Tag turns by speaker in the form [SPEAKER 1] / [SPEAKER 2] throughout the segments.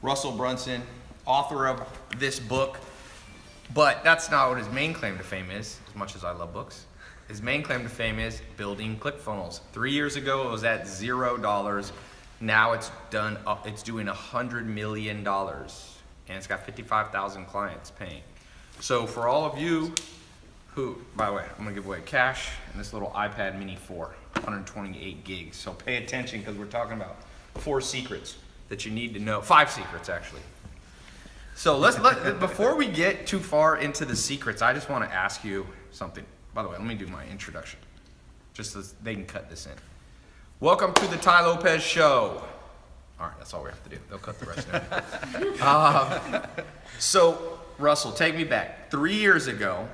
[SPEAKER 1] Russell Brunson, author of this book. But that's not what his main claim to fame is, as much as I love books. His main claim to fame is building ClickFunnels. 3 years ago, it was at $0. Now it's doing $100 million, and it's got 55,000 clients paying. So for all of you who, by the way, I'm gonna give away cash and this little iPad mini 4, 128 gigs. So pay attention, because we're talking about 4 secrets that you need to know. 5 secrets, actually. So before we get too far into the secrets, I just want to ask you something. By the way, let me do my introduction, just so they can cut this in. Welcome to the TAI LOPEZ show. All right, that's all we have to do. They'll cut the rest out. So, Russell, take me back. 3 years ago,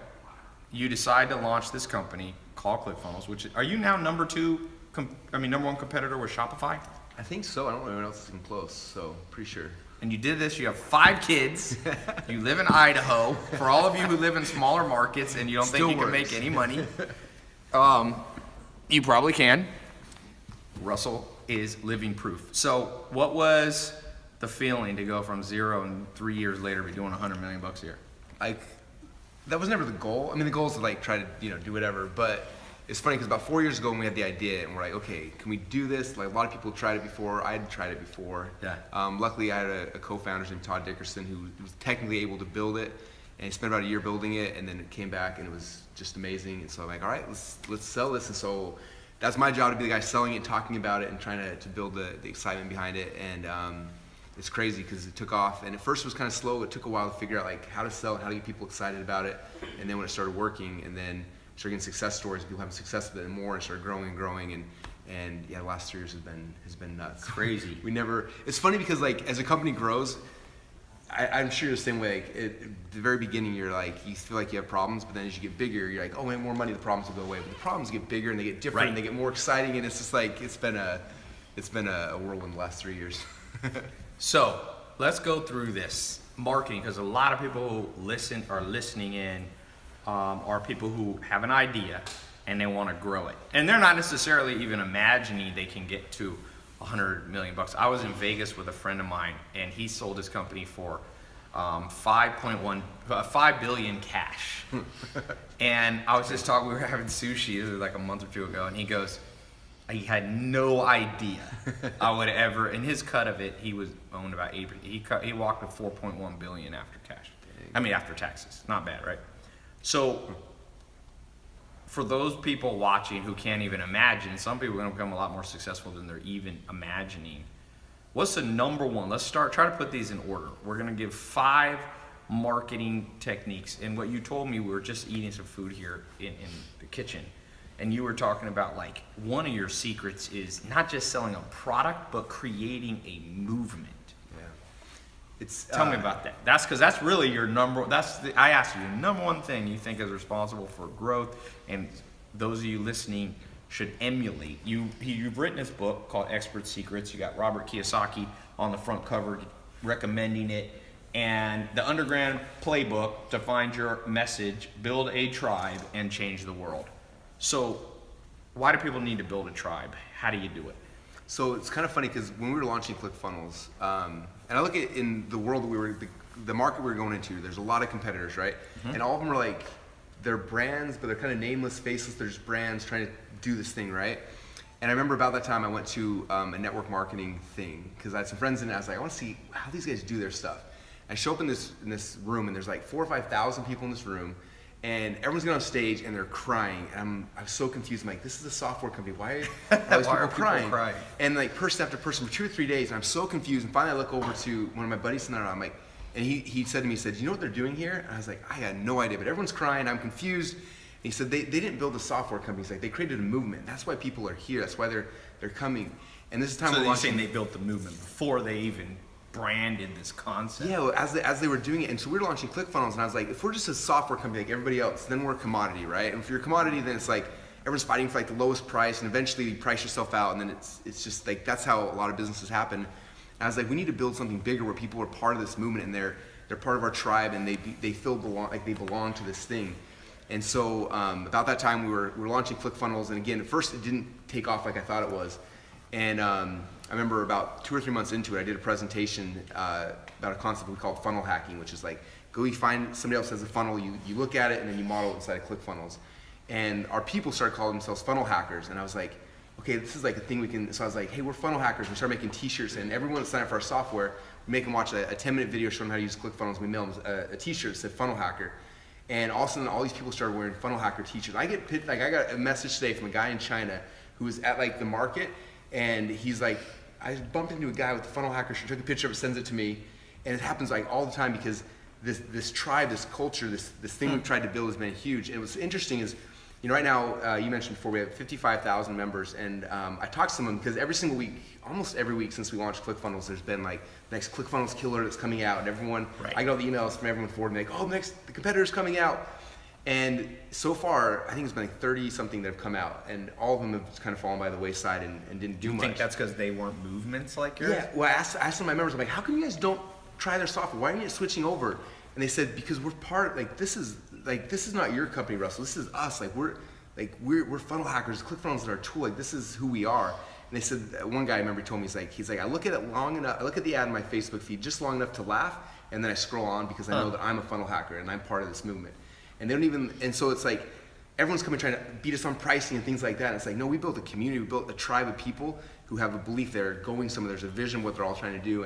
[SPEAKER 1] you decided to launch this company called ClickFunnels, which, are you now number 1 competitor with Shopify?
[SPEAKER 2] I think so. I don't know anyone else is even close, so pretty sure.
[SPEAKER 1] And you did this, you have 5 kids, you live in Idaho. For all of you who live in smaller markets and you don't think you can make any money, you probably can. Russell is living proof. So what was the feeling to go from 0 and 3 years later be doing $100 million a year?
[SPEAKER 2] That was never the goal. I mean, the goal is to like try to do whatever, but it's funny because about 4 years ago when we had the idea and we're like, okay, can we do this? Like a lot of people tried it before. I had tried it before.
[SPEAKER 1] Yeah.
[SPEAKER 2] Luckily, I had a co-founder named Todd Dickerson who was technically able to build it, and he spent about a year building it, and then it came back and it was just amazing. And so I'm like, all right, let's sell this. And so that's my job, to be the guy selling it, talking about it, and trying to build the excitement behind it. And it's crazy because it took off, and at first it was kind of slow. It took a while to figure out like how to sell and how to get people excited about it. And then when it started working, and then started getting success stories, people having success with it and more, and started growing and growing, and yeah, the last 3 years has been nuts.
[SPEAKER 1] Crazy.
[SPEAKER 2] It's funny because like as a company grows, I'm sure you're the same way. Like at the very beginning, you're like, you feel like you have problems, but then as you get bigger, you're like, oh, we have more money, the problems will go away. But the problems get bigger and they get different, and they get more exciting, and it's just like it's been a whirlwind the last 3 years.
[SPEAKER 1] So let's go through this marketing, because a lot of people who listening in are people who have an idea and they want to grow it, and they're not necessarily even imagining they can get to $100 million. I was in Vegas with a friend of mine, and he sold his company for $5 billion cash. And I was just talking, we were having sushi, it was like a month or 2 ago, and he goes, he had no idea I would ever, in his cut of it, he was owned about 8%. He walked with $4.1 billion after cash. I mean, after taxes. Not bad, right? So for those people watching who can't even imagine, some people are going to become a lot more successful than they're even imagining. What's the number one? Let's try to put these in order. We're going to give 5 marketing techniques. And what you told me, we were just eating some food here in the kitchen, and you were talking about like one of your secrets is not just selling a product, but creating a movement. Tell me about that. That's really your I asked you, the number one thing you think is responsible for growth, and those of you listening should emulate. You've written this book called Expert Secrets. You got Robert Kiyosaki on the front cover recommending it, and the underground playbook to find your message, build a tribe, and change the world. So why do people need to build a tribe? How do you do it?
[SPEAKER 2] So it's kind of funny because when we were launching ClickFunnels, and I look at in the world that the market we were going into, there's a lot of competitors, right? Mm-hmm. And all of them are like, they're brands, but they're kind of nameless, faceless. They're just brands trying to do this thing, right? And I remember about that time I went to a network marketing thing because I had some friends in it. I was like, I want to see how these guys do their stuff. I show up in this room, and there's like 4,000 or 5,000 people in this room, and everyone's getting on stage and they're crying. And I was so confused. I'm like, this is a software company. Why are these people crying? And like person after person for 2 or 3 days, and I'm so confused. And finally I look over to one of my buddies sitting there, and I'm like, and he said to me, he said, you know what they're doing here? And I was like, I had no idea, but everyone's crying, I'm confused. And he said, they didn't build a software company. He's like, they created a movement. That's why people are here. That's why they're coming. And this is time.
[SPEAKER 1] So you're saying they built the movement before they even branded this concept?
[SPEAKER 2] Yeah, well, as they were doing it. And so we were launching ClickFunnels, and I was like, if we're just a software company like everybody else, then we're a commodity, right? And if you're a commodity, then it's like everyone's fighting for like the lowest price, and eventually you price yourself out, and then it's just like that's how a lot of businesses happen. And I was like, we need to build something bigger where people are part of this movement, and they're part of our tribe, and they feel like they belong to this thing. And so about that time we were launching ClickFunnels, and again, at first it didn't take off like I thought it was. And I remember about 2 or 3 months into it, I did a presentation about a concept we called funnel hacking, which is like, you find somebody else has a funnel, you look at it, and then you model it inside of ClickFunnels. And our people started calling themselves funnel hackers, and I was like, okay, this is like a thing we can, so I was like, hey, we're funnel hackers. We started making t-shirts, and everyone that signed up for our software, we make them watch a 10-minute video showing them how to use ClickFunnels. We mail them a t-shirt that said funnel hacker. And all of a sudden, all these people started wearing funnel hacker t-shirts. I got a message today from a guy in China who was at like the market, and he's like, I bumped into a guy with the funnel hacker shirt, took a picture of it, sends it to me, and it happens like all the time because this tribe, this culture, this thing we've tried to build has been huge. And what's interesting is, you know, right now, you mentioned before, we have 55,000 members, and I talk to them because every single week, almost every week since we launched ClickFunnels, there's been like next ClickFunnels killer that's coming out, and everyone, I get all the emails from everyone forward, and like, oh, the competitor's coming out. And so far, I think it's been like 30 something that have come out, and all of them have kind of fallen by the wayside and didn't do much.
[SPEAKER 1] Do you think that's because they weren't movements like yours?
[SPEAKER 2] Yeah, well, I asked some of my members, I'm like, how come you guys don't try their software? Why aren't you switching over? And they said, because we're this is not your company, Russell, this is us. We're funnel hackers. ClickFunnels is our tool. Like, this is who we are. And they said, one guy I remember told me, he's like, I look at it long enough, I look at the ad in my Facebook feed just long enough to laugh, and then I scroll on because I know that I'm a funnel hacker and I'm part of this movement. And they don't even, and so it's like, everyone's coming trying to beat us on pricing and things like that. And it's like, no, we built a community, we built a tribe of people who have a belief they're going somewhere, there's a vision of what they're all trying to do,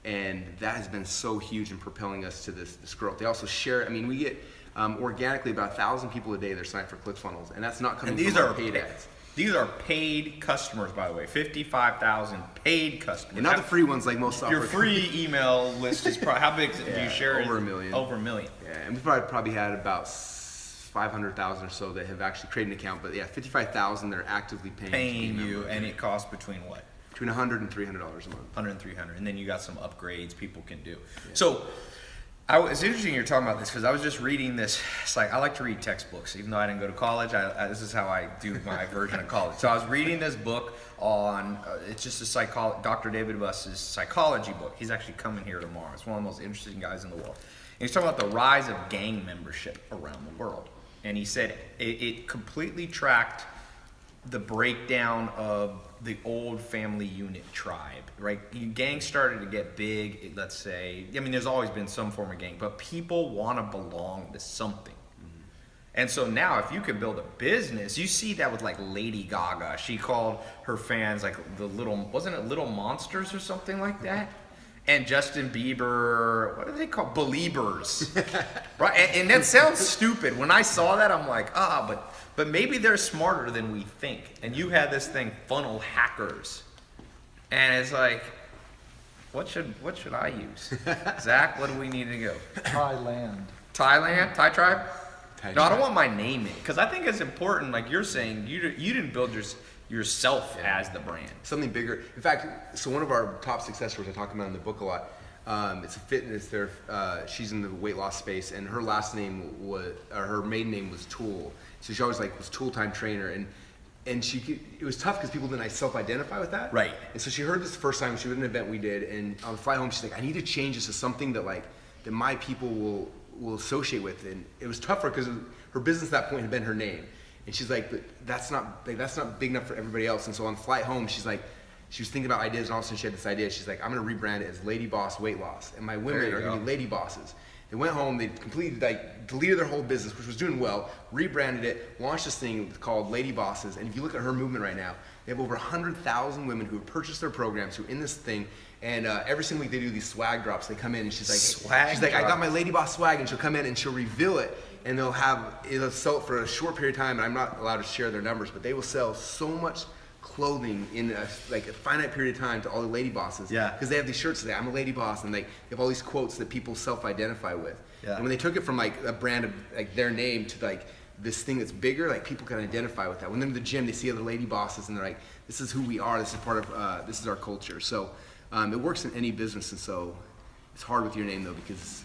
[SPEAKER 2] and that has been so huge in propelling us to this growth. They also share, I mean, we get organically about 1,000 people a day that are signed up for ClickFunnels, and that's not coming from our paid ads.
[SPEAKER 1] These are paid customers, by the way. 55,000 paid customers.
[SPEAKER 2] And not the free ones like most software.
[SPEAKER 1] Your free email list is probably, how big do you share?
[SPEAKER 2] Over 1 million.
[SPEAKER 1] Over 1 million.
[SPEAKER 2] Yeah, and we've probably had about 500,000 or so that have actually created an account, but yeah, 55,000 they're actively paying
[SPEAKER 1] you, and it costs between what?
[SPEAKER 2] Between $100 and $300 a month.
[SPEAKER 1] 100 and 300, and then you got some upgrades people can do. Yeah. So, it's interesting you're talking about this because I was just reading this. It's like, I like to read textbooks, even though I didn't go to college. This is how I do my version of college. So I was reading this book on, it's just a Dr. David Buss's psychology book. He's actually coming here tomorrow. It's one of the most interesting guys in the world. And he's talking about the rise of gang membership around the world. And he said it completely tracked the breakdown of the old family unit tribe, right? Gangs started to get big, let's say. I mean, there's always been some form of gang, but people want to belong to something. Mm-hmm. And so now if you can build a business, you see that with like Lady Gaga. She called her fans like wasn't it Little Monsters or something like that? And Justin Bieber, what do they call? Beliebers, right? And that sounds stupid. When I saw that, I'm like, but maybe they're smarter than we think. And you had this thing, funnel hackers, and it's like, what should I use? Zach, what do we need to go?
[SPEAKER 3] Thailand,
[SPEAKER 1] Thai tribe. No, I don't
[SPEAKER 2] tribe.
[SPEAKER 1] want my name in it because I think it's important. Like you're saying, you didn't build yourself as the brand.
[SPEAKER 2] Something bigger. In fact, so one of our top success stories I talk about in the book a lot. It's a fitness. She's in the weight loss space, and her last name her maiden name was Tool. So she always was Tool Time Trainer, and it was tough because people didn't self-identify with that.
[SPEAKER 1] Right.
[SPEAKER 2] And so she heard this the first time. She was at an event we did, and on the flight home, she's like, I need to change this to something that that my people will associate with. And it was tougher because her business at that point had been her name. And she's like, but that's not big enough for everybody else. And so on the flight home, she was thinking about ideas, and all of a sudden she had this idea. She's like, I'm gonna rebrand it as Lady Boss Weight Loss, and my women are gonna be lady bosses. They went home, they completely deleted their whole business, which was doing well, rebranded it, launched this thing called Lady Bosses. And if you look at her movement right now, they have over 100,000 women who have purchased their programs, who are in this thing. And every single week they do these swag drops. They come in and she's like, I got my Lady Boss swag, and she'll come in and she'll reveal it, and it'll sell it for a short period of time. And I'm not allowed to share their numbers, but they will sell so much clothing in a finite period of time to all the lady bosses.
[SPEAKER 1] Yeah.
[SPEAKER 2] Because they have these shirts that say, I'm a lady boss, and they have all these quotes that people self-identify with.
[SPEAKER 1] Yeah.
[SPEAKER 2] And when they took it from a brand of their name to this thing that's bigger, people can identify with that. When they're in the gym, they see other lady bosses, and they're like, this is who we are. This is part of this is our culture. So it works in any business, and so it's hard with your name though because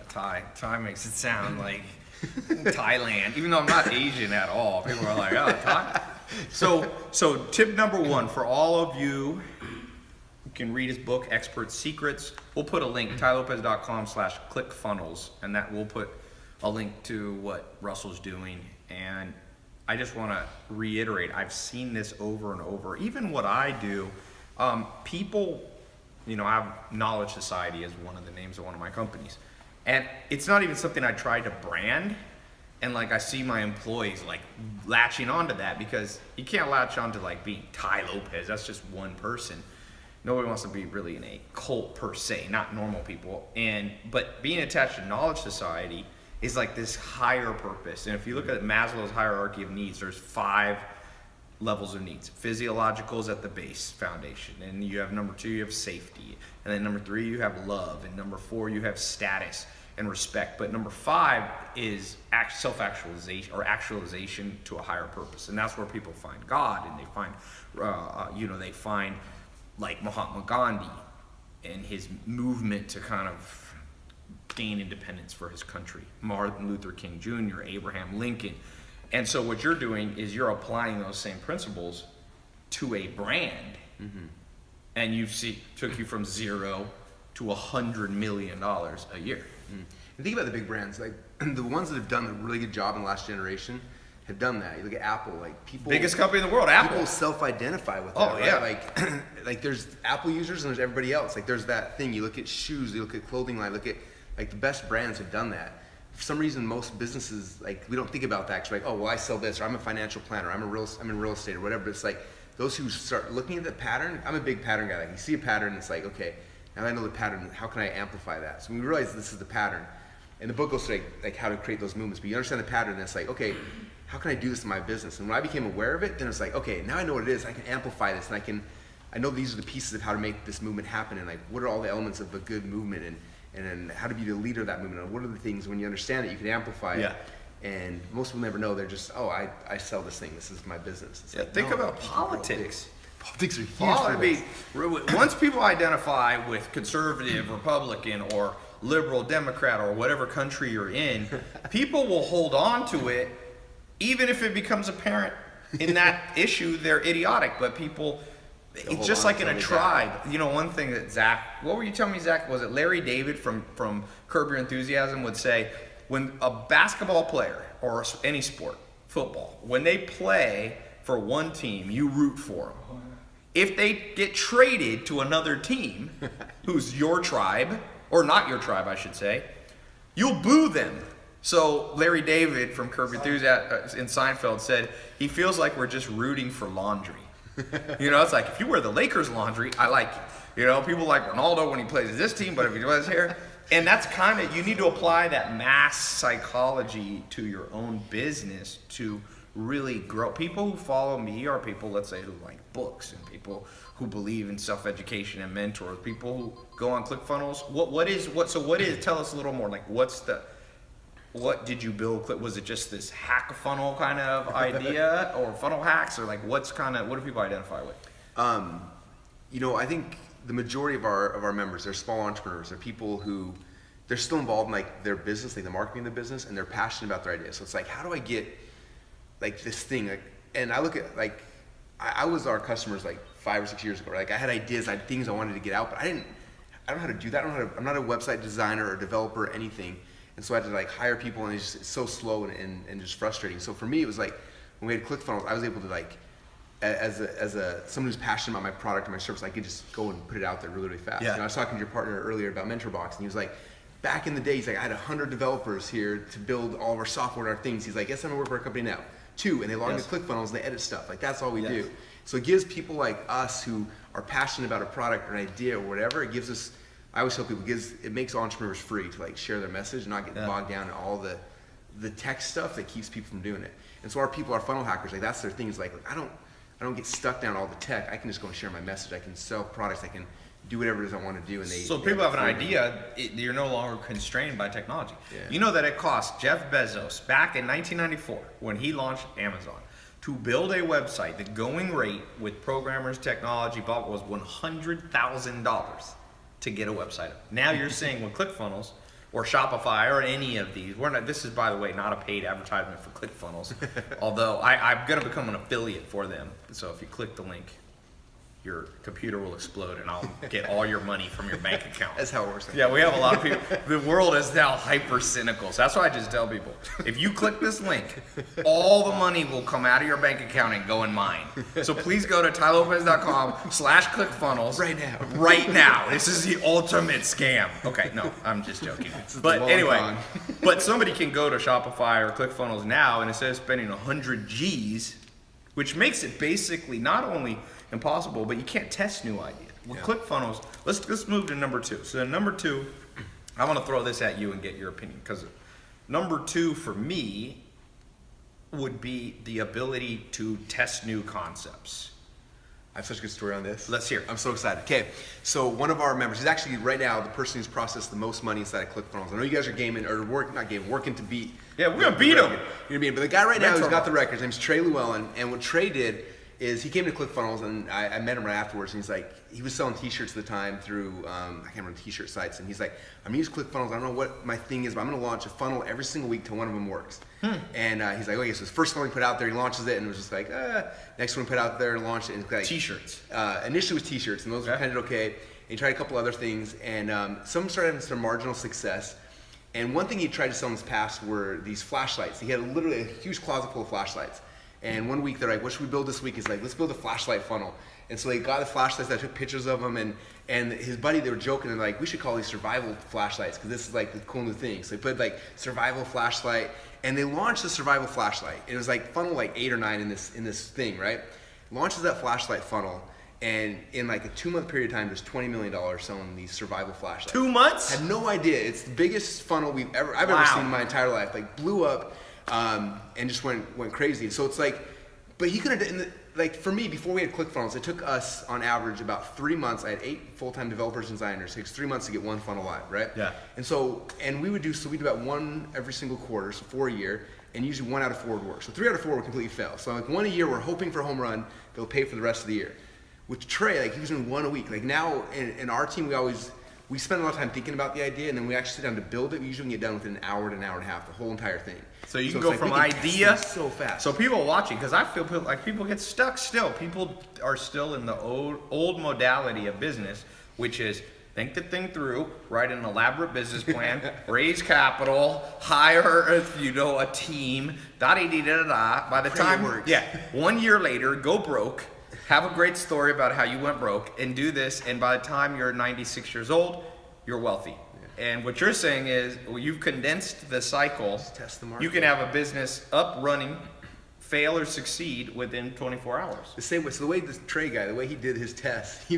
[SPEAKER 1] Thai makes it sound like Thailand, even though I'm not Asian at all. People are like, oh, Thai. So tip number one for all of you, you can read his book, Expert Secrets. We'll put a link, tailopez.com/clickfunnels, and that will put a link to what Russell's doing. And I just want to reiterate, I've seen this over and over. Even what I do, People, I have Knowledge Society as one of the names of one of my companies. And it's not even something I try to brand. And like I see my employees like latching onto that, because you can't latch onto like being TAI Lopez. That's just one person. Nobody wants to be really in a cult per se, not normal people. But being attached to Knowledge Society is like this higher purpose. And if you look at Maslow's hierarchy of needs, there's 5 levels of needs. Physiological is at the base foundation. And you have number 2, you have safety. And then number 3, you have love. And number 4, you have status and respect. But number 5 is self-actualization, or actualization to a higher purpose. And that's where people find God, and they find, they find like Mahatma Gandhi and his movement to kind of gain independence for his country. Martin Luther King Jr., Abraham Lincoln. And so what you're doing is you're applying those same principles to a brand. Mm-hmm. And took you from 0 to $100 million a year.
[SPEAKER 2] Mm. And think about the big brands, like the ones that have done a really good job in the last generation have done that. You look at Apple, like people,
[SPEAKER 1] biggest company in the world, Apple.
[SPEAKER 2] People self-identify with that.
[SPEAKER 1] Oh,
[SPEAKER 2] right?
[SPEAKER 1] yeah.
[SPEAKER 2] Like there's Apple users and there's everybody else. Like there's that thing. You look at shoes, you look at clothing line, look at like the best brands have done that. For some reason, most businesses, like, we don't think about that. It's like, oh, well, I sell this, or I'm a financial planner, I'm in real estate, or whatever. But it's like those who start looking at the pattern. I'm a big pattern guy. Like you see a pattern, it's like, okay, now I know the pattern. How can I amplify that? So we realize this is the pattern. And the book goes through like how to create those movements. But you understand the pattern, and it's like, okay, how can I do this in my business? And when I became aware of it, then it's like, okay, now I know what it is. I can amplify this, and I know these are the pieces of how to make this movement happen, and like what are all the elements of a good movement, and then how to be the leader of that movement, and what are the things when you understand it, you can amplify it. And most people never know. They're just, oh, I sell this thing. This is my business. It's like,
[SPEAKER 1] think about politics.
[SPEAKER 2] Politics are huge.
[SPEAKER 1] Once people identify with conservative, Republican, or liberal, Democrat, or whatever country you're in, people will hold on to it, even if it becomes apparent in that issue they're idiotic. But people, it's just like in a tribe. One thing that Zach, what were you telling me, Zach? Was it Larry David from Curb Your Enthusiasm would say, when a basketball player, or any sport, football, when they play for one team, you root for them. If they get traded to another team, who's your tribe, or not your tribe, I should say, you'll boo them. So Larry David from Curb Your Enthusiasm in Seinfeld said, he feels like we're just rooting for laundry. It's like, if you wear the Lakers laundry, I like you. People like Ronaldo when he plays at this team, but if he does here, and that's kind of, you need to apply that mass psychology to your own business to really grow. People who follow me are people, let's say, who like books, and people who believe in self-education and mentors, people who go on ClickFunnels. Tell us a little more, like what did you build? Was it just this hack funnel kind of idea, or funnel hacks, or like what do people identify with?
[SPEAKER 2] I think the majority of our members, they're small entrepreneurs. They're people who, they're still involved in like their business, like the marketing of the business, and they're passionate about their ideas. So it's like, how do I get like this thing? And I look at I was our customers like 5 or 6 years ago. Right? Like I had ideas, I had things I wanted to get out, but I don't know how to do that. I'm not a website designer or developer or anything. And so I had to like hire people, and it's so slow and just frustrating. So for me, it was like when we had ClickFunnels, I was able to like, as someone who's passionate about my product and my service, I could just go and put it out there really, really fast.
[SPEAKER 1] Yeah.
[SPEAKER 2] I was talking to your partner earlier about MentorBox, and he was like, back in the day, he's like, I had 100 developers here to build all of our software and our things. He's like, yes, I'm gonna work for a company now. 2, and they log into ClickFunnels and they edit stuff. Like that's all we do. So it gives people like us who are passionate about a product or an idea or whatever, it gives us, I always tell people, it makes entrepreneurs free to like share their message and not get bogged down in all the tech stuff that keeps people from doing it. And so our people, our funnel hackers, like that's their thing, is like I don't get stuck down all the tech. I can just go and share my message. I can sell products. I can do whatever it is I want to do. And
[SPEAKER 1] so people have an idea. You're no longer constrained by technology. Yeah. You know that it cost Jeff Bezos back in 1994 when he launched Amazon to build a website. The going rate with programmers, technology, blah, was $100,000 to get a website. Now you're saying with ClickFunnels or Shopify or any of these, this is, by the way, not a paid advertisement for ClickFunnels, although I'm going to become an affiliate for them. So if you click the link, your computer will explode and I'll get all your money from your bank account.
[SPEAKER 2] That's how it works.
[SPEAKER 1] Yeah, we have a lot of people. The world is now hyper cynical. So that's why I just tell people, if you click this link, all the money will come out of your bank account and go in mine. So please go to TAILOPEZ.com/ClickFunnels
[SPEAKER 2] right now.
[SPEAKER 1] Right now. This is the ultimate scam. Okay, no, I'm just joking. But anyway, but somebody can go to Shopify or ClickFunnels now, and instead of spending 100 G's, which makes it basically not only impossible, but you can't test new ideas. With ClickFunnels, let's move to number 2. So number 2, I want to throw this at you and get your opinion, because number 2 for me would be the ability to test new concepts.
[SPEAKER 2] I have such a good story on this.
[SPEAKER 1] Let's hear it.
[SPEAKER 2] I'm so excited. Okay, so one of our members, he's actually right now the person who's processed the most money inside of ClickFunnels. I know you guys are gaming, or working to beat.
[SPEAKER 1] Yeah, we're going to beat him.
[SPEAKER 2] You're going to beat him. But the guy right now who's got the record, his name's Trey Llewellyn, and what Trey did is he came to ClickFunnels, and I met him right afterwards, and he's like, he was selling t-shirts at the time through, I can't remember t-shirt sites, and he's like, I'm gonna use ClickFunnels, I don't know what my thing is, but I'm gonna launch a funnel every single week till one of them works. And he's like, okay, so his first funnel he put out there, he launches it, and it was just like, next one he put out there and launched it, and like,
[SPEAKER 1] t-shirts.
[SPEAKER 2] Initially it was t-shirts, and those were kind of okay, and he tried a couple other things, and some started having some marginal success. And one thing he tried to sell in his past were these flashlights. He had literally a huge closet full of flashlights. And one week they're like, what should we build this week? He's like, let's build a flashlight funnel. And so they got the flashlights, I took pictures of them, and his buddy, they were joking, and like, we should call these survival flashlights, because this is like the cool new thing. So they put like survival flashlight, and they launched the survival flashlight. It was like funnel like 8 or 9 in this thing, right? Launches that flashlight funnel, and in like a 2-month period of time, there's $20 million selling these survival flashlights.
[SPEAKER 1] 2 months?
[SPEAKER 2] Had no idea. It's the biggest funnel I've ever seen in my entire life. Like blew up, and just went crazy. So it's like, but he could have, like for me, before we had ClickFunnels, it took us on average about 3 months. I had 8 full-time developers and designers. It takes 3 months to get one funnel live, right?
[SPEAKER 1] Yeah.
[SPEAKER 2] And we would do about 1 every single quarter, so 4 a year, and usually 1 out of 4 would work. So 3 out of 4 would completely fail. So like 1 a year, we're hoping for a home run that'll pay for the rest of the year. With Trey, like he was doing 1 a week. Like now in our team, we spend a lot of time thinking about the idea, and then we actually sit down to build it. We usually get done within an hour to an hour and a half, the whole entire thing.
[SPEAKER 1] So you can go from idea
[SPEAKER 2] so fast.
[SPEAKER 1] So people watching, because I feel like people get stuck still. People are still in the old modality of business, which is think the thing through, write an elaborate business plan, raise capital, hire a team, da-da-da-da-da. By the time, 1 year later, go broke. Have a great story about how you went broke and do this, and by the time you're 96 years old, you're wealthy. Yeah. And what you're saying is, well, you've condensed the cycle.
[SPEAKER 2] Just test the market.
[SPEAKER 1] You can have a business up, running, fail or succeed within 24 hours.
[SPEAKER 2] The same way, so the way this Trey guy, the way he did his test,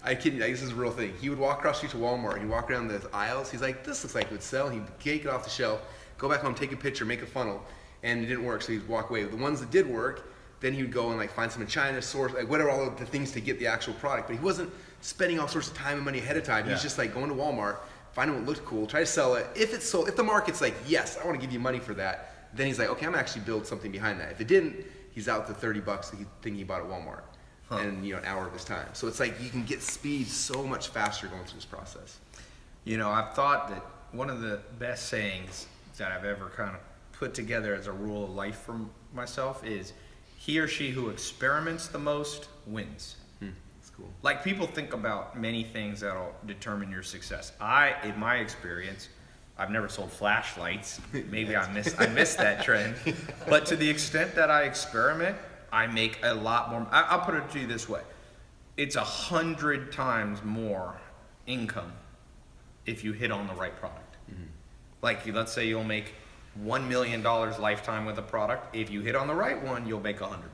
[SPEAKER 2] I kid you, this is a real thing. He would walk across the street to Walmart, he'd walk around the aisles, he's like, this looks like it would sell, he'd take it off the shelf, go back home, take a picture, make a funnel, and it didn't work, so he'd walk away. The ones that did work, then he would go and like find some in China, source, like whatever, all of the things to get the actual product. But he wasn't spending all sorts of time and money ahead of time. He's just like going to Walmart, finding what looked cool, try to sell it. If it's sold, if the market's like, yes, I want to give you money for that, then he's like, okay, I'm gonna actually build something behind that. If it didn't, he's out the $30 thing he bought at Walmart, and an hour of his time. So it's like you can get speed so much faster going through this process.
[SPEAKER 1] I've thought that one of the best sayings that I've ever kind of put together as a rule of life for myself is, he or she who experiments the most wins.
[SPEAKER 2] That's cool.
[SPEAKER 1] Like people think about many things that'll determine your success. In my experience, I've never sold flashlights. Maybe I missed that trend. But to the extent that I experiment, I make a lot more. I'll put it to you this way. It's 100 times more income if you hit on the right product. Like let's say you'll make $1 million lifetime with a product. If you hit on the right one, you'll make $100 million.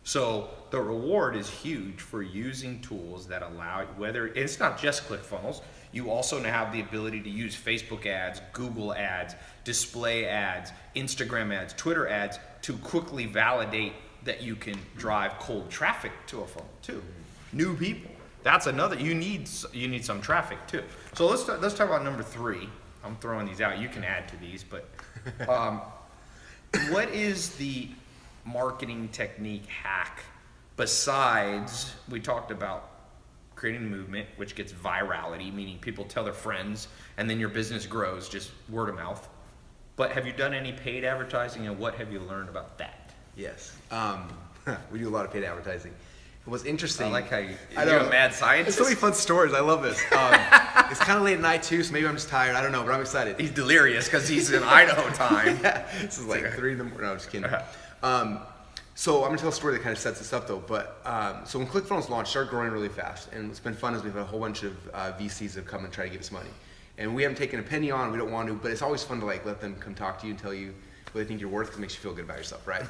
[SPEAKER 1] So the reward is huge for using tools that allow, whether it's not just ClickFunnels, you also now have the ability to use Facebook ads, Google ads, display ads, Instagram ads, Twitter ads to quickly validate that you can drive cold traffic to a funnel too. New people. That's another, you need some traffic too. So let's talk about number 3. I'm throwing these out. You can add to these, but what is the marketing technique hack besides, we talked about creating a movement, which gets virality, meaning people tell their friends, and then your business grows, just word of mouth. But have you done any paid advertising, and what have you learned about that?
[SPEAKER 2] Yes. We do a lot of paid advertising. What's interesting.
[SPEAKER 1] I like how
[SPEAKER 2] I
[SPEAKER 1] you're
[SPEAKER 2] know.
[SPEAKER 1] a mad
[SPEAKER 2] There's
[SPEAKER 1] scientist.
[SPEAKER 2] so many fun stories. I love this. It's kind of late at night too, so maybe I'm just tired. I don't know, but I'm excited.
[SPEAKER 1] He's delirious because he's in Idaho time.
[SPEAKER 2] This is like 3 in the morning. No, I'm just kidding. So I'm gonna tell a story that kind of sets this up though. But so when ClickFunnels launched, started growing really fast, and what's been fun is we've had a whole bunch of VCs that have come and try to give us money, and we haven't taken a penny on. We don't want to, but it's always fun to like let them come talk to you and tell you what they think you're worth, because it makes you feel good about yourself, right?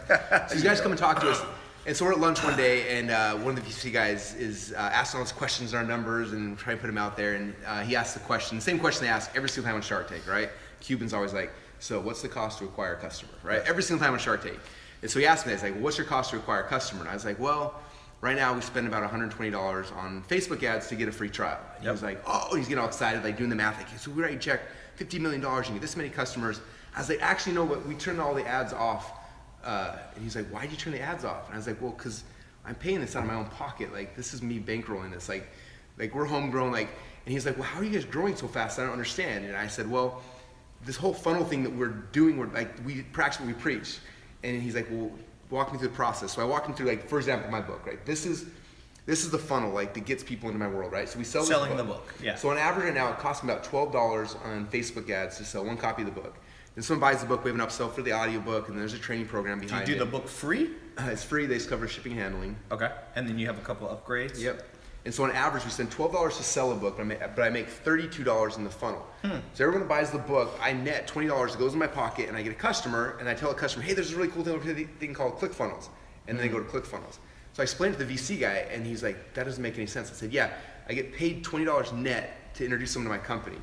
[SPEAKER 2] So you guys come and talk to us. And so we're at lunch one day, and one of the VC guys is asking all these questions on our numbers and trying to put them out there. And he asked the question, the same question they ask every single time on Shark Tank, right? Cuban's always like, so what's the cost to acquire a customer, right? Every single time on Shark Tank. And so he asked me, he's like, well, what's your cost to acquire a customer? And I was like, well, right now we spend about $120 on Facebook ads to get a free trial. And he was like, oh, he's getting all excited, like doing the math. Like, so we already checked $50 million and get this many customers. I was like, actually, no, but we turned all the ads off. And he's like, why'd you turn the ads off? And I was like, well, because I'm paying this out of my own pocket. Like, this is me bankrolling this. Like we're homegrown. Like, and he's like, well, how are you guys growing so fast? I don't understand. And I said, well, this whole funnel thing that we're doing, we practice what we preach. And he's like, well, walk me through the process. So I walked him through, like, for example, my book, right? This is the funnel, like, that gets people into my world, right? So we sell
[SPEAKER 1] Selling the book, yeah.
[SPEAKER 2] So on average right now, it costs me about $12 on Facebook ads to sell one copy of the book. Then someone buys the book, we have an upsell for the audiobook, and there's a training program behind it.
[SPEAKER 1] Do you do the book free?
[SPEAKER 2] It's free. They just cover shipping and handling.
[SPEAKER 1] Okay. And then you have a couple upgrades?
[SPEAKER 2] Yep. And so on average, we spend $12 to sell a book, but I make $32 in the funnel. So everyone that buys the book, I net $20 that goes in my pocket, and I get a customer, and I tell a customer, hey, there's a really cool thing called ClickFunnels. And then they go to ClickFunnels. So I explained it to the VC guy, and he's like, that doesn't make any sense. I said, yeah, I get paid $20 net to introduce someone to my company.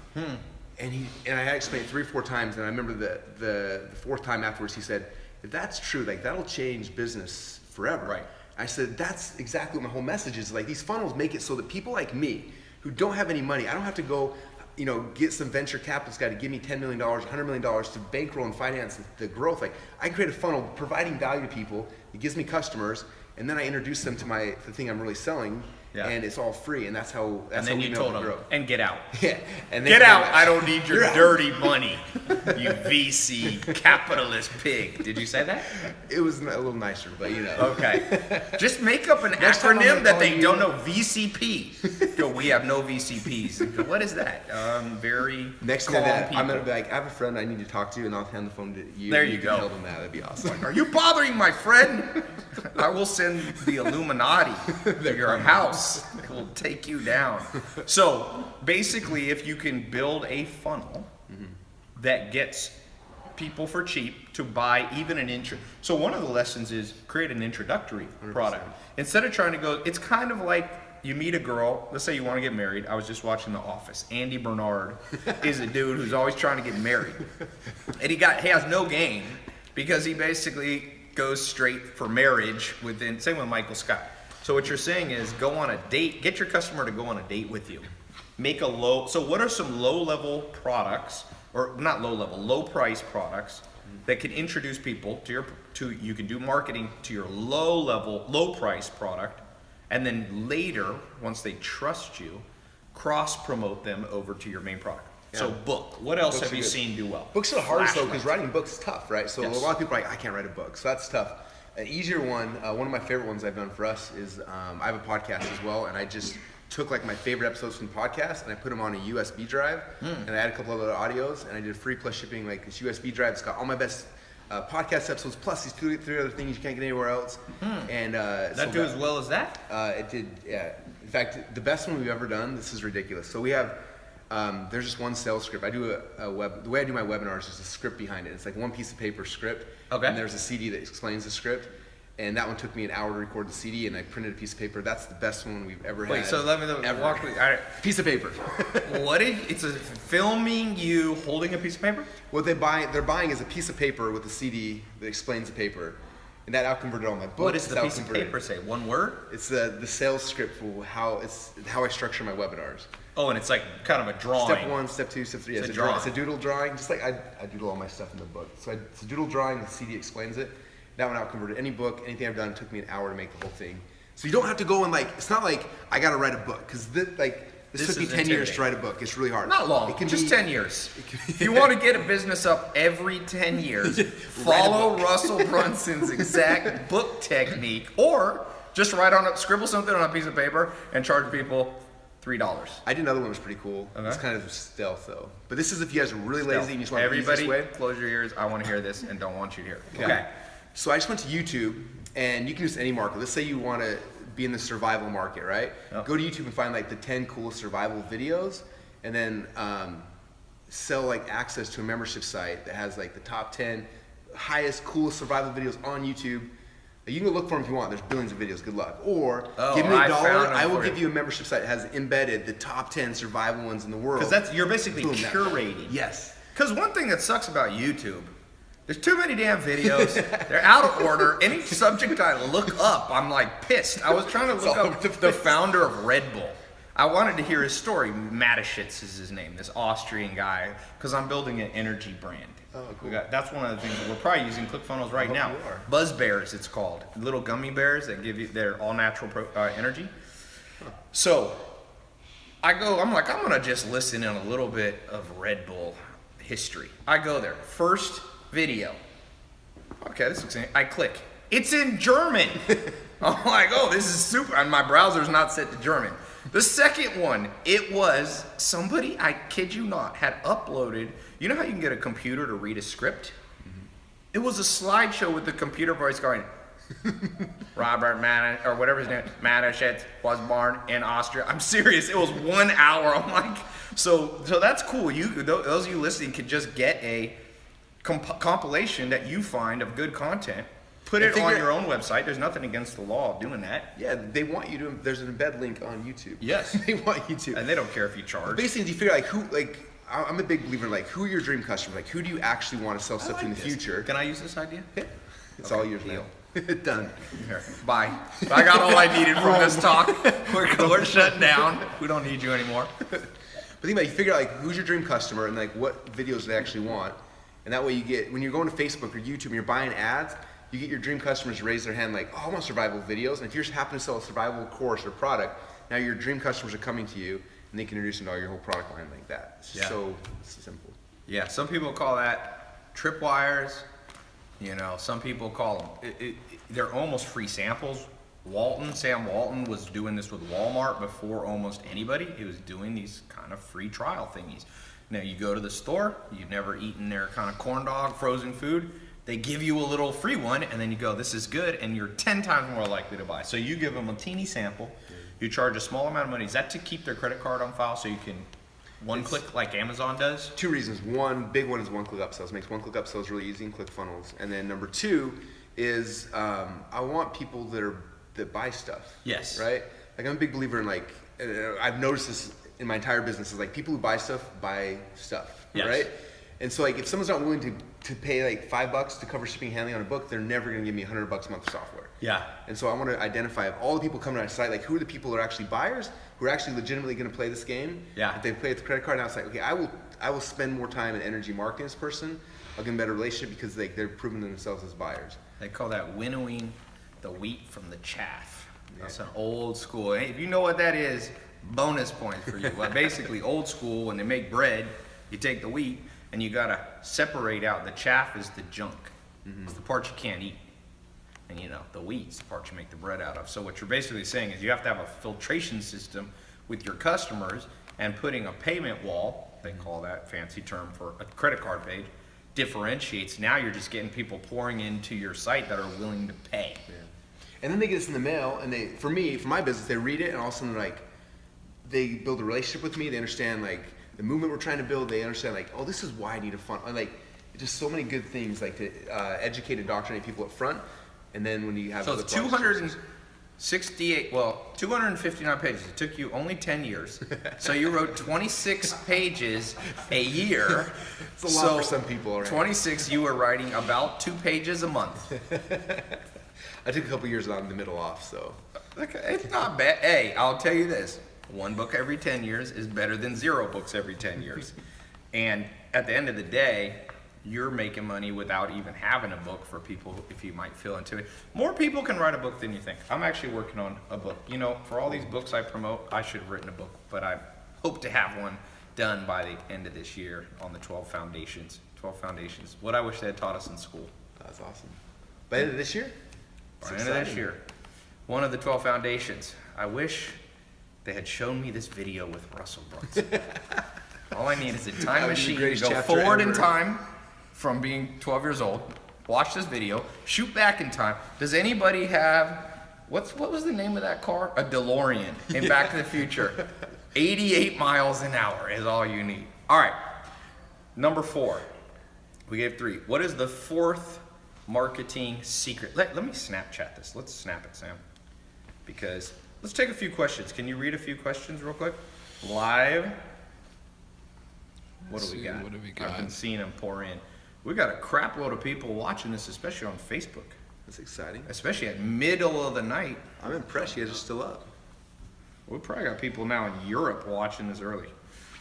[SPEAKER 2] And I had explained it 3 or 4 times, and I remember the 4th time afterwards, he said, if that's true, like, that'll change business forever.
[SPEAKER 1] Right.
[SPEAKER 2] I said, that's exactly what my whole message is. Like, these funnels make it so that people like me, who don't have any money, I don't have to go, get some venture capitalist guy to give me $10 million, $100 million to bankroll and finance the growth. Like, I can create a funnel providing value to people. It gives me customers, and then I introduce them to the thing I'm really selling. Yeah. And it's all free, and that's how.
[SPEAKER 1] And then you told them, and get out.
[SPEAKER 2] Yeah, and
[SPEAKER 1] get out. I don't need your dirty money, you VC capitalist pig. Did you say that?
[SPEAKER 2] It was a little nicer, but
[SPEAKER 1] Okay. Just make up an acronym that they don't know. VCP. Go, we have no VCPs. Go, what is that? Very
[SPEAKER 2] next
[SPEAKER 1] calm
[SPEAKER 2] time
[SPEAKER 1] people.
[SPEAKER 2] I'm gonna be like, I have a friend I need to talk to, and I'll hand the phone to you.
[SPEAKER 1] There you go.
[SPEAKER 2] Tell them that. That'd be awesome.
[SPEAKER 1] Like, are you bothering my friend? I will send the Illuminati to your house. Will take you down. So basically, if you can build a funnel that gets people for cheap to buy even an intro. So one of the lessons is create an introductory 100%. Product. Instead of trying to go, it's kind of like you meet a girl, let's say you want to get married. I was just watching The Office. Andy Bernard is a dude who's always trying to get married. And he has no game because he basically goes straight for marriage same with Michael Scott. So what you're saying is go on a date, get your customer to go on a date with you. So what are some low-level products, or not low-level, low-price products that can introduce people you can do marketing to your low-level, low-price product, and then later, once they trust you, cross-promote them over to your main product. Yeah. So book. What else have you seen do well?
[SPEAKER 2] Books are the hardest though, because writing books is tough, right? So a lot of people are like, I can't write a book, so that's tough. An easier one of my favorite ones I've done for us is I have a podcast as well, and I just took like my favorite episodes from the podcast and I put them on a USB drive, and I added a couple of other audios, and I did free plus shipping, like this USB drive. It's got all my best podcast episodes plus these 3 other things you can't get anywhere else. And
[SPEAKER 1] do as well as that?
[SPEAKER 2] It did, yeah. In fact, the best one we've ever done. This is ridiculous. So we have. There's just one sales script. I do the way I do my webinars is a script behind it. It's like one piece of paper script. Okay. And there's a CD that explains the script. And that one took me an hour to record the CD, and I printed a piece of paper. That's the best one we've ever had.
[SPEAKER 1] Wait, so let me walk me. All right.
[SPEAKER 2] Piece of paper.
[SPEAKER 1] It's filming you holding a piece of paper?
[SPEAKER 2] What they're buying is a piece of paper with a CD that explains the paper. And that outconverted all my books.
[SPEAKER 1] What does the piece of paper say? One word?
[SPEAKER 2] It's the sales script for how I structure my webinars.
[SPEAKER 1] Oh, and it's like kind of a drawing.
[SPEAKER 2] Step 1, step 2, step 3. It's a drawing. It's a doodle drawing, just like I doodle all my stuff in the book. So it's a doodle drawing, the CD explains it. That one outconverted any book, anything I've done. It took me an hour to make the whole thing. So you don't have to go and it's not like I got to write a book, because this took me 10 years to write a book. It's really hard.
[SPEAKER 1] Not long. It can just 10 years. If you want to get a business up every 10 years, follow Russell Brunson's exact book technique, or Just scribble something on a piece of paper and charge people $3.
[SPEAKER 2] I did another one that was pretty cool.
[SPEAKER 1] Okay.
[SPEAKER 2] It's kind of stealth though. But this is if you guys are really lazy and you just want
[SPEAKER 1] Everybody,
[SPEAKER 2] the easiest way.
[SPEAKER 1] close your ears. I want to hear this and don't want you to hear it. Okay.
[SPEAKER 2] So I just went to YouTube, and you can use any market. Let's say you want to be in the survival market, right?
[SPEAKER 1] Yep.
[SPEAKER 2] Go to YouTube and find like the 10 coolest survival videos, and then sell like access to a membership site that has like the top 10 highest, coolest survival videos on YouTube. You can go look for them if you want. There's billions of videos. Good luck. Or give me $1. I will give you a membership site that has embedded the top 10 survival ones in the world.
[SPEAKER 1] Because you're basically curating.
[SPEAKER 2] Yes.
[SPEAKER 1] Because one thing that sucks about YouTube, there's too many damn videos. They're out of order. Any subject I look up, I'm like pissed. I was trying to look up the founder of Red Bull. I wanted to hear his story. Mateschitz is his name, this Austrian guy, because I'm building an energy brand.
[SPEAKER 2] Oh, cool.
[SPEAKER 1] That's one of the things that we're probably using ClickFunnels right now. Buzz Bears, it's called. Little gummy bears that give you their all natural energy. Huh. So I'm like, I'm gonna just listen in a little bit of Red Bull history. I go there, first video. Okay, this looks. I click. It's in German. I'm like, oh, this is super. And my browser's not set to German. The second one, it was somebody, I kid you not, had uploaded. You know how you can get a computer to read a script? Mm-hmm. It was a slideshow with the computer voice going, Robert Manisch, or whatever his name, Mateschitz was born in Austria. I'm serious. It was 1 hour. I'm like, so that's cool. Those of you listening could just get a compilation that you find of good content. Put it on your own website. There's nothing against the law of doing that.
[SPEAKER 2] Yeah, they want you to. There's an embed link on YouTube.
[SPEAKER 1] Yes,
[SPEAKER 2] they want you to,
[SPEAKER 1] and they don't care if you charge.
[SPEAKER 2] Basically, you figure I'm a big believer in who are your dream customers? Like, who do you actually want to sell stuff to in the future?
[SPEAKER 1] Can I use this idea?
[SPEAKER 2] Yeah, it's all yours now. Done.
[SPEAKER 1] Here, bye. I got all I needed from this talk. We're shutting down. We don't need you anymore.
[SPEAKER 2] But think about it, you figure out who's your dream customer and what videos they actually want, and that way you get when you're going to Facebook or YouTube and you're buying ads. You get your dream customers to raise their hand I want survival videos. And if you just happen to sell a survival course or product, now your dream customers are coming to you and they can introduce them to your whole product line like that. It's so simple.
[SPEAKER 1] Yeah, some people call that tripwires. Some people call them, they're almost free samples. Sam Walton was doing this with Walmart before almost anybody. He was doing these kind of free trial thingies. Now you go to the store, you've never eaten their kind of corn dog, frozen food. They give you a little free one, and then you go, this is good, and you're 10 times more likely to buy. So you give them a teeny sample. You charge a small amount of money. Is that to keep their credit card on file so you can one-click like Amazon does?
[SPEAKER 2] Two reasons. One, big one is one-click upsells. It makes one-click upsells really easy in ClickFunnels. And then number two is I want people that buy stuff.
[SPEAKER 1] Yes.
[SPEAKER 2] Right? I'm a big believer in I've noticed this in my entire business, is people who buy stuff, yes. Right? And so if someone's not willing to pay $5 to cover shipping and handling on a book, they're never going to give me $100 a month of software.
[SPEAKER 1] Yeah.
[SPEAKER 2] And so I want to identify of all the people coming to our site, who are the people that are actually buyers, who are actually legitimately going to play this game.
[SPEAKER 1] Yeah. If
[SPEAKER 2] they play with the credit card, now it's okay, I will spend more time and energy marketing this person. I'll get a better relationship because they're proving themselves as buyers.
[SPEAKER 1] They call that winnowing the wheat from the chaff. Yeah. That's an old school. Hey, if you know what that is, bonus points for you. Well, basically old school, when they make bread, you take the wheat, and you gotta separate out. The chaff is the junk. Mm-hmm. It's the part you can't eat. And the wheat's the part you make the bread out of. So what you're basically saying is you have to have a filtration system with your customers, and putting a payment wall, they call that fancy term for a credit card page, differentiates. Now you're just getting people pouring into your site that are willing to pay.
[SPEAKER 2] Yeah. And then they get this in the mail, and for my business, they read it, and all of a sudden they build a relationship with me. They understand the movement we're trying to build. They understand oh, this is why I need a fund. Just so many good things to educate and indoctrinate people up front, and then when you have
[SPEAKER 1] so it's 259 pages. It took you only 10 years. So you wrote 26 pages a year.
[SPEAKER 2] It's a lot for some people. Right?
[SPEAKER 1] 26. You were writing about 2 pages a month.
[SPEAKER 2] I took a couple years on the middle off, so
[SPEAKER 1] it's not bad. Hey, I'll tell you this. 1 book every 10 years is better than 0 books every 10 years. And at the end of the day, you're making money without even having a book for people if you might feel into it. More people can write a book than you think. I'm actually working on a book. For all these books I promote, I should have written a book, but I hope to have one done by the end of this year on the 12 foundations. 12 foundations. What I wish they had taught us in school.
[SPEAKER 2] That's awesome. By the end of this year?
[SPEAKER 1] By the end of this year. one of the 12 foundations. I wish they had shown me this video with Russell Brunson. All I need is a time machine to go forward in time from being 12 years old, watch this video, shoot back in time. Does anybody have, what was the name of that car? A DeLorean in Back to the Future. 88 miles an hour is all you need. All right, number 4. We gave 3. What is the 4th marketing secret? Let me Snapchat this. Let's snap it, Sam. Because let's take a few questions. Can you read a few questions real quick? Live. What do we got? I've been seeing them pour in. We got a crap load of people watching this, especially on Facebook.
[SPEAKER 2] That's exciting.
[SPEAKER 1] Especially at middle of the night.
[SPEAKER 2] I'm impressed you guys are still up.
[SPEAKER 1] We probably got people now in Europe watching this early.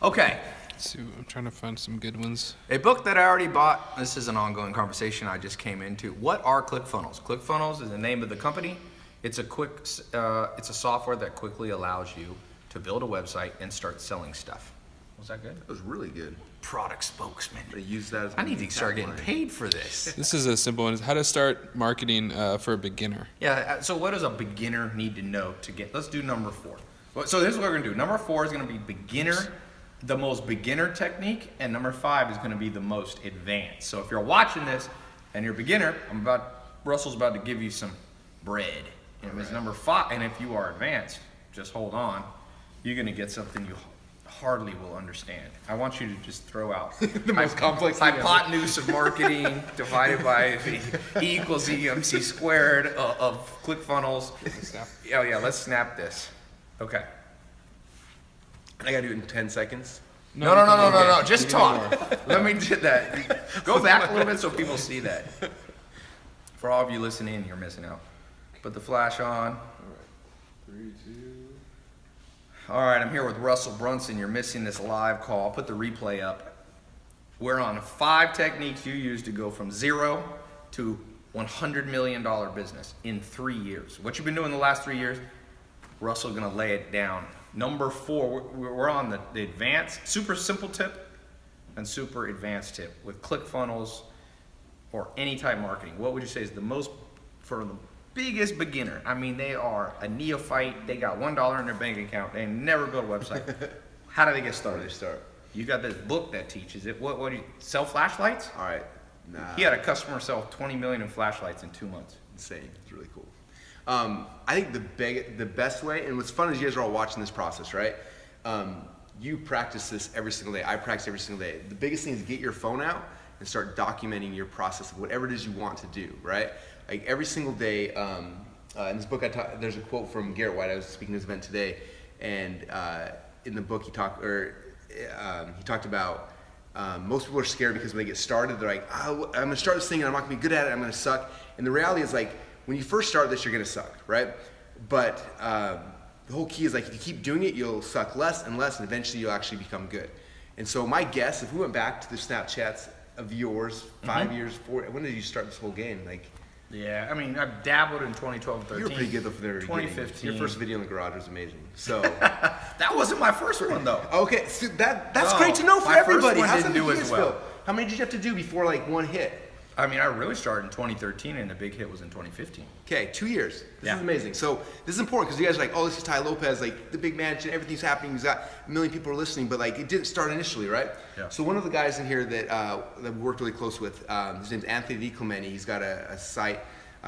[SPEAKER 1] Okay.
[SPEAKER 3] So I'm trying to find some good ones.
[SPEAKER 1] A book that I already bought. This is an ongoing conversation I just came into. What are ClickFunnels? ClickFunnels is the name of the company. It's a software that quickly allows you to build a website and start selling stuff. Was that good?
[SPEAKER 2] That was really good.
[SPEAKER 1] Product spokesman.
[SPEAKER 2] They use that as
[SPEAKER 1] I need to start getting paid for this.
[SPEAKER 3] This is a simple one. How to start marketing for a beginner.
[SPEAKER 1] Yeah, so what does a beginner need to know to get, let's do number 4. So this is what we're gonna do. Number 4 is gonna be beginner, the most beginner technique, and number 5 is gonna be the most advanced. So if you're watching this and you're a beginner, Russell's about to give you some bread. And if it's number 5, and if you are advanced, just hold on, you're gonna get something you hardly will understand. I want you to just throw out
[SPEAKER 2] the most complex
[SPEAKER 1] hypotenuse of marketing divided by E equals EMC squared of ClickFunnels. Oh yeah, let's snap this. Okay.
[SPEAKER 2] I gotta do it in 10 seconds.
[SPEAKER 1] No. Just talk. Let me do that. Go back a little bit so people see that. For all of you listening, you're missing out. Put the flash on.
[SPEAKER 3] All right. 3, 2.
[SPEAKER 1] All right, I'm here with Russell Brunson. You're missing this live call. I'll put the replay up. We're on 5 techniques you use to go from 0 to $100 million business in 3 years. What you've been doing the last 3 years, Russell's gonna lay it down. Number 4, we're on the advanced, super simple tip and super advanced tip with ClickFunnels or any type of marketing. What would you say is the most, for the biggest beginner? I mean, they are a neophyte. They got $1 in their bank account. They never built a website. How do they get started? You got this book that teaches it. What do you sell? Flashlights?
[SPEAKER 2] All right. Nah.
[SPEAKER 1] He had a customer sell 20 million in flashlights in 2 months.
[SPEAKER 2] Insane. It's really cool. I think the best way, and what's fun is you guys are all watching this process, right? You practice this every single day. I practice every single day. The biggest thing is get your phone out and start documenting your process of whatever it is you want to do, right? Like every single day, in this book, there's a quote from Garrett White. I was speaking at his event today, and in the book he talked about most people are scared because when they get started, they're like, oh, I'm gonna start this thing and I'm not gonna be good at it, I'm gonna suck. And the reality is like, when you first start this, you're gonna suck, right? But the whole key is like, if you keep doing it, you'll suck less and less, and eventually you'll actually become good. And so my guess, if we went back to the Snapchats of yours, 5 years, 4, when did you start this whole game? Like,
[SPEAKER 1] yeah, I mean, I've dabbled in 2012 and 13.
[SPEAKER 2] You were pretty good though for the
[SPEAKER 1] 2015.
[SPEAKER 2] Your first video in the garage was amazing. So
[SPEAKER 1] that wasn't my first one though.
[SPEAKER 2] Okay, so that's great to know for everybody.
[SPEAKER 1] First one
[SPEAKER 2] How's
[SPEAKER 1] didn't
[SPEAKER 2] that
[SPEAKER 1] do as well.
[SPEAKER 2] How many did you have to do before like one hit?
[SPEAKER 1] I mean, I really started in 2013 and the big hit was in 2015.
[SPEAKER 2] Okay, 2 years. This
[SPEAKER 1] Yeah.
[SPEAKER 2] is amazing. So this is important because you guys are like, oh, this is TAI LOPEZ, like the big mansion, everything's happening. He's got a million people are listening, but like it didn't start initially, right?
[SPEAKER 1] Yeah.
[SPEAKER 2] So one of the guys in here that we worked really close with, his name's Anthony DiClemente. He's got a site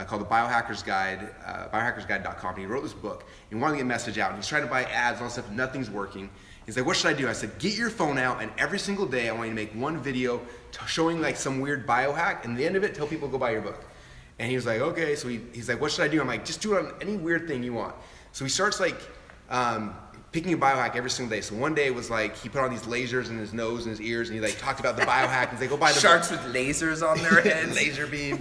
[SPEAKER 2] called the Biohackers Guide, biohackersguide.com. He wrote this book. He wanted to get a message out. And he's trying to buy ads, all this stuff. Nothing's working. He's like, what should I do? I said, get your phone out, and every single day I want you to make one video showing like some weird biohack, and at the end of it, tell people to go buy your book. And he was like, okay. So he's like, what should I do? I'm like, just do it on any weird thing you want. So he starts like picking a biohack every single day. So one day it was like, he put on these lasers in his nose and his ears, and he like talked about the biohack, and he's like, go buy the
[SPEAKER 1] Sharks
[SPEAKER 2] book.
[SPEAKER 1] with lasers on their heads.
[SPEAKER 2] Laser beam.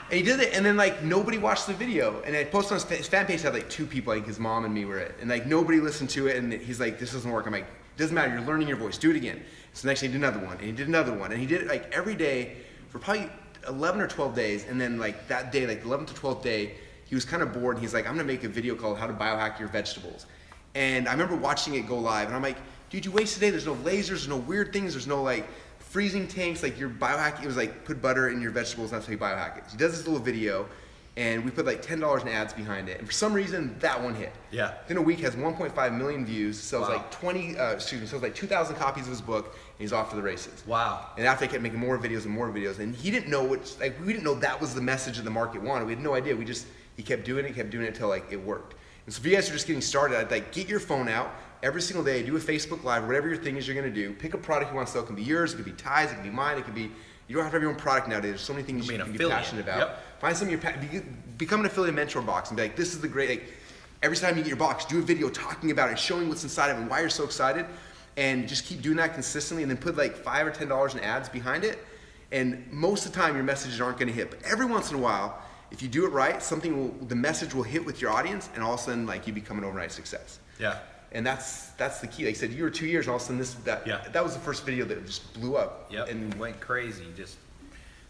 [SPEAKER 2] And he did it, and then like nobody watched the video. And I posted on his fan page, had like 2 people, like his mom and me were it. And like nobody listened to it, and he's like, this doesn't work. I'm like, doesn't matter, you're learning your voice, do it again. So next day he did another one, and he did another one. And he did it like every day for probably 11 or 12 days. And then like that day, like the 11th to 12th day, he was kind of bored, and he's like, I'm gonna make a video called How to Biohack Your Vegetables. And I remember watching it go live, and I'm like, dude, you wasted a day, there's no lasers, there's no weird things, there's no like freezing tanks, like your biohack, it was like put butter in your vegetables, that's how you biohack it. So he does this little video, and we put like $10 in ads behind it, and for some reason that one hit.
[SPEAKER 1] Yeah.
[SPEAKER 2] Within a week, has 1.5 million views, sells
[SPEAKER 1] Wow.
[SPEAKER 2] like sells like 2,000 copies of his book, and he's off to the races.
[SPEAKER 1] Wow.
[SPEAKER 2] And after I kept making more videos and more videos, and he didn't know we didn't know that was the message that the market wanted. We had no idea. He kept doing it until like it worked. And so if you guys are just getting started, I'd like get your phone out every single day, do a Facebook Live, whatever your thing is you're gonna do. Pick a product you want to sell. It can be yours, it could be TAI's, it could be mine, it could be, you don't have to have your own product nowadays. There's so many things you can be passionate about.
[SPEAKER 1] Yep.
[SPEAKER 2] Find something become an affiliate mentor box and be like, this is the great, like, every time you get your box, do a video talking about it, showing what's inside of it and why you're so excited. And just keep doing that consistently, and then put like $5 or $10 in ads behind it. And most of the time your messages aren't gonna hit. But every once in a while, if you do it right, the message will hit with your audience, and all of a sudden like you become an overnight success.
[SPEAKER 1] Yeah.
[SPEAKER 2] And that's the key. Like I said, you were 2 years, and all of a sudden that was the first video that just blew up.
[SPEAKER 1] Yep.
[SPEAKER 2] And
[SPEAKER 1] went crazy. Just,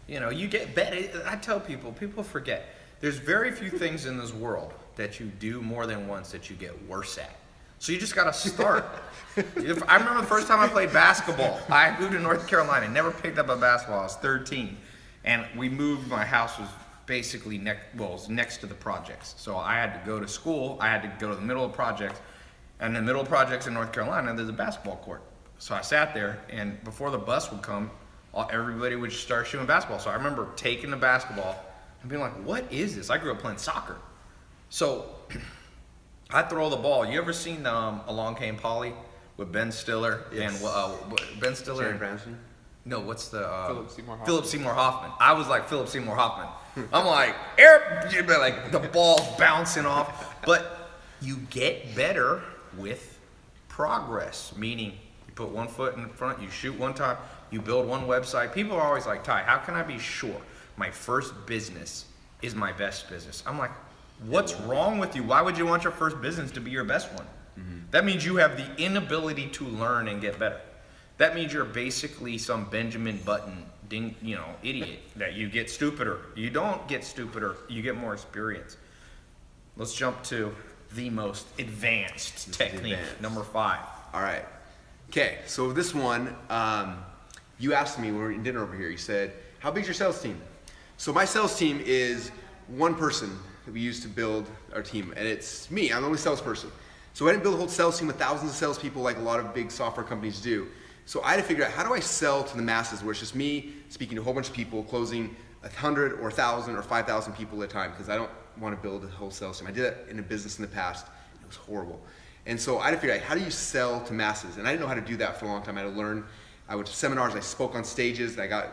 [SPEAKER 1] you get better. I tell people forget. There's very few things in this world that you do more than once that you get worse at. So you just gotta start. I remember the first time I played basketball. I moved to North Carolina, never picked up a basketball. I was 13, and we moved. My house was basically next to the projects. So I had to go to school. I had to go to the middle of projects. And in the middle of projects in North Carolina, there's a basketball court. So I sat there, and before the bus would come, everybody would start shooting basketball. So I remember taking the basketball and being like, what is this? I grew up playing soccer. So I throw the ball. You ever seen Along Came Polly with Ben Stiller?
[SPEAKER 2] Yes.
[SPEAKER 1] And Ben Stiller
[SPEAKER 2] Sharon
[SPEAKER 1] and
[SPEAKER 2] Branson?
[SPEAKER 1] No, what's the
[SPEAKER 3] Philip Seymour Hoffman.
[SPEAKER 1] Philip Seymour Hoffman. I was like Philip Seymour Hoffman. I'm like, like the ball's bouncing off. But you get better with progress, meaning you put one foot in front, you shoot one time, you build one website. People are always like, Ty, how can I be sure my first business is my best business? I'm like, what's wrong with you? Why would you want your first business to be your best one? Mm-hmm. That means you have the inability to learn and get better. That means you're basically some Benjamin Button idiot that you get stupider. You don't get stupider, you get more experience. Let's jump to the most advanced technique, number 5.
[SPEAKER 2] All right. Okay, so this one, you asked me when we were in dinner over here, you said, how big's your sales team? So my sales team is one person that we use to build our team, and it's me. I'm the only salesperson. So I didn't build a whole sales team with thousands of salespeople like a lot of big software companies do. So I had to figure out, how do I sell to the masses where it's just me speaking to a whole bunch of people, closing 100 or 1,000 or 5,000 people at a time, because I don't want to build a whole sales team. I did that in a business in the past. It was horrible. And so I had to figure out, how do you sell to masses? And I didn't know how to do that for a long time. I had to learn. I went to seminars, I spoke on stages, and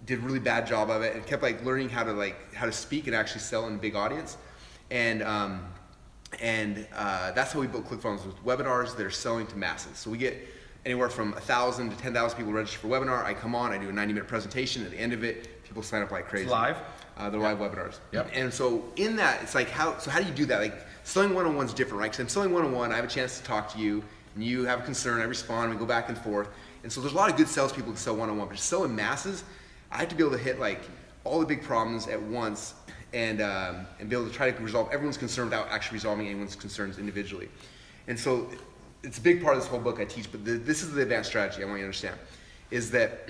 [SPEAKER 2] did a really bad job of it, and kept like learning how to speak and actually sell in a big audience. And that's how we built ClickFunnels, with webinars that are selling to masses. So we get anywhere from 1,000 to 10,000 people register for a webinar. I come on, I do a 90-minute presentation. At the end of it, people sign up like crazy.
[SPEAKER 1] It's live?
[SPEAKER 2] They're live webinars.
[SPEAKER 1] Yep.
[SPEAKER 2] And so in that, it's like, how do you do that? Like, selling one-on-one's different, right? Because I'm selling one-on-one, I have a chance to talk to you, and you have a concern, I respond, we go back and forth. And so there's a lot of good salespeople who sell one-on-one, but selling masses, I have to be able to hit like all the big problems at once, and be able to try to resolve everyone's concern without actually resolving anyone's concerns individually. And so it's a big part of this whole book I teach, but this is the advanced strategy I want you to understand, is that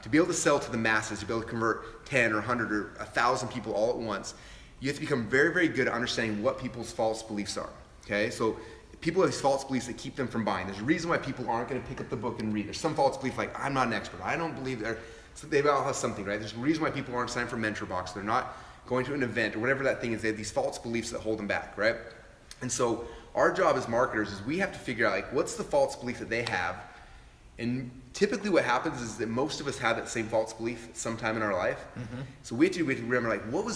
[SPEAKER 2] to be able to sell to the masses, to be able to convert 10 or 100 or 1,000 people all at once, you have to become very, very good at understanding what people's false beliefs are, okay? So people have these false beliefs that keep them from buying. There's a reason why people aren't gonna pick up the book and read. There's some false belief like, I'm not an expert, I don't believe so they all have something, right? There's a reason why people aren't signed for Mentor Box, they're not going to an event or whatever that thing is. They have these false beliefs that hold them back, right? And so our job as marketers is we have to figure out like, what's the false belief that they have. And typically what happens is that most of us have that same false belief at some time in our life. Mm-hmm. So we have to remember like, what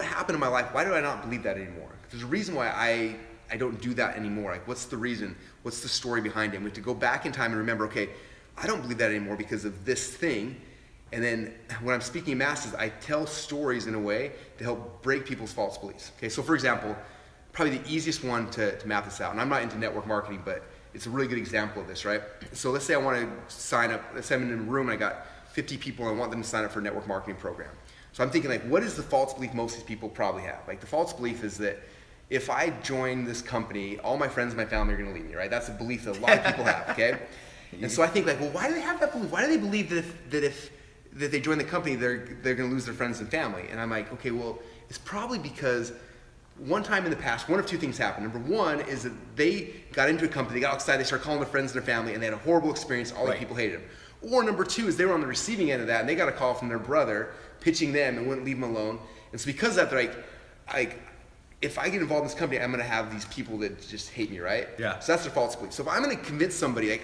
[SPEAKER 2] happened in my life? Why do I not believe that anymore? There's a reason why I don't do that anymore. Like, what's the reason? What's the story behind it? We have to go back in time and remember, okay, I don't believe that anymore because of this thing. And then when I'm speaking in masses, I tell stories in a way to help break people's false beliefs. Okay, so for example, probably the easiest one to map this out, and I'm not into network marketing, but it's a really good example of this, right? So let's say I want to sign up, let's say I'm in a room and I got 50 people and I want them to sign up for a network marketing program. So I'm thinking like, what is the false belief most of these people probably have? Like the false belief is that if I join this company, all my friends and my family are going to leave me, right? That's a belief that a lot of people have, okay? And so I think like, well, why do they have that belief? Why do they believe that if that they join the company, they're going to lose their friends and family. And I'm like, okay, well, it's probably because one time in the past, one of two things happened. Number one is that they got into a company, they got excited, they started calling their friends and their family, and they had a horrible experience. All the people hated them. Or number two is they were on the receiving end of that, and they got a call from their brother pitching them and wouldn't leave them alone. And so because of that, they're like, if I get involved in this company, I'm going to have these people that just hate me, right?
[SPEAKER 1] Yeah.
[SPEAKER 2] So that's their false belief. So if I'm going to convince somebody,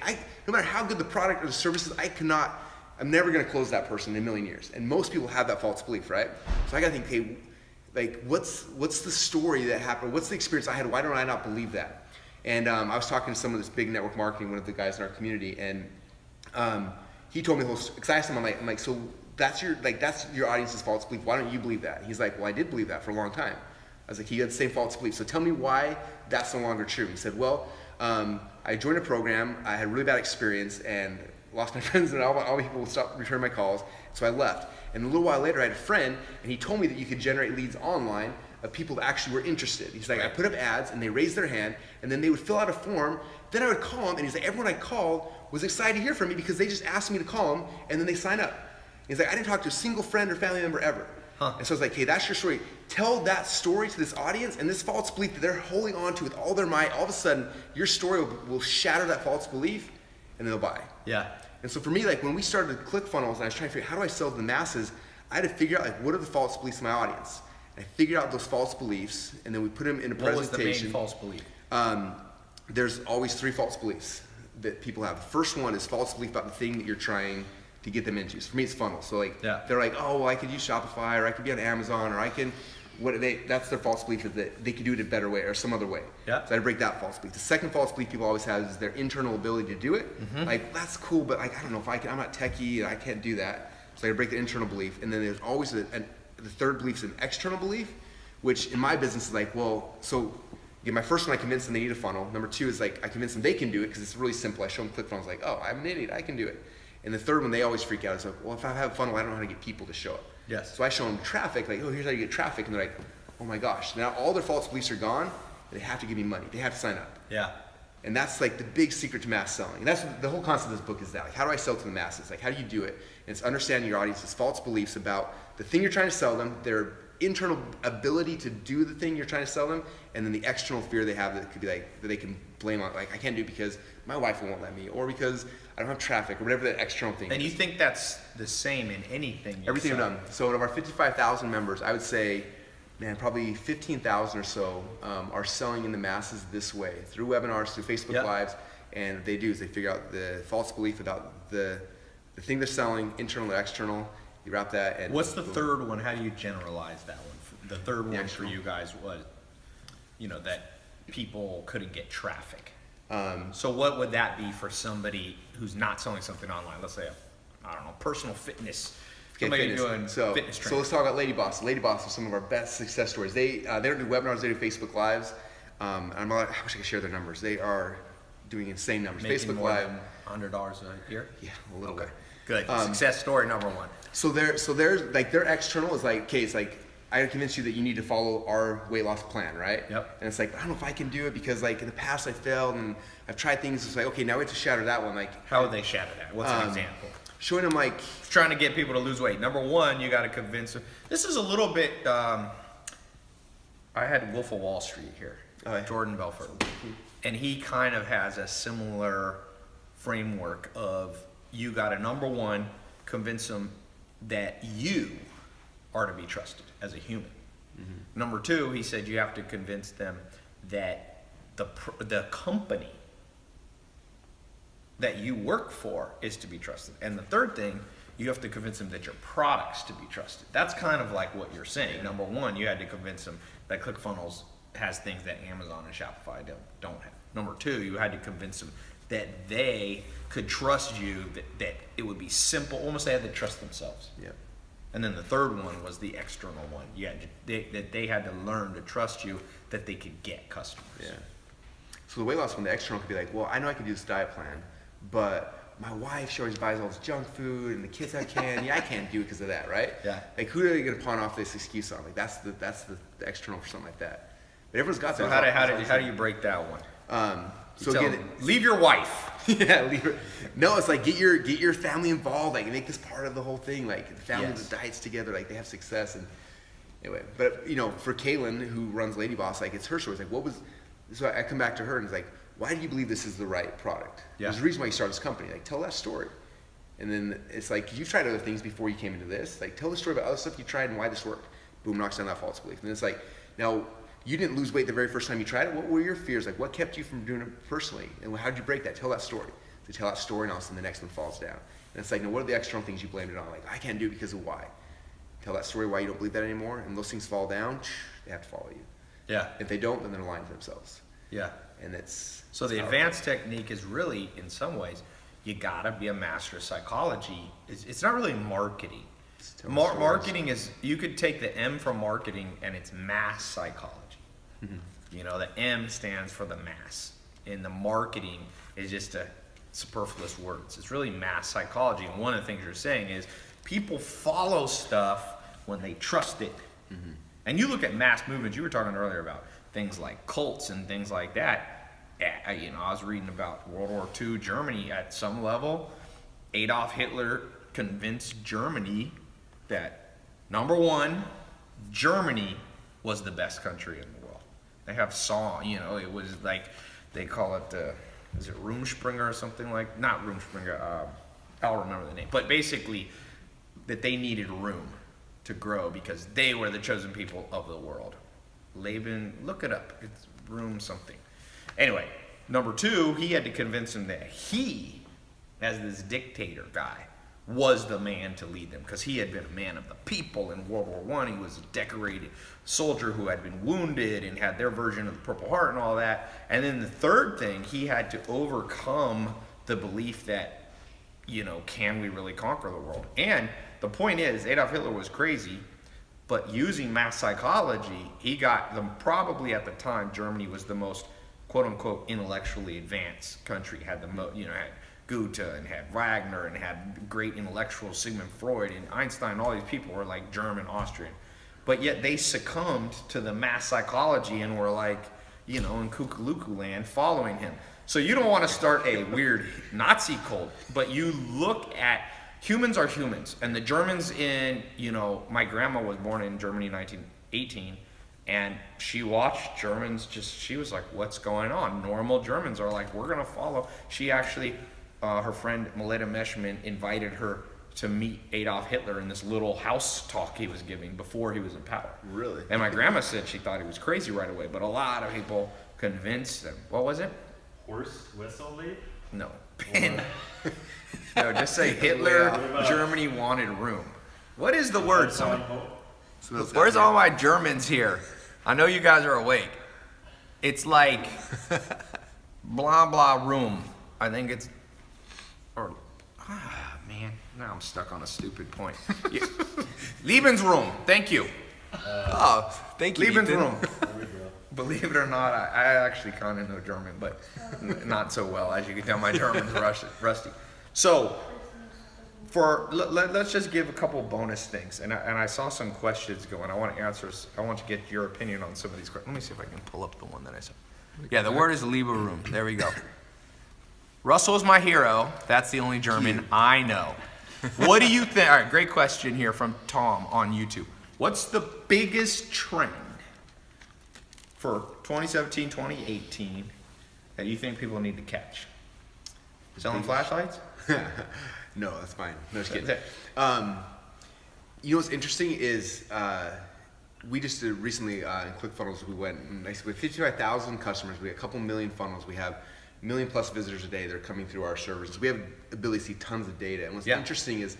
[SPEAKER 2] no matter how good the product or the service is, I'm never going to close that person in a million years. And most people have that false belief, right? So I got to think, hey, like, what's the story that happened? What's the experience I had? Why don't I not believe that? And I was talking to someone that's big network marketing, one of the guys in our community, and he told me the whole story. Because I asked him, I'm like, so that's your audience's false belief. Why don't you believe that? He's like, well, I did believe that for a long time. I was like, he had the same false belief. So tell me why that's no longer true. He said, well, I joined a program, I had a really bad experience, and lost my friends, and all the people stopped returning my calls, so I left. And a little while later, I had a friend, and he told me that you could generate leads online of people that actually were interested. He's like, I put up ads, and they raised their hand, and then they would fill out a form, then I would call them, and he's like, everyone I called was excited to hear from me because they just asked me to call them, and then they sign up. He's like, I didn't talk to a single friend or family member ever. And so I was like, hey, that's your story. Tell that story to this audience, and this false belief that they're holding on to with all their might, all of a sudden, your story will shatter that false belief, and they'll buy.
[SPEAKER 1] Yeah.
[SPEAKER 2] And so for me, like when we started ClickFunnels and I was trying to figure out how do I sell to the masses, I had to figure out like what are the false beliefs in my audience. And I figured out those false beliefs, and then we put them in a presentation.
[SPEAKER 1] What was the main false belief?
[SPEAKER 2] There's always 3 false beliefs that people have. The first one is false belief about the thing that you're trying to get them into. So for me, it's funnels. So like they're like, oh, well, I could use Shopify, or I could be on Amazon, or I can. That's their false belief, is that they could do it a better way or some other way. Yeah. So I had to break that false belief. The second false belief people always have is their internal ability to do it. Like, that's cool, but like, I don't know if I can, I'm not techie and I can't do that. So I had to break the internal belief. And then there's always the third belief is an external belief, which in my business is like, well, so my first one, I convinced them they need a funnel. Number 2 is like, I convinced them they can do it because it's really simple. I show them ClickFunnels like, oh, I'm an idiot, I can do it. And the third one, they always freak out. It's like, well, if I have a funnel, I don't know how to get people to show up.
[SPEAKER 1] Yes.
[SPEAKER 2] So I show them traffic, like, oh, here's how you get traffic. And they're like, oh my gosh, now all their false beliefs are gone. They have to give me money. They have to sign up.
[SPEAKER 1] Yeah.
[SPEAKER 2] And that's like the big secret to mass selling. And that's the whole concept of this book is that. Like, how do I sell to the masses? Like, how do you do it? And it's understanding your audience's false beliefs about the thing you're trying to sell them, their internal ability to do the thing you're trying to sell them, and then the external fear they have that could be like, that they can blame on, like, I can't do it because my wife won't let me, or because I don't have traffic, or whatever that external thing is.
[SPEAKER 1] And you think that's the same in anything you
[SPEAKER 2] Everything
[SPEAKER 1] sell?
[SPEAKER 2] I've done. So out of our 55,000 members, I would say, man, probably 15,000 or so are selling in the masses this way, through webinars, through Facebook Lives, and what they do is they figure out the false belief about the thing they're selling, internal or external. You wrap that, and
[SPEAKER 1] what's the third one? How do you generalize that one? The third one for you guys was, that people couldn't get traffic. So what would that be for somebody who's not selling something online? Let's say, I don't know, personal fitness. Somebody doing fitness training.
[SPEAKER 2] So let's talk about Lady Boss. Lady Boss are some of our best success stories. They don't do webinars, they do Facebook Lives. I wish I could share their numbers. They are doing insane numbers.
[SPEAKER 1] Making
[SPEAKER 2] Facebook
[SPEAKER 1] more
[SPEAKER 2] Live.
[SPEAKER 1] than $100 a year?
[SPEAKER 2] Yeah, a little bit.
[SPEAKER 1] Good. Success story number 1.
[SPEAKER 2] So their external is like, okay, it's like, I convinced you that you need to follow our weight loss plan, right? Yep. And it's like, I don't know if I can do it because like in the past I failed and I've tried things. It's like, okay, now we have to shatter that one. Like,
[SPEAKER 1] how would they shatter that? What's an example?
[SPEAKER 2] Showing them like,
[SPEAKER 1] trying to get people to lose weight. Number 1, you got to convince them. This is a little bit. I had Wolf of Wall Street here, Jordan Belfort, and he kind of has a similar framework of you got to, number 1, convince them that you are to be trusted as a human. Number 2, he said you have to convince them that the company that you work for is to be trusted. And the third thing, you have to convince them that your product's to be trusted. That's kind of like what you're saying. Number 1, you had to convince them that ClickFunnels has things that Amazon and Shopify don't have. Number 2, you had to convince them that they could trust you, that it would be simple, almost they had to trust themselves. Yeah. And then the third one was the external one. That they had to learn to trust you, that they could get customers.
[SPEAKER 2] Yeah. So the weight loss one, the external could be like, well, I know I can do this diet plan, but my wife, she always buys all this junk food, and the kids have candy. I can't do it because of that, right? Yeah. Like, who are they going to pawn off this excuse on? Like, that's the external for something like that. But everyone's got that.
[SPEAKER 1] So how do you break that one?
[SPEAKER 2] So
[SPEAKER 1] Tell
[SPEAKER 2] again,
[SPEAKER 1] them, leave your wife.
[SPEAKER 2] yeah, leave her. No, it's like get your family involved, like make this part of the whole thing. Like the family
[SPEAKER 1] Yes.
[SPEAKER 2] that diets together, like they have success. And anyway, but you know, for Kaylin who runs Lady Boss, like it's her story. It's like what was. So I come back to her and it's like, why do you believe this is the right product?
[SPEAKER 1] Yeah.
[SPEAKER 2] There's a reason why you started this company. Like tell that story. And then it's like you've tried other things before you came into this. Like tell the story about other stuff you tried and why this worked. Boom, knocks down that false belief. And it's like now. You didn't lose weight the very first time you tried it. What were your fears? Like, what kept you from doing it personally? And how did you break that? Tell that story. So tell that story, and all of a sudden the next one falls down. And it's like, no, what are the external things you blamed it on? Like, I can't do it because of why. Tell that story why you don't believe that anymore, and those things fall down. They have to follow you.
[SPEAKER 1] Yeah.
[SPEAKER 2] If they don't, then they're lying to themselves.
[SPEAKER 1] Yeah.
[SPEAKER 2] And it's
[SPEAKER 1] So the advanced technique is really, in some ways, you gotta be a master of psychology. It's not really marketing. Marketing is, you could take the M from marketing and it's mass psychology. You know, the M stands for the mass. And the marketing is just a superfluous words. It's really mass psychology. And one of the things you're saying is people follow stuff when they trust it. And you look at mass movements, you were talking earlier about things like cults and things like that. You know, I was reading about World War II Germany at some level. Adolf Hitler convinced Germany that, number one, Germany was the best country in the world. They have song, you know, it was like, they call it, is it Rumspringer or something like, not Rumspringer, I don't remember the name, but basically that they needed room to grow because they were the chosen people of the world. Laban, look it up, it's room something. Anyway, number two, he had to convince him that he, as this dictator guy, was the man to lead them because he had been a man of the people in World War I. He was a decorated soldier who had been wounded and had their version of the Purple Heart and all that. And then the third thing, he had to overcome the belief that, you know, can we really conquer the world? And the point is, Adolf Hitler was crazy, but using mass psychology, he got them, probably at the time, Germany was the most quote unquote intellectually advanced country, had the most, you know, had Goethe and had Wagner and had great intellectuals, Sigmund Freud and Einstein, all these people were like German, Austrian. But yet they succumbed to the mass psychology and were like, you know, in Kukuluku land following him. So you don't want to start a weird Nazi cult, but you look at humans are humans. And the Germans in, you know, my grandma was born in Germany in 1918. And she watched Germans just, she was like, what's going on? Normal Germans are like, we're going to follow. She actually, her friend Melita Meshman invited her to meet Adolf Hitler in this little house talk he was giving before he was in power.
[SPEAKER 2] Really?
[SPEAKER 1] And my grandma said she thought he was crazy right away, but a lot of people convinced them. What was it?
[SPEAKER 4] Horse whistle lead?
[SPEAKER 1] No. No, just say Hitler, Germany wanted room. What is the word? Someone, where's all my Germans here? I know you guys are awake. It's like blah blah room. I think it's, or man, now I'm stuck on a stupid point. Yeah. Lebensraum. Thank you.
[SPEAKER 3] Oh, thank you.
[SPEAKER 1] Lebensraum. Believe it or not, I actually kind of know German, but not so well. As you can tell, my German's rusty. So, let's just give a couple bonus things. And I saw some questions going. I want to answer. I want to get your opinion on some of these questions. Let me see if I can pull up the one that I saw. Yeah, the word is Lieberum. There we go. Russell is my hero. That's the only German I know. What do you think? All right, great question here from Tom on YouTube. What's the biggest trend for 2017, 2018 that you think people need to catch? Selling flashlights?
[SPEAKER 2] No, that's fine. No, just kidding. You know what's interesting is we just did recently in ClickFunnels, we went with 55,000 customers. We have a couple million funnels. We have a million plus visitors a day that are coming through our servers. So we have the ability to see tons of data. And what's interesting is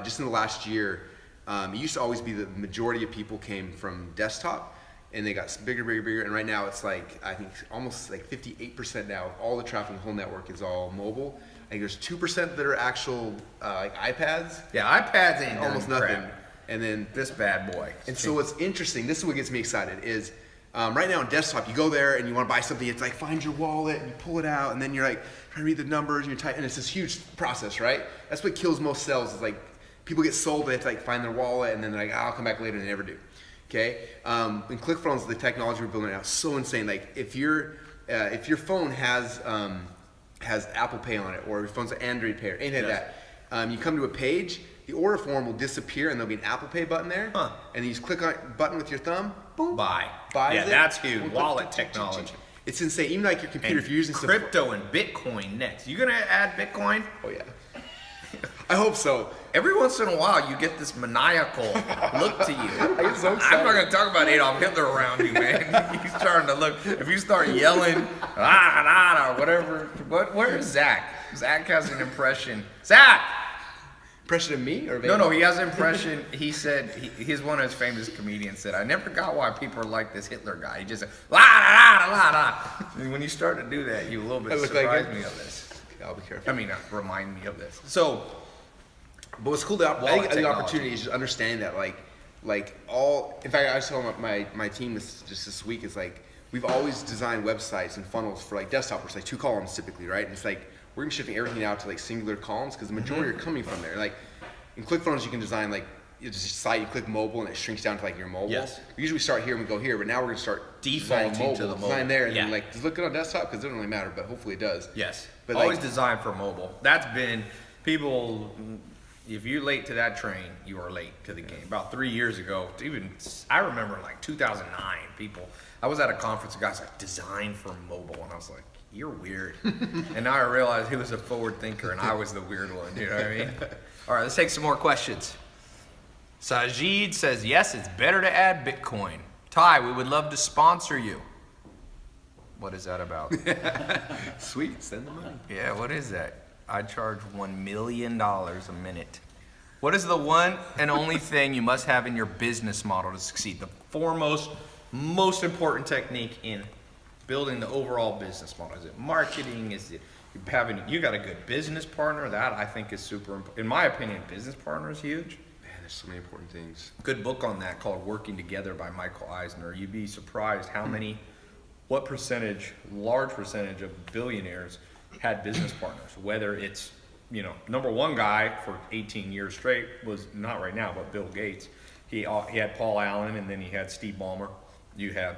[SPEAKER 2] just in the last year, it used to always be that the majority of people came from desktop and they got bigger, bigger, bigger. And right now it's like, I think almost like 58% now of all the traffic in the whole network is all mobile. I think there's 2% that are actual like iPads.
[SPEAKER 1] Yeah, iPads ain't
[SPEAKER 2] almost nothing. And then
[SPEAKER 1] this bad boy.
[SPEAKER 2] And so what's interesting, this is what gets me excited, is right now on desktop, you go there and you want to buy something, it's like find your wallet and you pull it out and then you're like trying to read the numbers and you're typing, and it's this huge process, right? That's what kills most sales, is like people get sold, they have to like find their wallet and then they're like, oh, I'll come back later, and they never do. Okay? In ClickFunnels, the technology we're building right now is so insane. Like if you're if your phone has Apple Pay on it, or your phone's an Android Pay or anything like that, you come to a page, the order form will disappear and there'll be an Apple Pay button there, and you just click on the button with your thumb, boom,
[SPEAKER 1] Buys
[SPEAKER 2] it.
[SPEAKER 1] that's huge. Wallet technology.
[SPEAKER 2] It's insane. Even like your computer, if you're using
[SPEAKER 1] crypto and Bitcoin next. You gonna add Bitcoin?
[SPEAKER 2] Oh yeah. I hope so.
[SPEAKER 1] Every once in a while, you get this maniacal look to you.
[SPEAKER 2] I get so excited.
[SPEAKER 1] I'm not gonna talk about Adolf Hitler around you, man. He's starting to look. If you start yelling, or whatever. Where is Zach? Zach has an impression. Zach.
[SPEAKER 2] Impression of me or
[SPEAKER 1] no, he has an impression. He said he's one of his famous comedians said, "I never got why people are like this Hitler guy." He just said, la la la la la. And when you start to do that, you a little bit surprise me of this.
[SPEAKER 2] I'll be careful.
[SPEAKER 1] I mean, remind me of this. So,
[SPEAKER 2] but what's cool, I think the opportunity is just understanding that, like all. In fact, I was telling my team this week is like we've always designed websites and funnels for like desktopers, like 2 columns typically, right? And it's like we're gonna shifting everything out to like singular columns because the majority are coming from there. Like in ClickFunnels, you can design like it's just a site, you click mobile and it shrinks down to like your mobile.
[SPEAKER 1] Yes.
[SPEAKER 2] Usually we start here and we go here, but now we're gonna start
[SPEAKER 1] defaulting to the mobile.
[SPEAKER 2] Design there and then like just look good on desktop because it doesn't really matter, but hopefully it does.
[SPEAKER 1] Yes.
[SPEAKER 2] But
[SPEAKER 1] always
[SPEAKER 2] like,
[SPEAKER 1] designed for mobile. That's been people. If you're late to that train, you are late to the game. About 3 years ago, even I remember like 2009. I was at a conference. The guy's like, designed for mobile, and I was like, you're weird. And now I realized he was a forward thinker, and I was the weird one. You know what I mean? All right, let's take some more questions. Sajid says, yes, it's better to add Bitcoin. Ty, we would love to sponsor you. What is that about?
[SPEAKER 2] Sweet, send the money.
[SPEAKER 1] Yeah, what is that? I charge $1 million a minute. What is the one and only thing you must have in your business model to succeed? The foremost, most important technique in building the overall business model. Is it marketing? Is it you got a good business partner? That I think is super important. In my opinion, business partner is huge.
[SPEAKER 2] Man, there's so many important things.
[SPEAKER 1] Good book on that called Working Together by Michael Eisner. You'd be surprised what percentage, large percentage of billionaires had business partners. Whether it's, number one guy for 18 years straight was not right now, but Bill Gates. He had Paul Allen, and then he had Steve Ballmer. You had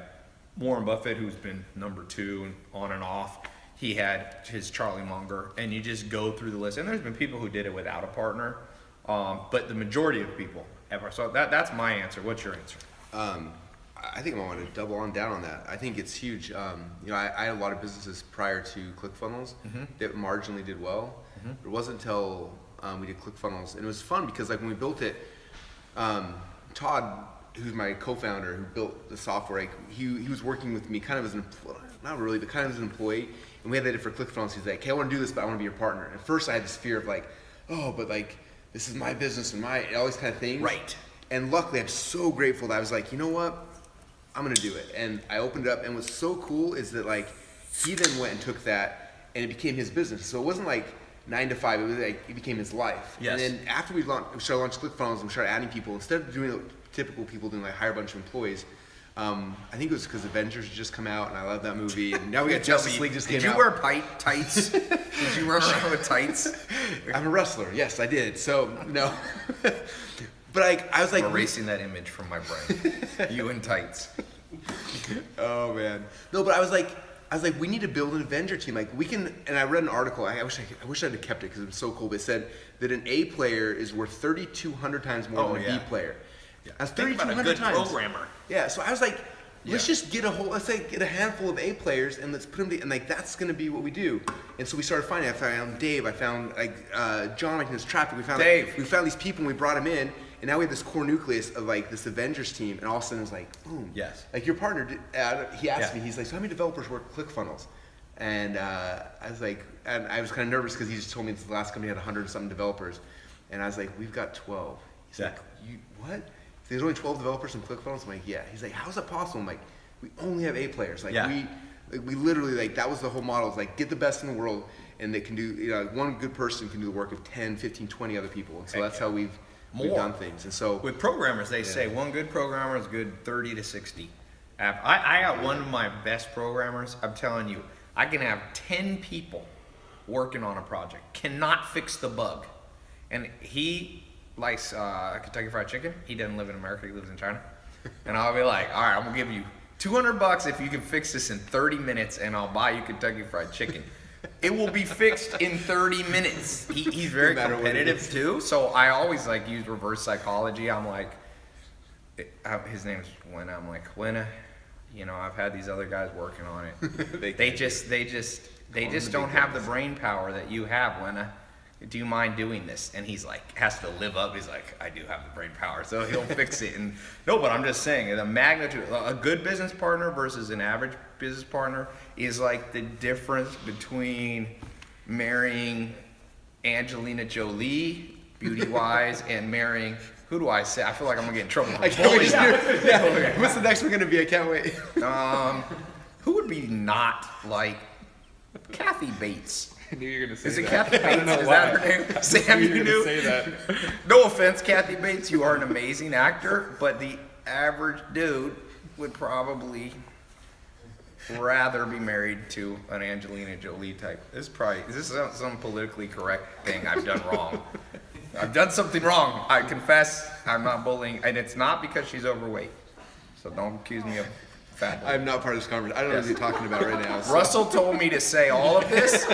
[SPEAKER 1] Warren Buffett, who's been number 2 and on and off. He had his Charlie Munger, and you just go through the list. And there's been people who did it without a partner, but the majority of people ever. So that's my answer. What's your answer?
[SPEAKER 2] I think I want to double down on that. I think it's huge. I had a lot of businesses prior to ClickFunnels that marginally did well. It wasn't until we did ClickFunnels, and it was fun because like when we built it, Todd, who's my co-founder who built the software, like, he was working with me kind of as an employee, not really, but kind of as an employee. And we had that for ClickFunnels. He's like, hey, I want to do this, but I want to be your partner. At first, I had this fear of like, oh, but like this is my business and all these kind of things.
[SPEAKER 1] Right.
[SPEAKER 2] And luckily, I'm so grateful that I was like, you know what? I'm gonna do it. And I opened it up, and what's so cool is that like he then went and took that and it became his business. So it wasn't like 9 to 5, it was like it became his life.
[SPEAKER 1] Yes.
[SPEAKER 2] And then after we started launching ClickFunnels and we started adding people, instead of doing the typical people doing like hire a bunch of employees, I think it was because Avengers had just come out and I love that movie, and now we got Justice League just came out.
[SPEAKER 1] Did you wear tights? Did you run around with tights?
[SPEAKER 2] I'm a wrestler, yes I did, so no. But I was like,
[SPEAKER 1] I'm erasing that image from my brain. You in tights.
[SPEAKER 2] Oh man. No, but I was like, we need to build an Avenger team. Like we can. And I read an article. I wish I'd have kept it because it was so cool. But it said that an A player is worth 3,200 times more than a B player.
[SPEAKER 1] Yeah.
[SPEAKER 2] That's
[SPEAKER 1] Think about a
[SPEAKER 2] 3,200
[SPEAKER 1] good
[SPEAKER 2] times.
[SPEAKER 1] programmer.
[SPEAKER 2] Yeah. So I was like, let's just get a handful of A players and let's put them. And like that's gonna be what we do. And so we started finding. I found Dave. I found like John in his traffic. We found
[SPEAKER 1] Dave.
[SPEAKER 2] We found these people and we brought them in. And now we have this core nucleus of like this Avengers team, and all of a sudden it's like, boom.
[SPEAKER 1] Yes.
[SPEAKER 2] Like your partner, he asked me, he's like, so how many developers work ClickFunnels? And I was like, and I was kind of nervous because he just told me the last company had 100 and something developers. And I was like, we've got 12. He's like, you what? There's only 12 developers in ClickFunnels? I'm like, yeah. He's like, how's that possible? I'm like, we only have A players. Like we literally, like that was the whole model. It's like, get the best in the world, and they can do, one good person can do the work of 10, 15, 20 other people. And so that's how we've done things. And so
[SPEAKER 1] with programmers, they say one good programmer is good 30 to 60. I got one of my best programmers. I'm telling you, I can have 10 people working on a project, cannot fix the bug, and he likes Kentucky Fried Chicken. He doesn't live in America, he lives in China. And I'll be like, all right, I'm gonna give you $200 if you can fix this in 30 minutes, and I'll buy you Kentucky Fried Chicken. It will be fixed in 30 minutes. He's very competitive too, so I always like use reverse psychology. I'm like, his name's Wena. I'm like, Wena, you know, I've had these other guys working on it. they just don't have the brain power that you have, Wena. Do you mind doing this? And he's like, has to live up. He's like, I do have the brain power, so he'll fix it. And no, but I'm just saying, the magnitude, a good business partner versus an average business partner is like the difference between marrying Angelina Jolie, beauty-wise, and marrying, who do I say? I feel like I'm gonna get in trouble.
[SPEAKER 2] I can't wait. Yeah. What's the next one gonna be? I can't wait.
[SPEAKER 1] Who would be not like Kathy Bates?
[SPEAKER 3] I knew you were gonna say
[SPEAKER 1] Is it
[SPEAKER 3] that.
[SPEAKER 1] Kathy Bates? Is that her name? Sam, you knew?
[SPEAKER 3] Say that.
[SPEAKER 1] No offense, Kathy Bates, you are an amazing actor, but the average dude would probably rather be married to an Angelina Jolie type. Is this some politically correct thing I've done wrong? I've done something wrong. I confess. I'm not bullying, and it's not because she's overweight. So don't accuse me of fat.
[SPEAKER 2] I'm not part of this conversation. I don't know what you're talking about right now. So.
[SPEAKER 1] Russell told me to say all of this.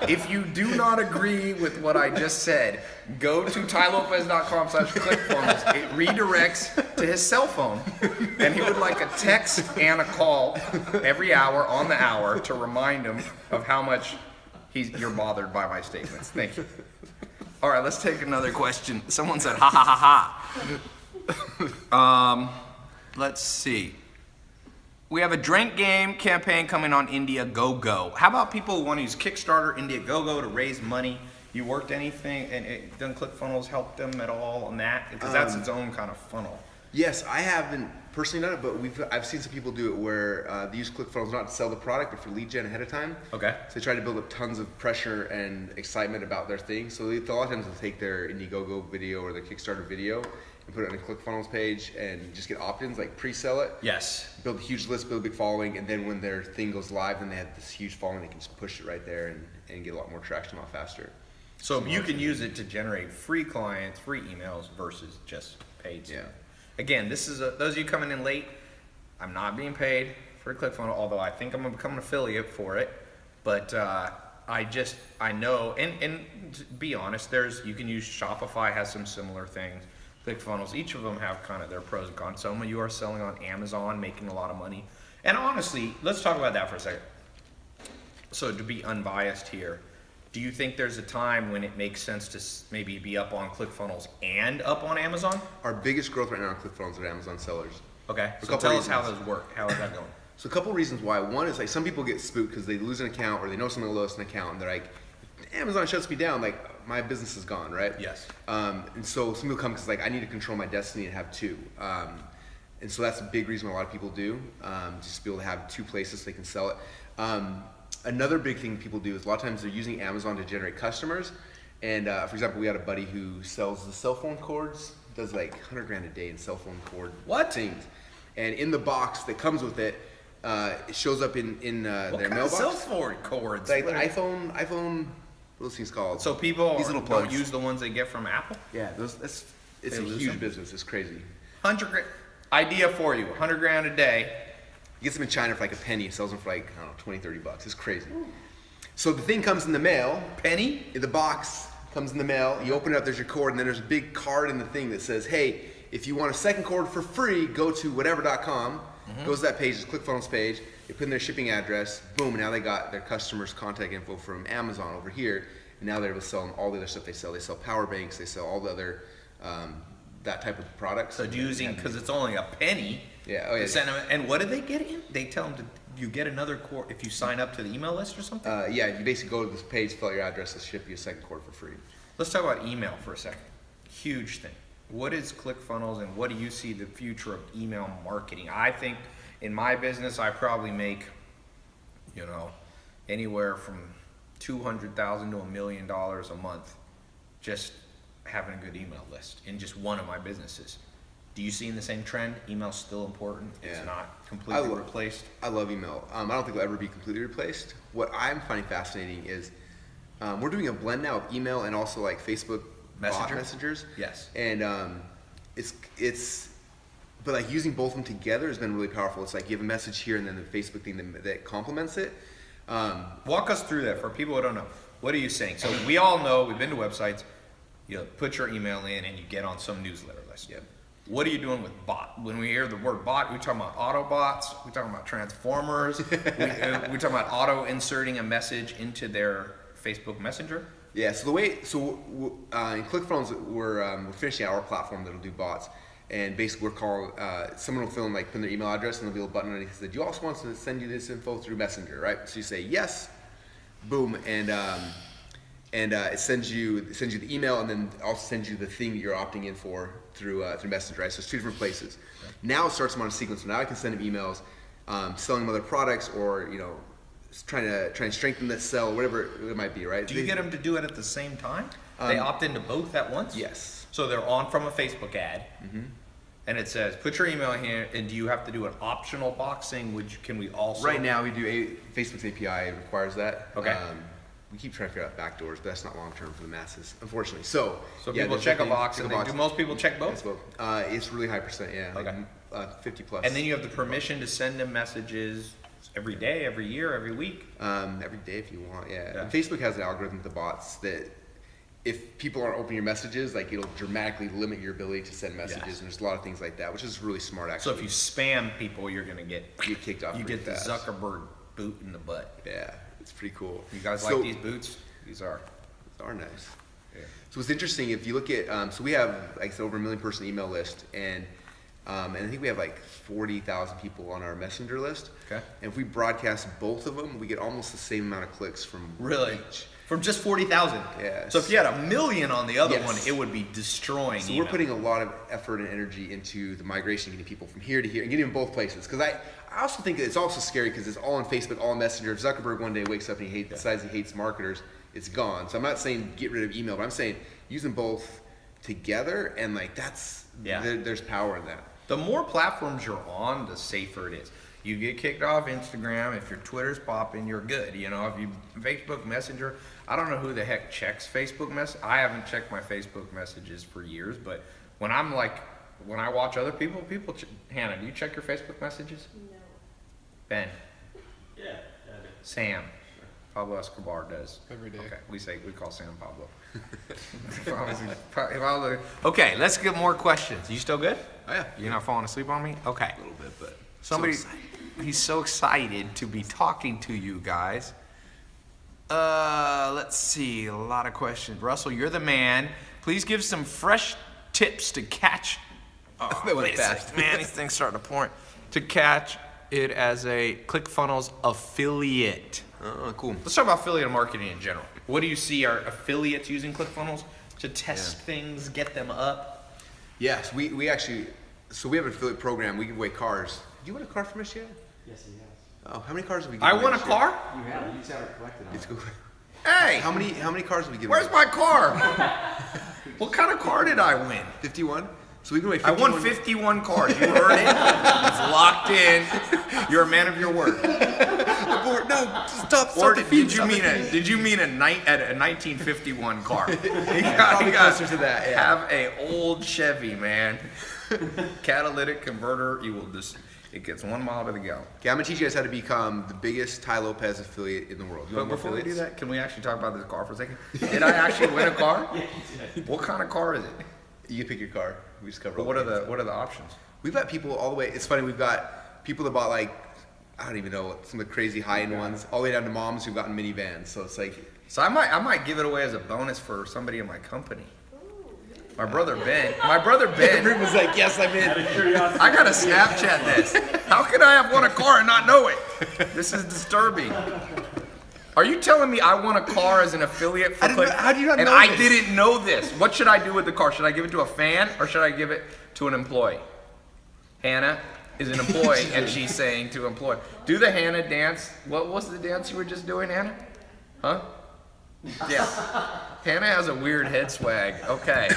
[SPEAKER 1] If you do not agree with what I just said, go to TAILOPEZ.com/ClickFunnels. It redirects to his cell phone, and he would like a text and a call every hour on the hour to remind him of how much you're bothered by my statements. Thank you. All right, let's take another question. Someone said, ha ha ha ha. Let's see. We have a drink game campaign coming on Indiegogo. How about people who want to use Kickstarter, Indiegogo to raise money? You worked anything, and done ClickFunnels help them at all on that? Because that's its own kind of funnel.
[SPEAKER 2] Yes, I haven't personally done it, but I've seen some people do it where they use ClickFunnels not to sell the product, but for lead gen ahead of time.
[SPEAKER 1] Okay.
[SPEAKER 2] So they try to build up tons of pressure and excitement about their thing. So a lot of times they'll take their Indiegogo video or their Kickstarter video and put it on a ClickFunnels page and just get opt-ins, like pre-sell it.
[SPEAKER 1] Yes.
[SPEAKER 2] Build a huge list, build a big following, and then when their thing goes live, then they have this huge following, they can just push it right there and get a lot more traction a lot faster.
[SPEAKER 1] So you can use it to generate free clients, free emails versus just paid.
[SPEAKER 2] Yeah.
[SPEAKER 1] Again, this is those of you coming in late, I'm not being paid for ClickFunnels, although I think I'm gonna become an affiliate for it. But I know, and to be honest, you can use Shopify, has some similar things. ClickFunnels, each of them have kind of their pros and cons. Some of you are selling on Amazon, making a lot of money. And honestly, let's talk about that for a second. So to be unbiased here, do you think there's a time when it makes sense to maybe be up on ClickFunnels and up on Amazon?
[SPEAKER 2] Our biggest growth right now on ClickFunnels are Amazon sellers.
[SPEAKER 1] Okay,
[SPEAKER 2] For a
[SPEAKER 1] so
[SPEAKER 2] couple
[SPEAKER 1] tell us how
[SPEAKER 2] reasons.
[SPEAKER 1] those work. How is that going?
[SPEAKER 2] So a couple reasons why. One is like some people get spooked because they lose an account or they know someone lost an account and they're like, Amazon shuts me down, like my business is gone, right?
[SPEAKER 1] Yes.
[SPEAKER 2] And so some people come because like I need to control my destiny and have two. And so that's a big reason why a lot of people do, just to be able to have two places so they can sell it. Another big thing people do is a lot of times they're using Amazon to generate customers. And for example, we had a buddy who sells the cell phone cords, does like 100 grand a day in cell phone cord things. And in the box that comes with it, it shows up in their mailbox.
[SPEAKER 1] Cell phone cords?
[SPEAKER 2] Like the iPhone, what those things called?
[SPEAKER 1] So people
[SPEAKER 2] These little
[SPEAKER 1] don't
[SPEAKER 2] plugs.
[SPEAKER 1] use the ones they get from Apple?
[SPEAKER 2] Yeah, it's
[SPEAKER 1] They
[SPEAKER 2] a
[SPEAKER 1] lose
[SPEAKER 2] huge
[SPEAKER 1] them?
[SPEAKER 2] business. It's crazy.
[SPEAKER 1] 100 grand. Idea for you, 100 grand a day.
[SPEAKER 2] He gets them in China for like a penny, sells them for like, I don't know, 20, 30 bucks. It's crazy. So the thing comes in the mail.
[SPEAKER 1] Penny?
[SPEAKER 2] The box comes in the mail. You open it up, there's your cord, and then there's a big card in the thing that says, hey, if you want a second cord for free, go to whatever.com. Goes to that page, it's ClickFunnels page. They put in their shipping address. Boom, and now they got their customers' contact info from Amazon over here. And now they're able to sell them all the other stuff they sell. They sell power banks, they sell all the other, that type of products.
[SPEAKER 1] So using, because it's only a penny.
[SPEAKER 2] Yeah, oh yeah.
[SPEAKER 1] Send them, and what do they get in? They tell them you get another cord if you sign up to the email list or something?
[SPEAKER 2] Yeah, you basically go to this page, fill out your address, they'll ship you a second cord for free.
[SPEAKER 1] Let's talk about email for a second. Huge thing. What is ClickFunnels and what do you see the future of email marketing? I think in my business, I probably make, anywhere from $200,000 to $1 million a month just having a good email list in just one of my businesses. Do you see in the same trend? Email's still important. It's not completely replaced.
[SPEAKER 2] I love email. I don't think it'll ever be completely replaced. What I'm finding fascinating is we're doing a blend now of email and also like Facebook bot messengers.
[SPEAKER 1] Yes.
[SPEAKER 2] And it's but like using both of them together has been really powerful. It's like you have a message here and then the Facebook thing that complements it.
[SPEAKER 1] Walk us through that for people who don't know. What are you saying? So we all know, we've been to websites, you put your email in and you get on some newsletter list.
[SPEAKER 2] Yep.
[SPEAKER 1] What are you doing with bot? When we hear the word bot, we're talking about Autobots, we're talking about transformers, we're talking about auto inserting a message into their Facebook Messenger.
[SPEAKER 2] Yeah, so in ClickFunnels, we're finishing our platform that'll do bots. And basically we're called, someone will fill in, like, put in their email address and there'll be a little button underneath that says, do you also want to send you this info through Messenger, right? So you say yes, boom, and it sends you the email and then also sends you the thing that you're opting in for through Messenger, right? So it's two different places. Now it starts them on a sequence. So now I can send them emails, selling them other products or, trying to strengthen this sell, whatever it might be, right?
[SPEAKER 1] Do you get them to do it at the same time? They opt into both at once?
[SPEAKER 2] Yes.
[SPEAKER 1] So they're on from a Facebook ad, and it says, put your email here, and do you have to do an optional box saying, can we also?
[SPEAKER 2] Right now we do, Facebook's API requires that.
[SPEAKER 1] Okay.
[SPEAKER 2] We keep trying to figure out backdoors, but that's not long term for the masses, unfortunately. So yeah,
[SPEAKER 1] people check a box, and do most people check both?
[SPEAKER 2] It's really high percent, yeah.
[SPEAKER 1] Okay.
[SPEAKER 2] Like 50 plus.
[SPEAKER 1] And then you have the permission to send them messages every day, every year, every week?
[SPEAKER 2] Every day if you want, yeah. And Facebook has an algorithm with the bots that if people aren't opening your messages, like it'll dramatically limit your ability to send messages, and there's a lot of things like that, which is really smart actually.
[SPEAKER 1] So if you spam people, you're gonna get
[SPEAKER 2] kicked off.
[SPEAKER 1] You get the
[SPEAKER 2] fast.
[SPEAKER 1] Zuckerberg boot in the butt.
[SPEAKER 2] Yeah, it's pretty cool.
[SPEAKER 1] You guys like these boots? These are
[SPEAKER 2] nice.
[SPEAKER 1] Yeah.
[SPEAKER 2] So it's interesting if you look at, so we have like I said, over 1 million person email list, and I think we have like 40,000 people on our messenger list.
[SPEAKER 1] Okay.
[SPEAKER 2] And if we broadcast both of them, we get almost the same amount of clicks from each.
[SPEAKER 1] From just 40,000.
[SPEAKER 2] Yes.
[SPEAKER 1] So if you had 1 million on the other
[SPEAKER 2] Yes.
[SPEAKER 1] one, it would be destroying.
[SPEAKER 2] So we're putting a lot of effort and energy into the migration, getting people from here to here, and getting them both places. Because I also think that it's also scary because it's all on Facebook, all on Messenger. If Zuckerberg one day wakes up and decides he hates marketers, it's gone. So I'm not saying get rid of email, but I'm saying use them both together, and like there's power in that.
[SPEAKER 1] The more platforms you're on, the safer it is. You get kicked off Instagram, if your Twitter's popping, you're good. If you Facebook Messenger, I don't know who the heck checks Facebook I haven't checked my Facebook messages for years, but when I watch other people, Hannah, do you check your Facebook messages?
[SPEAKER 5] No.
[SPEAKER 1] Ben?
[SPEAKER 4] Yeah, I do.
[SPEAKER 1] Sam? Pablo Escobar does.
[SPEAKER 3] Every day.
[SPEAKER 1] Okay, we call Sam Pablo. Okay, let's get more questions. You still good?
[SPEAKER 2] Oh yeah.
[SPEAKER 1] You're not falling asleep on me? Okay.
[SPEAKER 2] A little bit, but
[SPEAKER 1] He's so excited to be talking to you guys. Let's see, a lot of questions. Russell, you're the man. Please give some fresh tips to catch. Oh,
[SPEAKER 2] That went fast.
[SPEAKER 1] Man, these things starting to pour. To catch it as a ClickFunnels affiliate.
[SPEAKER 2] Oh, cool.
[SPEAKER 1] Let's talk about affiliate marketing in general. What do you see our affiliates using ClickFunnels to test things, get them up?
[SPEAKER 2] Yes, we actually, so we have an affiliate program. We give away cars. Do you want a car from us yet?
[SPEAKER 4] Yes, he has.
[SPEAKER 2] Oh, how many cars have we given
[SPEAKER 1] I
[SPEAKER 2] away
[SPEAKER 1] want a
[SPEAKER 2] this year?
[SPEAKER 1] car?
[SPEAKER 4] You have. You just haven't collected on
[SPEAKER 2] It's
[SPEAKER 4] it.
[SPEAKER 2] cool.
[SPEAKER 1] Hey,
[SPEAKER 2] How many cars have we given
[SPEAKER 1] where's
[SPEAKER 2] away?
[SPEAKER 1] my car? What kind of car did I win?
[SPEAKER 2] 51? So we give away
[SPEAKER 1] I
[SPEAKER 2] 51.
[SPEAKER 1] won 51 cars. You heard it? It's locked in. You're a man of your word.
[SPEAKER 2] No, stop
[SPEAKER 1] Or
[SPEAKER 2] the
[SPEAKER 1] did
[SPEAKER 2] feed,
[SPEAKER 1] you
[SPEAKER 2] stop the
[SPEAKER 1] mean
[SPEAKER 2] feed.
[SPEAKER 1] did you mean a 1951 car? You
[SPEAKER 2] Probably closer to that, yeah.
[SPEAKER 1] Have a old Chevy, man. Catalytic converter. You will just. It gets 1 mile to the gallon.
[SPEAKER 2] Okay, I'm gonna teach you guys how to become the biggest TAI Lopez affiliate in the world. You
[SPEAKER 1] But
[SPEAKER 2] want more
[SPEAKER 1] before we do
[SPEAKER 2] affiliates?
[SPEAKER 1] that, can we actually talk about this car for a second? Did I actually win a car? What kind of car is it?
[SPEAKER 2] You can pick your car. We just cover
[SPEAKER 1] But
[SPEAKER 2] all
[SPEAKER 1] what are
[SPEAKER 2] the
[SPEAKER 1] the options?
[SPEAKER 2] We've got people all the way. It's funny. We've got people that bought like I don't even know some of the crazy high-end ones, all the way down to moms who've gotten minivans. So it's like
[SPEAKER 1] So I might give it away as a bonus for somebody in my company. My brother Ben.
[SPEAKER 2] Rick was like, "Yes, I'm in."
[SPEAKER 1] I gotta Snapchat this. How could I have won a car and not know it? This is disturbing. Are you telling me I won a car as an affiliate for Click?
[SPEAKER 2] How do you not
[SPEAKER 1] and
[SPEAKER 2] know
[SPEAKER 1] I
[SPEAKER 2] this?
[SPEAKER 1] didn't know this. What should I do with the car? Should I give it to a fan or should I give it to an employee? Hannah is an employee and she's saying to employee, do the Hannah dance. What was the dance you were just doing, Hannah? Huh? Yes. Hannah has a weird head swag. Okay.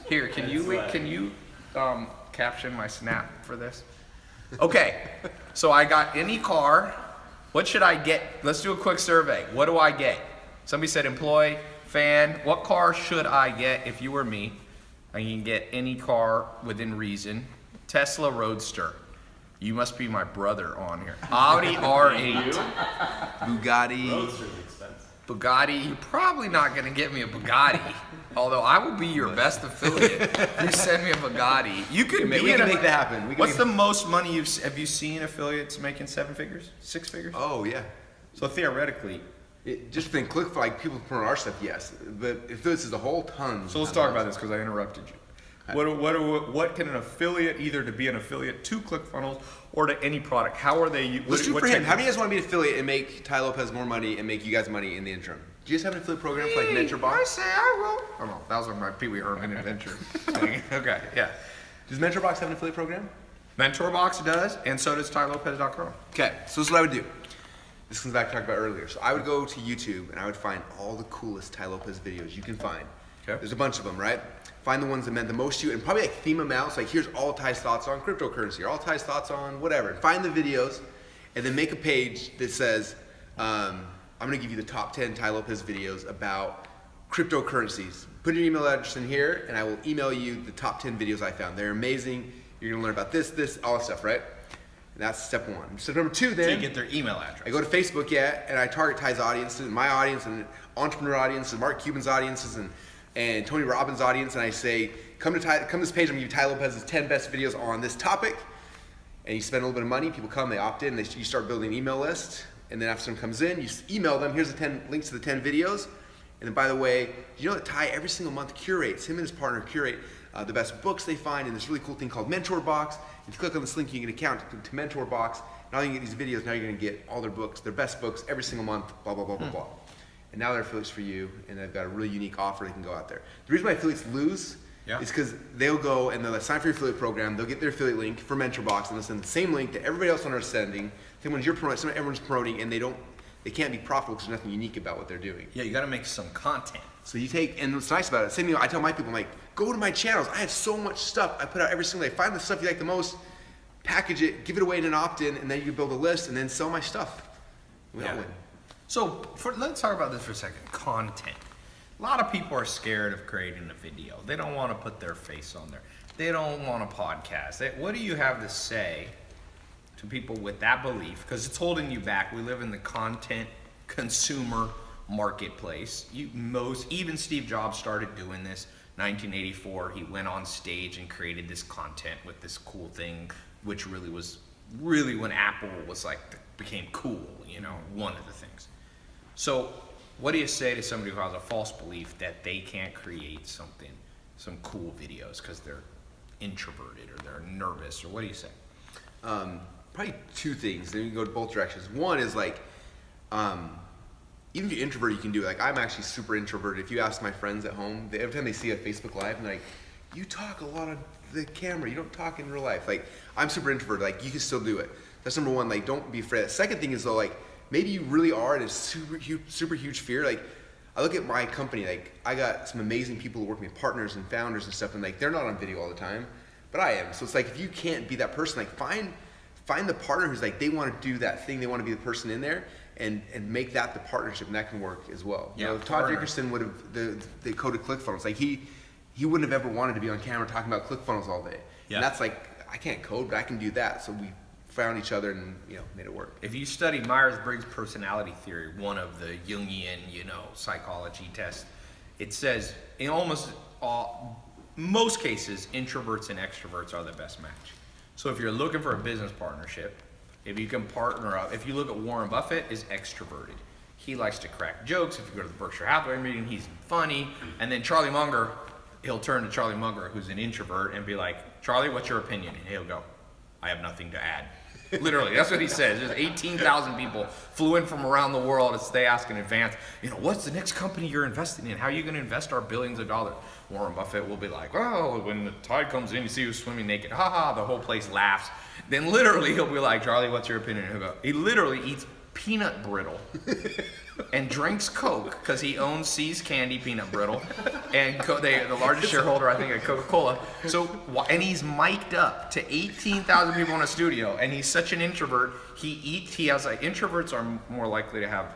[SPEAKER 1] Here, can you caption my snap for this? Okay. So I got any car. What should I get? Let's do a quick survey. What do I get? Somebody said employee, fan. What car should I get if you were me? I can get any car within reason. Tesla Roadster. You must be my brother on here. Audi R8.
[SPEAKER 2] Bugatti.
[SPEAKER 4] Roadster's expensive.
[SPEAKER 1] Bugatti. You're probably not going to get me a Bugatti. Although I will be your best affiliate if you send me a Bugatti. You could
[SPEAKER 2] We can make that happen.
[SPEAKER 1] What's the most money have you seen affiliates making 7 figures? 6 figures?
[SPEAKER 2] Oh yeah.
[SPEAKER 1] So theoretically,
[SPEAKER 2] Just think, click like people promote our stuff, yes. But if this is a whole ton.
[SPEAKER 1] so let's talk about this because I interrupted you. What can an affiliate, either to be an affiliate to ClickFunnels or to any product, how are they?
[SPEAKER 2] Let's do for him. How many of you guys want to be an affiliate and make TAI Lopez more money and make you guys money in the interim? Do you guys have an affiliate program for like Mentor
[SPEAKER 1] I
[SPEAKER 2] Box?
[SPEAKER 1] say I will. Oh no, that was on my Pee Wee Herman adventure thing. Okay, yeah.
[SPEAKER 2] Does Mentor Box have an affiliate program?
[SPEAKER 1] MentorBox does, and so does TaiLopez.com.
[SPEAKER 2] Okay, so this is what I would do. This comes back to talk about earlier. So I would go to YouTube and I would find all the coolest TAI Lopez videos you can find.
[SPEAKER 1] Okay.
[SPEAKER 2] There's a bunch of them, right? Find the ones that meant the most to you and probably like theme them out. So like here's all Ty's thoughts on cryptocurrency or all Ty's thoughts on whatever. Find the videos and then make a page that says, I'm gonna give you the top 10 TAI Lopez videos about cryptocurrencies. Put your email address in here and I will email you the top 10 videos I found. They're amazing. You're gonna learn about this, all that stuff, right? And that's step one. Step number two then.
[SPEAKER 1] So you get their email address.
[SPEAKER 2] I go to Facebook, and I target Ty's audiences, my audience, and entrepreneur audiences, Mark Cuban's audiences, and Tony Robbins' audience, and I say, come to this page, I'm gonna give you TAI Lopez's 10 best videos on this topic, and you spend a little bit of money, people come, they opt in, you start building an email list, and then after someone comes in, you email them, here's the 10 links to the 10 videos, and then by the way, you know that Ty every single month curates, him and his partner curate the best books they find in this really cool thing called Mentor Box. If you click on this link, you can get an account to Mentor Box. Now you can get these videos, now you're gonna get all their books, their best books every single month, blah, blah, blah, blah, blah. And now they're affiliates for you, and they've got a really unique offer they can go out there. The reason why affiliates lose is because they'll go and they'll sign for your affiliate program, they'll get their affiliate link for Mentor Box, and they'll send the same link to everybody else on earth sending, same ones you're promoting, everyone's promoting, and they can't be profitable because there's nothing unique about what they're doing.
[SPEAKER 1] Yeah, you gotta make some content.
[SPEAKER 2] So you take, and what's nice about it, same thing I tell my people, I'm like, go to my channels. I have so much stuff I put out every single day. Find the stuff you like the most, package it, give it away in an opt-in, and then you can build a list and then sell my stuff. We all win.
[SPEAKER 1] So let's talk about this for a second. Content. A lot of people are scared of creating a video. They don't want to put their face on there. They don't want a podcast. What do you have to say to people with that belief? Because it's holding you back. We live in the content consumer marketplace. Even Steve Jobs started doing this. 1984, he went on stage and created this content with this cool thing, which really was when Apple was like became cool, one of the things. So what do you say to somebody who has a false belief that they can't create some cool videos because they're introverted or they're nervous, or what do you say?
[SPEAKER 2] Probably two things. Then you can go to both directions. One is like, even if you're introverted, you can do it. Like I'm actually super introverted. If you ask my friends at home, every time they see a Facebook Live, and they're like, you talk a lot on the camera, you don't talk in real life. Like I'm super introverted, like you can still do it. That's number one, like don't be afraid. The second thing is though, like maybe you really are in a super huge fear. Like I look at my company, like I got some amazing people who work with me, partners and founders and stuff, and like they're not on video all the time, but I am. So it's like if you can't be that person, like find the partner who's like, they want to do that thing, they want to be the person in there, and make that the partnership, and that can work as well.
[SPEAKER 1] Yeah,
[SPEAKER 2] Todd Dickerson would have, the code of ClickFunnels, like he wouldn't have ever wanted to be on camera talking about ClickFunnels all day.
[SPEAKER 1] Yeah.
[SPEAKER 2] And that's like, I can't code, but I can do that. So we found each other and made it work.
[SPEAKER 1] If you study Myers-Briggs personality theory, one of the Jungian, psychology tests, it says in most cases, introverts and extroverts are the best match. So if you're looking for a business partnership, if you can partner up, if you look at Warren Buffett, is extroverted. He likes to crack jokes. If you go to the Berkshire Hathaway meeting, he's funny. And then Charlie Munger, he'll turn to Charlie Munger, who's an introvert, and be like, Charlie, what's your opinion? And he'll go, I have nothing to add. Literally, that's what he says. There's 18,000 people flew in from around the world as they ask in advance, what's the next company you're investing in? How are you going to invest our billions of dollars? Warren Buffett will be like, well, when the tide comes in, you see who's swimming naked. Ha ha, the whole place laughs. Then literally he'll be like, Charlie, what's your opinion? And he'll go, he literally eats peanut brittle and drinks Coke because he owns See's Candy peanut brittle and the largest shareholder, I think, at Coca-Cola. So, and he's mic'd up to 18,000 people in a studio, and he's such an introvert. Introverts are more likely to have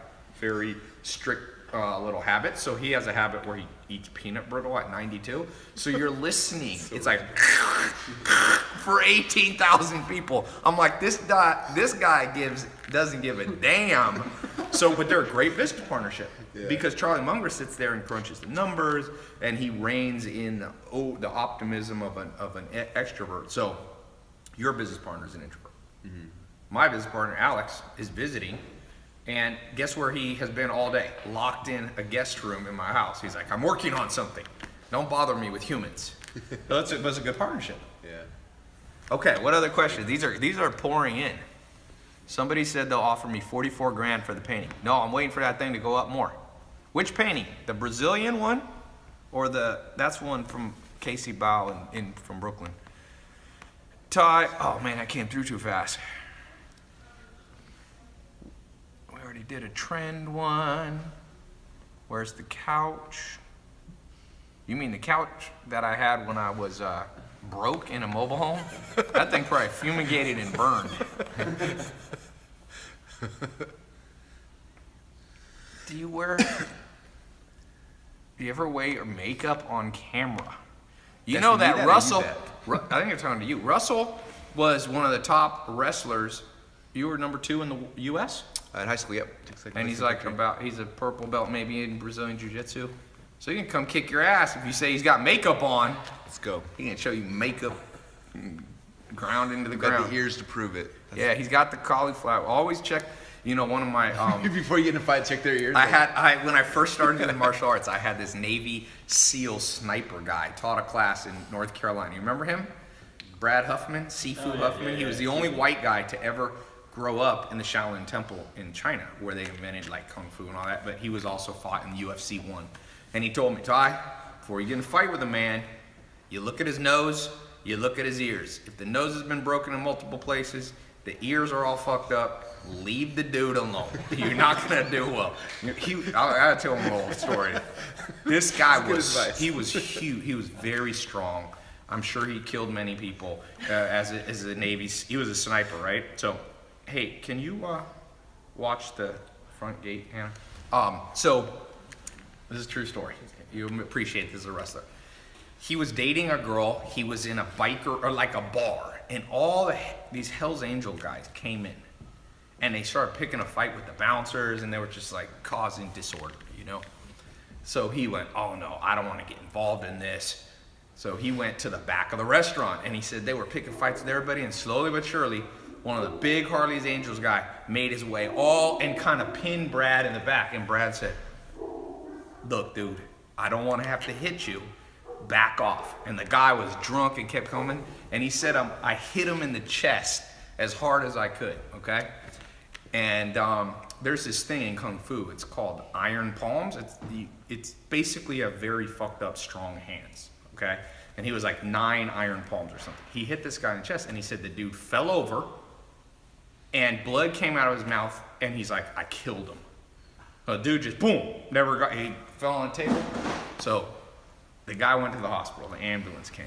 [SPEAKER 1] very strict little habits. So he has a habit where he eats peanut brittle at 92. So you're listening. It's like, for 18,000 people. I'm like, this guy doesn't give a damn. So, but they're a great business partnership because Charlie Munger sits there and crunches the numbers, and he reigns in the optimism of an extrovert. So, your business partner is an introvert. Mm-hmm. My business partner, Alex, is visiting, and guess where he has been all day? Locked in a guest room in my house. He's like, I'm working on something. Don't bother me with humans. That's a good partnership.
[SPEAKER 2] Yeah.
[SPEAKER 1] Okay, what other questions? These are pouring in. Somebody said they'll offer me 44 grand for the painting. No, I'm waiting for that thing to go up more. Which painting? The Brazilian one, or that's one from Casey Bow from Brooklyn. Ty, oh man, that came through too fast. We already did a trend one. Where's the couch? You mean the couch that I had when I was broke in a mobile home? That thing probably fumigated and burned. Do you ever wear your makeup on camera? You know that Russell, I think you're talking to you. Russell was one of the top wrestlers. You were number 2 in the U.S.?
[SPEAKER 2] In high school, yep.
[SPEAKER 1] And he's he's a purple belt maybe in Brazilian Jiu-Jitsu. So he can come kick your ass if you say he's got makeup on.
[SPEAKER 2] Let's go.
[SPEAKER 1] He can show you makeup ground into the
[SPEAKER 2] Got
[SPEAKER 1] ground.
[SPEAKER 2] the ears to prove it.
[SPEAKER 1] Yeah, he's got the cauliflower. Always check. You know, one of my
[SPEAKER 2] before you get in a fight, check their ears.
[SPEAKER 1] when I first started doing martial arts, I had this Navy SEAL sniper guy taught a class in North Carolina. You remember him? Brad Huffman, Sifu Huffman. He was the only white guy to ever grow up in the Shaolin Temple in China, where they invented like kung fu and all that. But he was also fought in the UFC 1. And he told me, Ty, before you get in a fight with a man, you look at his nose, you look at his ears. If the nose has been broken in multiple places, the ears are all fucked up, leave the dude alone. You're not gonna do well. I gotta tell him a whole story. This guy was huge. He was very strong. I'm sure he killed many people as a Navy. He was a sniper, right? So, hey, can you watch the front gate, Hannah? So, this is a true story. You appreciate this as a wrestler. He was dating a girl. He was in a biker, or like a bar. And all these Hell's Angel guys came in. And they started picking a fight with the bouncers. And they were just like causing disorder, you know. So he went, oh no, I don't want to get involved in this. So he went to the back of the restaurant. And he said they were picking fights with everybody. And slowly but surely, one of the big Harley's Angels guy made his way and kind of pinned Brad in the back. And Brad said, look, dude, I don't want to have to hit you. Back off. And the guy was drunk and kept coming. And he said, I hit him in the chest as hard as I could, okay? And there's this thing in Kung Fu. It's called iron palms. It's basically a very fucked up strong hands, okay? And he was like 9 iron palms or something. He hit this guy in the chest, and he said the dude fell over, and blood came out of his mouth, and he's like, I killed him. The dude just, boom, he fell on the table. So the guy went to the hospital, the ambulance came.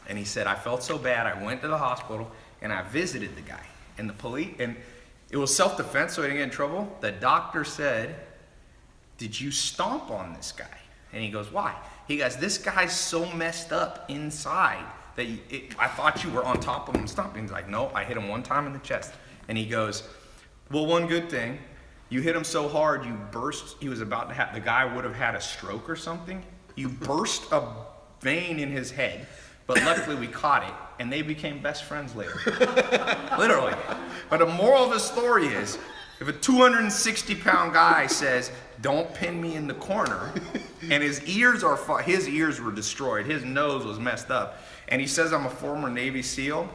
[SPEAKER 1] And he said, I felt so bad, I went to the hospital and I visited the guy. And the police, and it was self-defense, so he didn't get in trouble. The doctor said, did you stomp on this guy? And he goes, why? He goes, this guy's so messed up inside that I thought you were on top of him stomping. He's like, no, I hit him one time in the chest. And he goes, well, one good thing, you hit him so hard, you burst, the guy would have had a stroke or something. You burst a vein in his head, but luckily we caught it, and they became best friends later. Literally. But the moral of the story is, if a 260-pound guy says, don't pin me in the corner, and his ears were destroyed, his nose was messed up, and he says I'm a former Navy SEAL,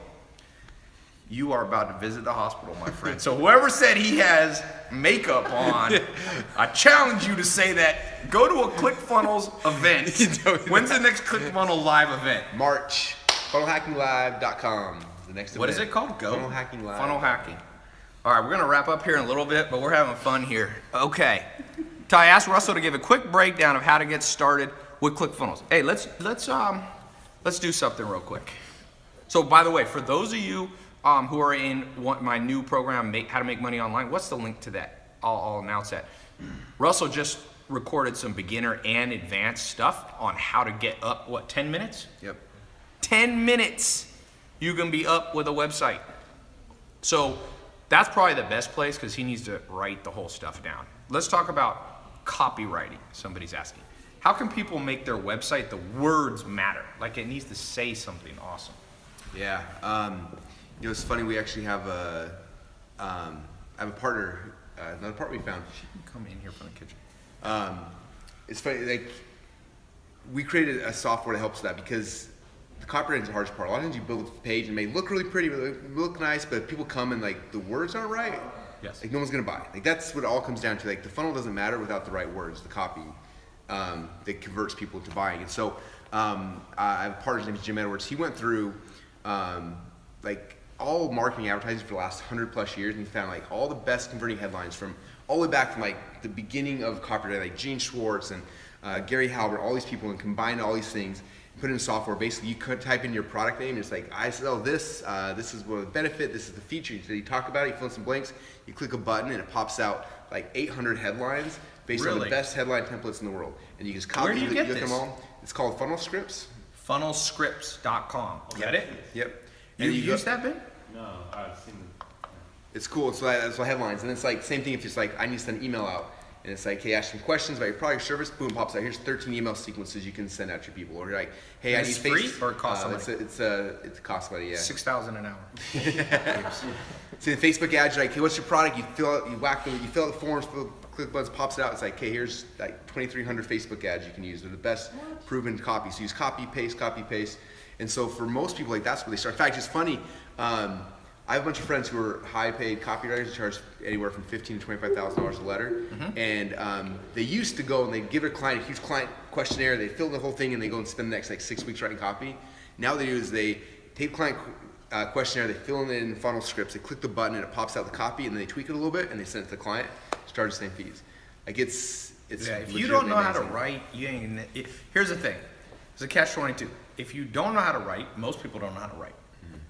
[SPEAKER 1] you are about to visit the hospital, my friend. So whoever said he has makeup on, I challenge you to say that. Go to a ClickFunnels event. When's the next ClickFunnels live event?
[SPEAKER 2] March. FunnelHackingLive.com. The next event.
[SPEAKER 1] What is it called? Go?
[SPEAKER 2] Funnel Hacking Live.
[SPEAKER 1] Funnel Hacking. All right, we're going to wrap up here in a little bit, but we're having fun here. Okay. Ty, asked Russell to give a quick breakdown of how to get started with ClickFunnels. Hey, let's do something real quick. So, by the way, for those of you who are in my new program, How to Make Money Online, what's the link to that? I'll announce that. Russell just recorded some beginner and advanced stuff on how to get up, 10 minutes?
[SPEAKER 2] Yep.
[SPEAKER 1] 10 minutes, you can be up with a website. So that's probably the best place because he needs to write the whole stuff down. Let's talk about copywriting, somebody's asking. How can people make their website, the words matter? Like it needs to say something awesome.
[SPEAKER 2] Yeah, you know, it's funny, we actually have I have a partner, another partner we found.
[SPEAKER 1] She can come in here from the kitchen.
[SPEAKER 2] It's funny, like, we created a software that helps that because the copywriting is the hardest part. A lot of times you build a page and it may look really pretty, look nice, but if people come and like the words aren't right,
[SPEAKER 1] Yes.
[SPEAKER 2] like no one's gonna buy. Like that's what it all comes down to. Like the funnel doesn't matter without the right words, the copy that converts people to buying. And so I have a partner, his name is Jim Edwards. He went through like all marketing advertising for the last 100+ years, and he found like all the best converting headlines from all the way back from like the beginning of copywriting, like Gene Schwartz and Gary Halbert, all these people, and combined all these things, put it in software. Basically, you could type in your product name, and it's like, I sell this, this is what the benefit, this is the feature. So you talk about it, you fill in some blanks, you click a button, and it pops out like 800 headlines based on the best headline templates in the world. And you just copy
[SPEAKER 1] Where do you get
[SPEAKER 2] look
[SPEAKER 1] this?
[SPEAKER 2] them all. It's called Funnel Scripts.
[SPEAKER 1] Funnelscripts.com. Is that it?
[SPEAKER 2] Yep.
[SPEAKER 1] You use that, Ben?
[SPEAKER 4] No, I've seen the.
[SPEAKER 2] It's cool. So that's what headlines. And it's like same thing if it's like I need to send an email out and it's like, hey, ask some questions about your product or service. Boom, pops out. Here's 13 email sequences you can send out to your people. Or you're like, hey,
[SPEAKER 1] And
[SPEAKER 2] I
[SPEAKER 1] it's
[SPEAKER 2] need
[SPEAKER 1] free or it costs money?
[SPEAKER 2] It's cost money. Yeah.
[SPEAKER 1] $6,000 an hour.
[SPEAKER 2] So the Facebook ads, you're like, hey, what's your product? You fill out, you whack them, you fill out the forms, click buttons, pops it out. It's like, hey, here's like 2,300 Facebook ads you can use. They're the best proven copy. So use copy paste. And so for most people, like that's where they start. In fact, it's funny. I have a bunch of friends who are high-paid copywriters who charge anywhere from $15,000 to $25,000 a letter, and they used to go and they give their client a huge client questionnaire. They fill the whole thing and they go and spend the next like 6 weeks writing copy. Now what they do is they take the client questionnaire, they fill it in funnel scripts, they click the button and it pops out the copy, and then they tweak it a little bit and they send it to the client. Charge the same fees. Like it's
[SPEAKER 1] Yeah, if you don't know how to write, you ain't. Here's the thing. It's a catch-22. If you don't know how to write, most people don't know how to write.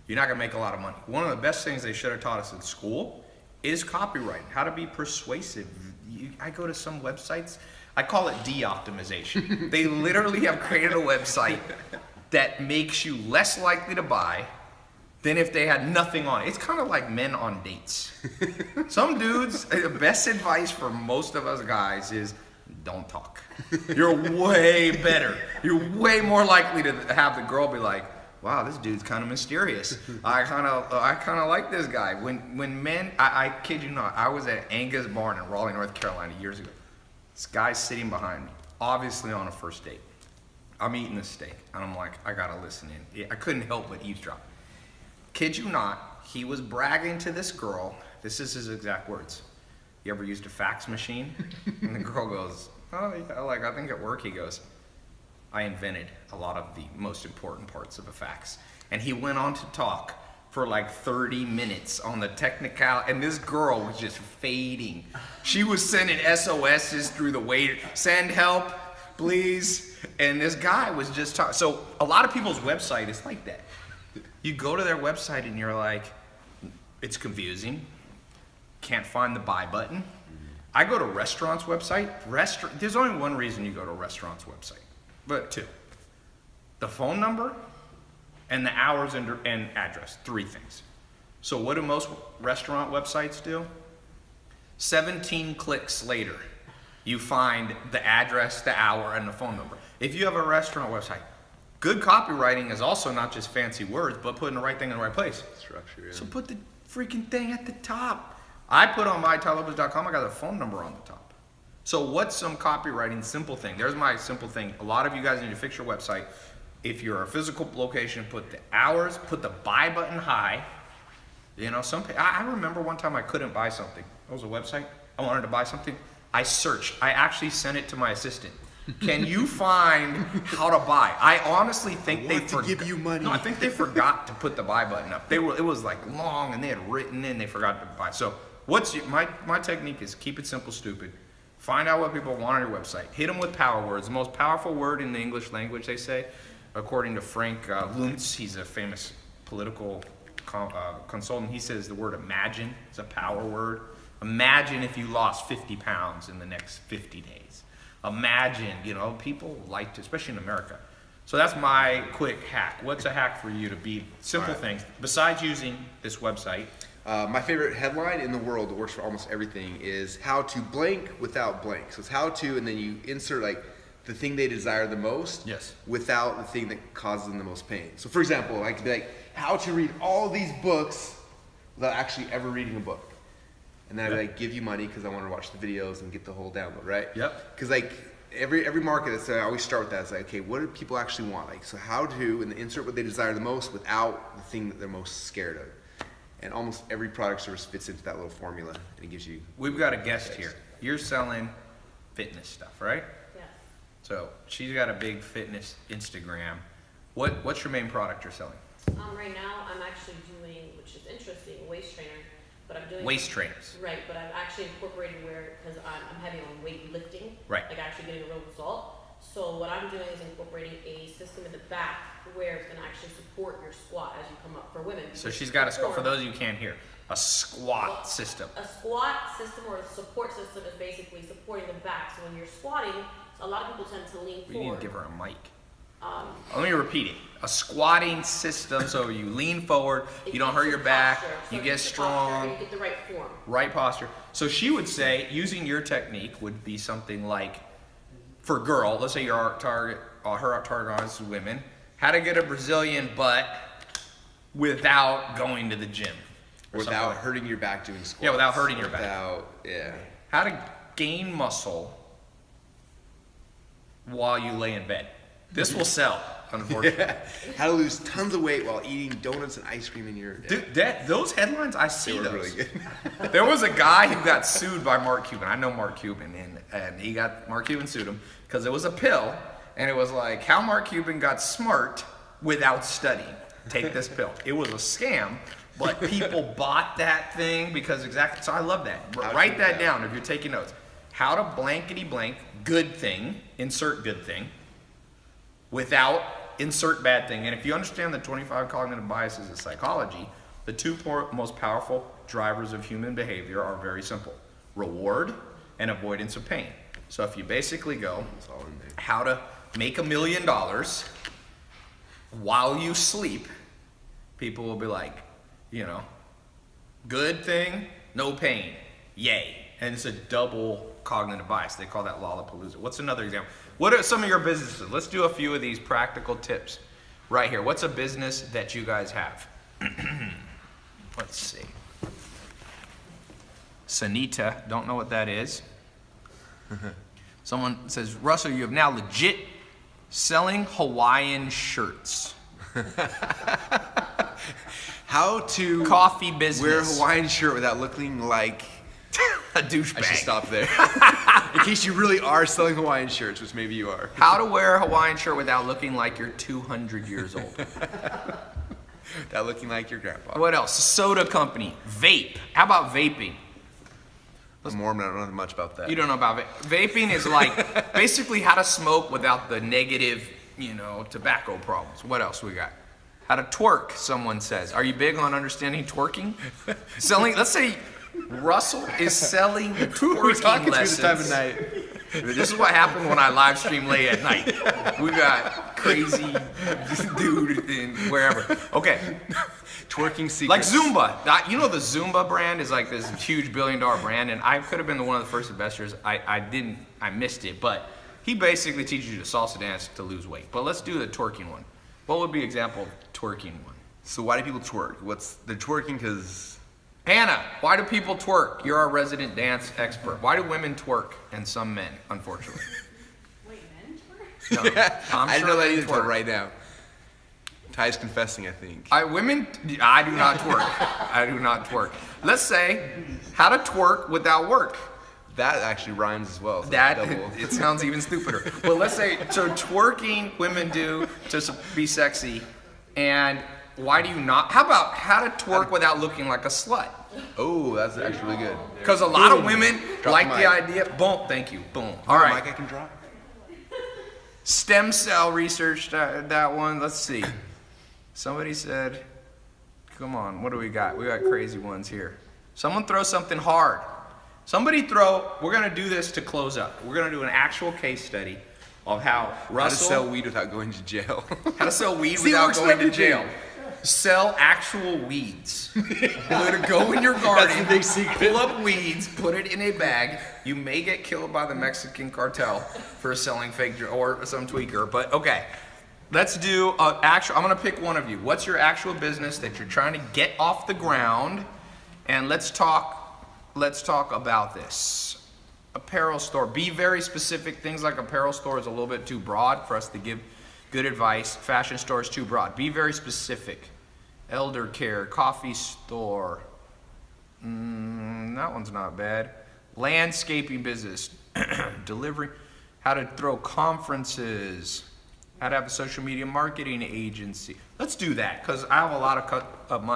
[SPEAKER 1] You're not gonna make a lot of money. One of the best things they should have taught us in school is copywriting, how to be persuasive. I go to some websites, I call it de-optimization. They literally have created a website that makes you less likely to buy than if they had nothing on it. It's kind of like men on dates. Some dudes, the best advice for most of us guys is don't talk. You're way better. You're way more likely to have the girl be like, wow, this dude's kind of mysterious. I kind of like this guy. When men, I kid you not, I was at Angus Barn in Raleigh, North Carolina years ago. This guy's sitting behind me, obviously on a first date. I'm eating a steak, and I'm like, I gotta listen in. I couldn't help but eavesdrop. Kid you not, he was bragging to this girl. This is his exact words. You ever used a fax machine? And the girl goes, oh, yeah, like I think at work, he goes, I invented a lot of the most important parts of a fax. And he went on to talk for like 30 minutes on the technical, and this girl was just fading. She was sending SOSs through the waiter, send help, please. And this guy was just talking. So a lot of people's website is like that. You go to their website and you're like, it's confusing. Can't find the buy button. I go to restaurants' website. There's only one reason you go to a restaurant's website. But two, the phone number and the hours and address, 3 things. So what do most restaurant websites do? 17 clicks later, you find the address, the hour, and the phone number. If you have a restaurant website, good copywriting is also not just fancy words, but putting the right thing in the right place.
[SPEAKER 2] Structure, yeah.
[SPEAKER 1] So put the freaking thing at the top. I put on my TAILOPEZ.com, I got a phone number on the top. So what's some copywriting simple thing? There's my simple thing. A lot of you guys need to fix your website. If you're a physical location, put the hours, put the buy button high. You know, I remember one time I couldn't buy something. It was a website. I wanted to buy something. I searched. I actually sent it to my assistant. Can you find how to buy? I honestly think they forgot.
[SPEAKER 2] Give you money.
[SPEAKER 1] No, I think they forgot to put the buy button up. It was like long, and they had written in. They forgot to buy. So my technique is keep it simple, stupid. Find out what people want on your website. Hit them with power words. The most powerful word in the English language, they say, according to Frank Luntz, he's a famous political consultant. He says the word imagine is a power word. Imagine if you lost 50 pounds in the next 50 days. Imagine, people like to, especially in America, So that's my quick hack. What's a hack for you to be simple things besides using this website?
[SPEAKER 2] My favorite headline in the world that works for almost everything is how to blank without blank. So it's how to, and then you insert like the thing they desire the most without the thing that causes them the most pain. So for example, I could be like, how to read all these books without actually ever reading a book. And then I'd be like, give you money because I want to watch the videos and get the whole download, right?
[SPEAKER 1] Yep.
[SPEAKER 2] Because like every market, I always start with that. It's like, okay, what do people actually want? Like, so how to, and insert what they desire the most without the thing that they're most scared of. And almost every product service fits into that little formula, and it gives you.
[SPEAKER 1] We've got a guest here. You're selling fitness stuff, right?
[SPEAKER 5] Yes.
[SPEAKER 1] So she's got a big fitness Instagram. What's your main product you're selling?
[SPEAKER 5] Right now, I'm actually doing, which is interesting, a waist trainer. But I'm doing
[SPEAKER 1] Waist trainers.
[SPEAKER 5] Right, but I'm actually incorporating because I'm heavy on weight lifting.
[SPEAKER 1] Right.
[SPEAKER 5] Like actually getting a real result. So what I'm doing is incorporating a system in the back where it's going to actually support your squat as you come up for women.
[SPEAKER 1] So she's got a squat. For those of you who can't hear, a squat system.
[SPEAKER 5] A squat system or a support system is basically supporting the back. So when you're squatting, a lot of people tend to lean
[SPEAKER 1] We
[SPEAKER 5] forward.
[SPEAKER 1] need to give her a mic. Let me repeat it. A squatting system, so you lean forward, you don't hurt your back, you get strong.
[SPEAKER 5] You get the right form.
[SPEAKER 1] Right posture. So she would say, using your technique would be something like, for girl, let's say your target, her target audience is women, how to get a Brazilian butt without going to the gym.
[SPEAKER 2] Without hurting your back doing squats.
[SPEAKER 1] Yeah, without hurting your back. How to gain muscle while you lay in bed. This will sell, unfortunately.
[SPEAKER 2] How to lose tons of weight while eating donuts and ice cream in your day.
[SPEAKER 1] Dude, those headlines, I see
[SPEAKER 2] They were
[SPEAKER 1] those.
[SPEAKER 2] really good.
[SPEAKER 1] There was a guy who got sued by Mark Cuban. I know Mark Cuban, and Mark Cuban sued him because it was a pill, and it was like how Mark Cuban got smart without studying. Take this pill. It was a scam, but people bought that thing because exactly. So I love that. Write that down if you're taking notes. How to blankety blank good thing, insert good thing, without insert bad thing. And if you understand the 25 cognitive biases of psychology, the two most powerful drivers of human behavior are very simple: reward and avoidance of pain. So if you basically go, how to make $1 million while you sleep, people will be like, good thing, no pain, yay. And it's a double cognitive bias. They call that Lollapalooza. What's another example? What are some of your businesses? Let's do a few of these practical tips right here. What's a business that you guys have? Let's see. Sanita, don't know what that is. Someone says, Russell, you have now legit selling Hawaiian shirts.
[SPEAKER 2] How to
[SPEAKER 1] coffee business.
[SPEAKER 2] Wear a Hawaiian shirt without looking like
[SPEAKER 1] a douchebag.
[SPEAKER 2] I should stop there. In case you really are selling Hawaiian shirts, which maybe you are.
[SPEAKER 1] How to wear a Hawaiian shirt without looking like you're 200 years old.
[SPEAKER 2] Without looking like your grandpa.
[SPEAKER 1] What else? Soda company. Vape. How about vaping?
[SPEAKER 2] I'm a Mormon, I don't know much about that.
[SPEAKER 1] You don't know about it. Vaping is like basically how to smoke without the negative, tobacco problems. What else we got? How to twerk, someone says. Are you big on understanding twerking? Let's say Russell is selling twerking lessons.
[SPEAKER 2] This time of night.
[SPEAKER 1] This is what happened when I live stream late at night. We got crazy dude in wherever. Okay.
[SPEAKER 2] Twerking secrets.
[SPEAKER 1] Like Zumba. The Zumba brand is like this huge $1 billion brand, and I could have been one of the first investors. I missed it, but he basically teaches you to salsa dance to lose weight. But let's do the twerking one. What would be an example of twerking one?
[SPEAKER 2] So why do people twerk? They're twerking because...
[SPEAKER 1] Hannah, why do people twerk? You're our resident dance expert. Why do women twerk and some men, unfortunately?
[SPEAKER 5] Wait, men twerk?
[SPEAKER 1] No,
[SPEAKER 2] I didn't know that either until
[SPEAKER 1] twerk.
[SPEAKER 2] right now. Ty's confessing, I think.
[SPEAKER 1] I do not twerk. I do not twerk. Let's say how to twerk without work.
[SPEAKER 2] That actually rhymes as well. So
[SPEAKER 1] It sounds even stupider. Well, let's say, so twerking women do to be sexy, and why do you not? How about how to twerk without looking like a slut?
[SPEAKER 2] Oh, that's actually really good.
[SPEAKER 1] Because a lot of women
[SPEAKER 2] Drop
[SPEAKER 1] like
[SPEAKER 2] the
[SPEAKER 1] the
[SPEAKER 2] mic.
[SPEAKER 1] idea. Boom, thank you. Boom. All right.
[SPEAKER 2] Mic I can drop.
[SPEAKER 1] Stem cell research, that one. Let's see. Somebody said, come on, what do we got? We got crazy ones here. Someone throw something hard. We're going to do this to close up. We're going to do an actual case study of how
[SPEAKER 2] How to
[SPEAKER 1] Russell
[SPEAKER 2] sell weed without going to jail.
[SPEAKER 1] how to sell weed
[SPEAKER 2] See, it
[SPEAKER 1] without
[SPEAKER 2] works
[SPEAKER 1] going to
[SPEAKER 2] everything.
[SPEAKER 1] jail. Sell actual weeds. Go in your garden,
[SPEAKER 2] the big secret.
[SPEAKER 1] pull up weeds, put it in a bag. You may get killed by the Mexican cartel for selling fake or some tweaker. But okay, let's do actual. I'm gonna pick one of you. What's your actual business that you're trying to get off the ground? And let's talk about this. Apparel store. Be very specific. Things like apparel store is a little bit too broad for us to give good advice. Fashion store is too broad. Be very specific. Elder care, coffee store. That one's not bad. Landscaping business. Delivery. How to throw conferences. How to have a social media marketing agency. Let's do that because I have a lot of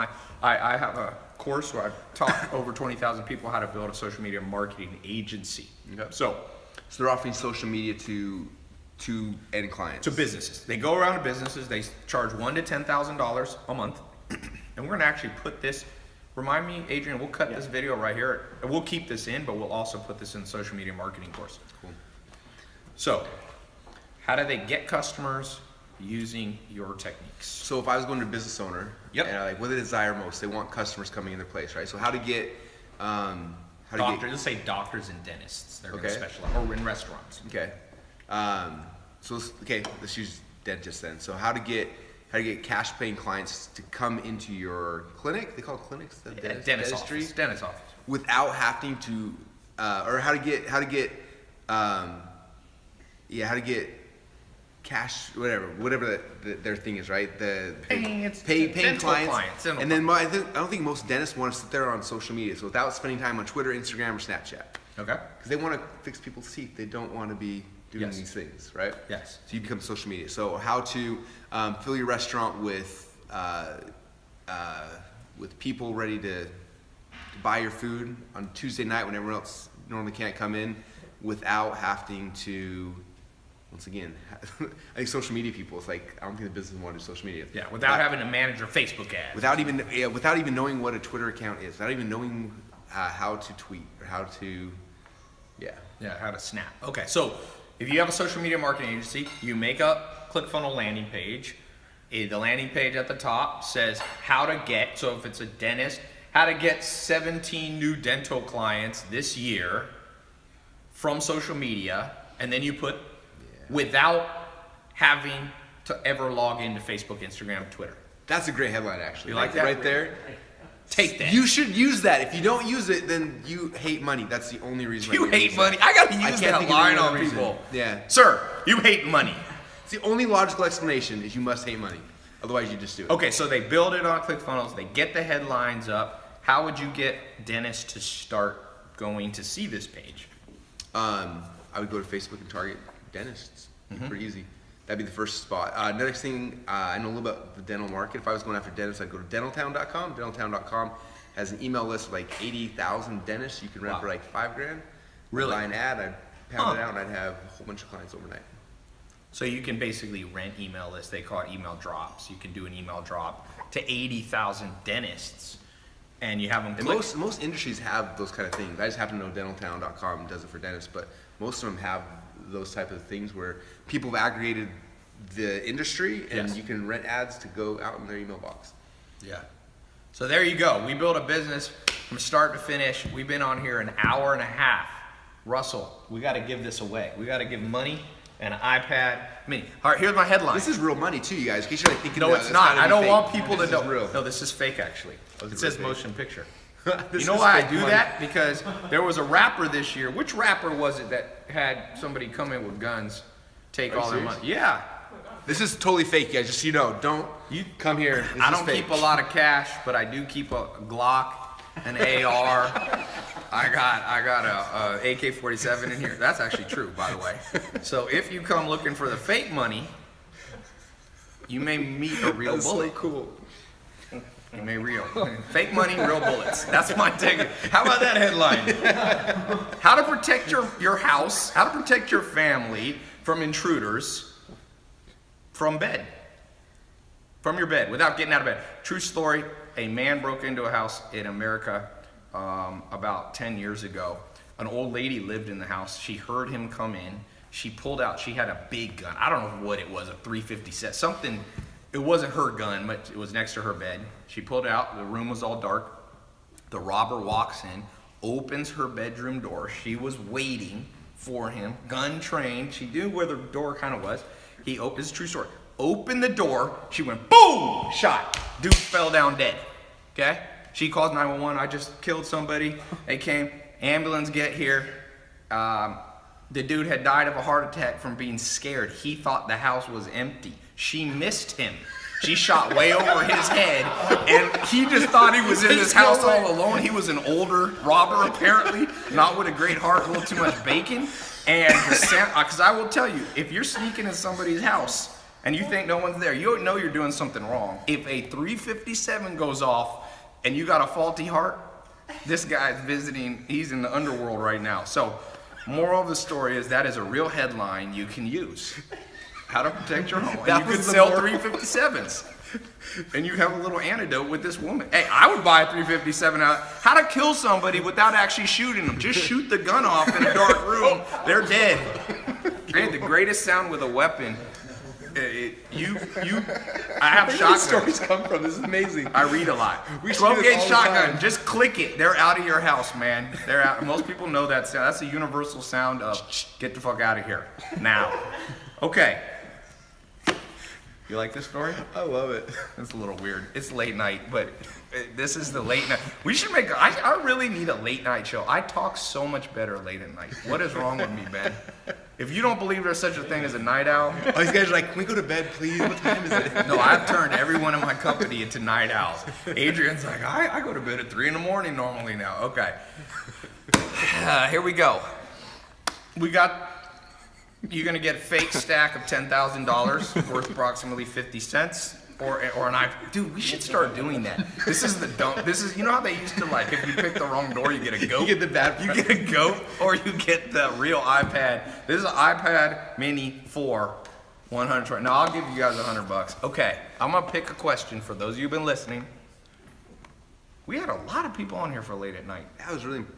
[SPEAKER 1] I have a course where I've taught over 20,000 people how to build a social media marketing agency.
[SPEAKER 2] Okay.
[SPEAKER 1] So
[SPEAKER 2] they're offering social media to end clients.
[SPEAKER 1] to businesses. They go around to businesses, they charge $1,000 to $10,000 a month. And we're gonna actually put this, remind me, Adrian, we'll cut this video right here. We'll keep this in, but we'll also put this in the social media marketing course.
[SPEAKER 2] Cool.
[SPEAKER 1] So, how do they get customers using your techniques?
[SPEAKER 2] So if I was going to a business owner,
[SPEAKER 1] Yep.
[SPEAKER 2] and like what they desire most, they want customers coming in their place, right? So how to get,
[SPEAKER 1] Doctors, let's say doctors and dentists. They're gonna
[SPEAKER 2] Okay.
[SPEAKER 1] specialize, or in restaurants.
[SPEAKER 2] Okay. Let's use dentists then. So how to get cash paying clients to come into your clinic? They call it clinics, the
[SPEAKER 1] Dentist office. Dentist office.
[SPEAKER 2] without having to, or how to get cash, whatever their thing is, right? Paying
[SPEAKER 1] dental
[SPEAKER 2] clients.
[SPEAKER 1] dental
[SPEAKER 2] And then I don't think most dentists want to sit there on social media, so without spending time on Twitter, Instagram, or Snapchat.
[SPEAKER 1] Okay.
[SPEAKER 2] Because they want to fix people's teeth. They don't want to be doing
[SPEAKER 1] Yes.
[SPEAKER 2] these things, right?
[SPEAKER 1] Yes.
[SPEAKER 2] So you become social media. So how to fill your restaurant with people ready to buy your food on Tuesday night when everyone else normally can't come in, without having to. Once again, I think social media people. It's like I don't think the business want to do social media.
[SPEAKER 1] Yeah, without having to manage your Facebook ads.
[SPEAKER 2] Without even knowing what a Twitter account is, without even knowing how to tweet or how to,
[SPEAKER 1] Yeah, how to snap. Okay, so if you have a social media marketing agency, you make a ClickFunnels landing page. The landing page at the top says how to get, so if it's a dentist, how to get 17 new dental clients this year from social media, and then you put without having to ever log into Facebook, Instagram, Twitter.
[SPEAKER 2] That's a great headline, actually.
[SPEAKER 1] You like that?
[SPEAKER 2] Right there.
[SPEAKER 1] Take that.
[SPEAKER 2] You should use that. If you don't use it, then you hate money. That's the only reason.
[SPEAKER 1] You
[SPEAKER 2] why
[SPEAKER 1] hate money. I gotta use
[SPEAKER 2] can't
[SPEAKER 1] that
[SPEAKER 2] think of
[SPEAKER 1] line
[SPEAKER 2] any
[SPEAKER 1] on
[SPEAKER 2] other reason.
[SPEAKER 1] people.
[SPEAKER 2] Yeah.
[SPEAKER 1] Sir, you hate money.
[SPEAKER 2] It's the only logical explanation is you must hate money. Otherwise, you just do it.
[SPEAKER 1] Okay, so they build it on ClickFunnels. They get the headlines up. How would you get dentists to start going to see this page?
[SPEAKER 2] I would go to Facebook and target dentists. Pretty easy. That'd be the first spot. Next thing, I know a little about the dental market. If I was going after dentists, I'd go to dentaltown.com. Dentaltown.com has an email list of like 80,000 dentists you can rent
[SPEAKER 1] Wow.
[SPEAKER 2] for like $5,000.
[SPEAKER 1] Really?
[SPEAKER 2] I'd buy an ad, I'd pound it out, and I'd have a whole bunch of clients overnight.
[SPEAKER 1] So you can basically rent email lists. They call it email drops. You can do an email drop to 80,000 dentists, and you have them
[SPEAKER 2] And
[SPEAKER 1] click.
[SPEAKER 2] most industries have those kind of things. I just happen to know dentaltown.com does it for dentists, but most of them have those type of things where people have aggregated the industry and
[SPEAKER 1] Yes.
[SPEAKER 2] you can rent ads to go out in their email box.
[SPEAKER 1] Yeah. So there you go. We built a business from start to finish. We've been on here an hour and a half. Russell, we got to give this away. We got to give money and an iPad mini. All right, here's my headline.
[SPEAKER 2] This is real money too, you guys. In case you're like thinking,
[SPEAKER 1] No,
[SPEAKER 2] that
[SPEAKER 1] it's
[SPEAKER 2] it's
[SPEAKER 1] not.
[SPEAKER 2] gotta
[SPEAKER 1] I
[SPEAKER 2] be
[SPEAKER 1] don't
[SPEAKER 2] fake.
[SPEAKER 1] want people to
[SPEAKER 2] This
[SPEAKER 1] know.
[SPEAKER 2] is real.
[SPEAKER 1] No, this is fake actually.
[SPEAKER 2] Oh,
[SPEAKER 1] It
[SPEAKER 2] this
[SPEAKER 1] says
[SPEAKER 2] is fake.
[SPEAKER 1] motion picture.
[SPEAKER 2] This
[SPEAKER 1] You know
[SPEAKER 2] is
[SPEAKER 1] why I
[SPEAKER 2] fake
[SPEAKER 1] do
[SPEAKER 2] money.
[SPEAKER 1] that? Because there was a rapper this year. Which rapper was it that had somebody come in with guns, take
[SPEAKER 2] Are you
[SPEAKER 1] all their
[SPEAKER 2] serious?
[SPEAKER 1] money? Yeah.
[SPEAKER 2] This is totally fake, guys. Just so you know, don't
[SPEAKER 1] You
[SPEAKER 2] come here. This
[SPEAKER 1] I
[SPEAKER 2] is
[SPEAKER 1] don't
[SPEAKER 2] fake.
[SPEAKER 1] keep a lot of cash, but I do keep a Glock, an AR. I got a AK-47 in here. That's actually true, by the way. So if you come looking for the fake money, you may meet a real
[SPEAKER 2] That's so
[SPEAKER 1] bullet.
[SPEAKER 2] cool.
[SPEAKER 1] You may real fake money, real bullets. That's my ticket. How about that headline? How to protect your house? How to protect your family from intruders from bed, from your bed, without getting out of bed. True story. A man broke into a house in America about 10 years ago. An old lady lived in the house. She heard him come in. She pulled out, she had a big gun. I don't know what it was, a 357, something. It wasn't her gun, but it was next to her bed. She pulled it out, the room was all dark. The robber walks in, opens her bedroom door. She was waiting for him, gun trained. She knew where the door kind of was. He opened, it's a true story. Opened the door, she went boom, shot. Dude fell down dead, okay? She calls 911, I just killed somebody. They came, ambulance get here. The dude had died of a heart attack from being scared. He thought the house was empty. She missed him. She shot way over his head, and he just thought he was in this house all alone. He was an older robber, apparently, not with a great heart, a little too much bacon. And because I will tell you, if you're sneaking in somebody's house and you think no one's there, you know you're doing something wrong. If a 357 goes off and you got a faulty heart, this guy's visiting, he's in the underworld right now. So, moral of the story is that is a real headline you can use. How to protect your home. And you could sell 357s. And you have a little antidote with this woman. Hey, I would buy a 357 out. How to kill somebody without actually shooting them. Just shoot the gun off in a dark room. They're dead. Man, the greatest sound with a weapon. I have shotguns.
[SPEAKER 2] Stories come from. This is amazing.
[SPEAKER 1] I read a lot. 12-gauge shotgun. Just click it. They're out of your house, man. They're out. Most people know that sound. That's a universal sound of get the fuck out of here now. Okay. You like this story?
[SPEAKER 2] I love it.
[SPEAKER 1] It's a little weird. It's late night, but this is the late night. We should make. I really need a late night show. I talk so much better late at night. What is wrong with me, Ben? If you don't believe there's such a thing as a night owl,
[SPEAKER 2] Oh, these guys are like, can we go to bed, please? What time is it?
[SPEAKER 1] no, I've turned everyone in my company into night owls. Adrian's like, I go to bed at 3 in the morning normally now. Okay. Here we go. You're gonna get a fake stack of $10,000 worth approximately 50 cents, or an iPad. Dude, we should start doing that. This is the dumb. This is, you know how they used to, like, if you pick the wrong door, you get a goat.
[SPEAKER 2] You get the bad.
[SPEAKER 1] You get a goat, or you get the real iPad. This is an iPad Mini 4, 120. Now I'll give you guys $100. Okay, I'm gonna pick a question for those of you who've been listening. We had a lot of people on here for late at night.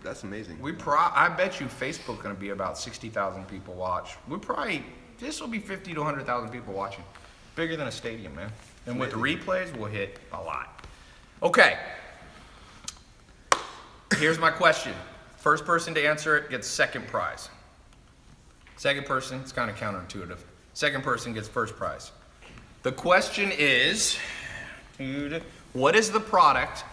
[SPEAKER 2] That's amazing.
[SPEAKER 1] I bet you Facebook gonna be about 60,000 people watch. This will be 50 to 100,000 people watching. Bigger than a stadium, man. And with the replays, we'll hit a lot. Okay. Here's my question. First person to answer it gets second prize. Second person, it's kind of counterintuitive. Second person gets first prize. The question is, what is the product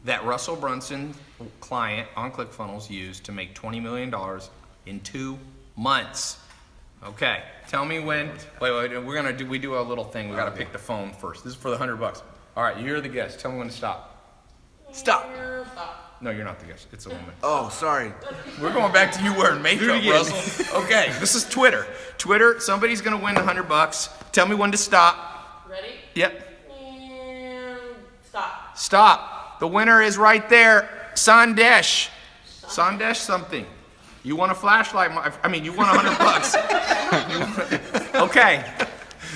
[SPEAKER 1] that Russell Brunson client on ClickFunnels used to make $20 million in 2 months? Okay, tell me when. Wait, we do a little thing. We gotta pick the phone first. This is for the $100. All right, you're the guest. Tell me when to stop. Stop. No, you're not the guest. It's a woman.
[SPEAKER 2] Oh, sorry.
[SPEAKER 1] We're going back to you wearing makeup, Russell. Okay, this is Twitter. Somebody's gonna win $100. Tell me when to stop.
[SPEAKER 5] Ready?
[SPEAKER 1] Yep.
[SPEAKER 5] And stop.
[SPEAKER 1] Stop. The winner is right there. Sandesh. Sandesh something. You want a flashlight? You want $100. Okay.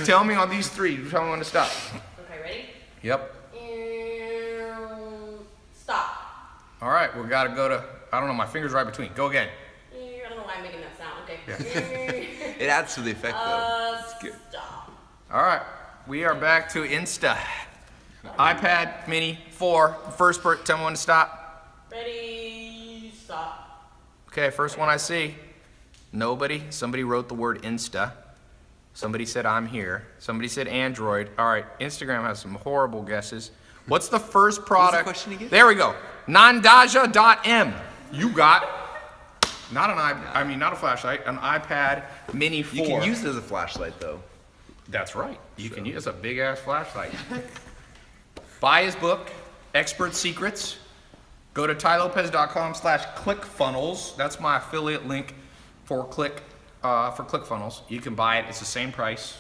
[SPEAKER 1] Tell me on these three. Tell me when to stop.
[SPEAKER 5] Okay, ready?
[SPEAKER 1] Yep.
[SPEAKER 5] And stop.
[SPEAKER 1] All right, we gotta go to, I don't know, my finger's right between. Go again.
[SPEAKER 5] I don't know why I'm making that sound. Okay.
[SPEAKER 2] It adds to the effect, though.
[SPEAKER 5] Stop.
[SPEAKER 1] All right, we are back to Insta. iPad Mini 4. First part, tell me when to stop.
[SPEAKER 5] Ready, stop.
[SPEAKER 1] Okay, first one I see. Nobody. Somebody wrote the word Insta. Somebody said I'm here. Somebody said Android. All right, Instagram has some horrible guesses. What's the first product?
[SPEAKER 2] What's the question again?
[SPEAKER 1] There we go. Nandaja.m. You got not a flashlight, an iPad Mini 4.
[SPEAKER 2] You can use it as a flashlight, though.
[SPEAKER 1] That's right. You can use a big ass flashlight. Buy his book, Expert Secrets. Go to tailopez.com/ClickFunnels. That's my affiliate link for ClickFunnels. You can buy it. It's the same price.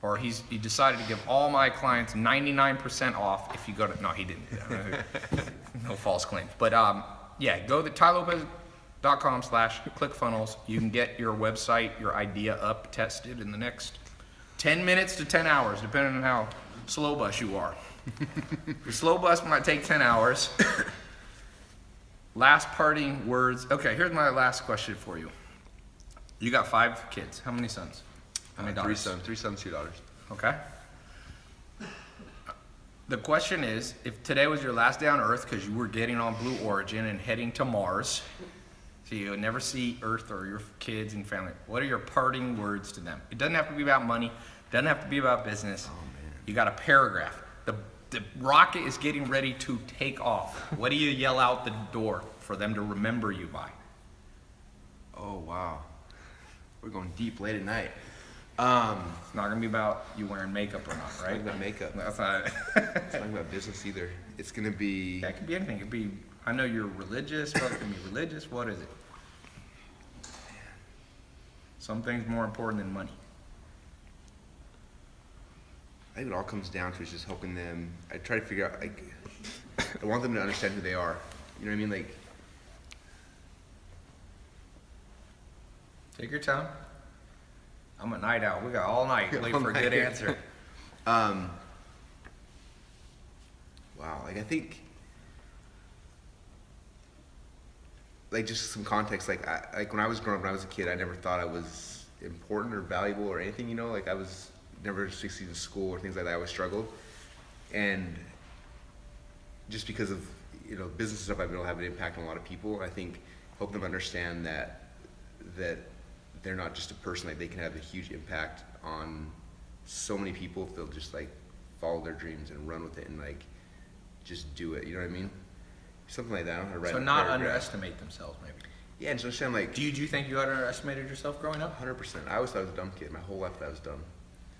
[SPEAKER 1] Or he decided to give all my clients 99% off if you go to. No, he didn't. No false claims. But yeah, go to tailopez.com/ClickFunnels. You can get your website, your idea up, tested in the next 10 minutes to 10 hours, depending on how slow bus you are. Your slow bus might take 10 hours. Last parting words. Okay, here's my last question for you. You got 5 kids. How many sons? How many daughters?
[SPEAKER 2] 3 sons, 2 daughters.
[SPEAKER 1] Okay. The question is, if today was your last day on Earth because you were getting on Blue Origin and heading to Mars, so you would never see Earth or your kids and family, what are your parting words to them? It doesn't have to be about money. It doesn't have to be about business.
[SPEAKER 2] Oh, man.
[SPEAKER 1] You got a paragraph. The rocket is getting ready to take off. What do you yell out the door for them to remember you by?
[SPEAKER 2] Oh, wow. We're going deep late at night.
[SPEAKER 1] It's not gonna be about you wearing makeup or not,
[SPEAKER 2] It's
[SPEAKER 1] right?
[SPEAKER 2] not about makeup.
[SPEAKER 1] That's not.
[SPEAKER 2] It's not about business either. It's gonna be.
[SPEAKER 1] That could be anything. It could be. I know you're religious. But it can be religious. What is it? Some things more important than money.
[SPEAKER 2] I think it all comes down to is just helping them. I try to figure out, like, I want them to understand who they are. You know what I mean? Like,
[SPEAKER 1] Take your time. I'm a night owl. We got all night to wait
[SPEAKER 2] All
[SPEAKER 1] for a good
[SPEAKER 2] night.
[SPEAKER 1] answer.
[SPEAKER 2] wow, like I think, like just some context. Like, like when I was growing up, when I was a kid, I never thought I was important or valuable or anything. You know, like I was never succeeded in school or things like that. I always struggled, and just because of business stuff, I've been able to have an impact on a lot of people. I think help them understand that they're not just a person. Like they can have a huge impact on so many people if they'll just like follow their dreams and run with it and like just do it. You know what I mean? Something like that. I don't know how to write
[SPEAKER 1] So
[SPEAKER 2] a
[SPEAKER 1] not
[SPEAKER 2] paragraph.
[SPEAKER 1] underestimate themselves, maybe.
[SPEAKER 2] Yeah, and just understand like
[SPEAKER 1] Do you think you underestimated yourself growing up?
[SPEAKER 2] 100%. I always thought I was a dumb kid. My whole life I was dumb.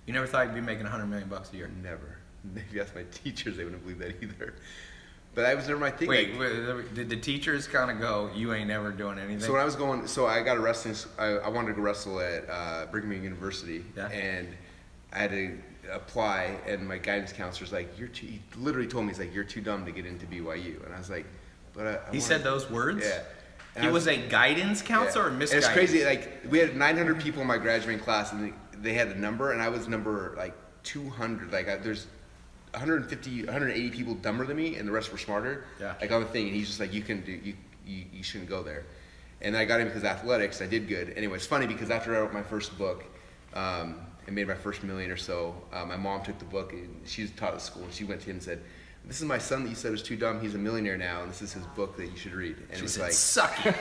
[SPEAKER 1] You never thought you'd be making $100 million a year.
[SPEAKER 2] Never. If you ask my teachers, they wouldn't believe that either. But that was never my thing.
[SPEAKER 1] Wait,
[SPEAKER 2] like,
[SPEAKER 1] did the teachers kind of go, "You ain't never doing anything"?
[SPEAKER 2] so when I was going, so I got a wrestling. I wanted to go wrestle at Brigham Young University,
[SPEAKER 1] Yeah.
[SPEAKER 2] and I had to apply. And my guidance counselor's like, "You're too." He literally told me, "He's like, you're too dumb to get into BYU." And I was like, "But I
[SPEAKER 1] He
[SPEAKER 2] wanna-"
[SPEAKER 1] said those words.
[SPEAKER 2] Yeah. And
[SPEAKER 1] He
[SPEAKER 2] I
[SPEAKER 1] was a guidance counselor or
[SPEAKER 2] And
[SPEAKER 1] misguidance?
[SPEAKER 2] it's crazy. Like we had 900 people in my graduating class, and they had a number, and I was number like 200. Like there's 150, 180 people dumber than me, and the rest were smarter.
[SPEAKER 1] Yeah.
[SPEAKER 2] Like on the thing, and he's just like, you shouldn't go there. And I got him because athletics. I did good. Anyway, it's funny because after I wrote my first book, and made my first $1 million or so, my mom took the book and she's taught at school, and she went to him and said, "This is my son that you said was too dumb. He's a millionaire now, and this is his book that you should read." And
[SPEAKER 1] She
[SPEAKER 2] it was
[SPEAKER 1] said,
[SPEAKER 2] like,
[SPEAKER 1] "Suck it."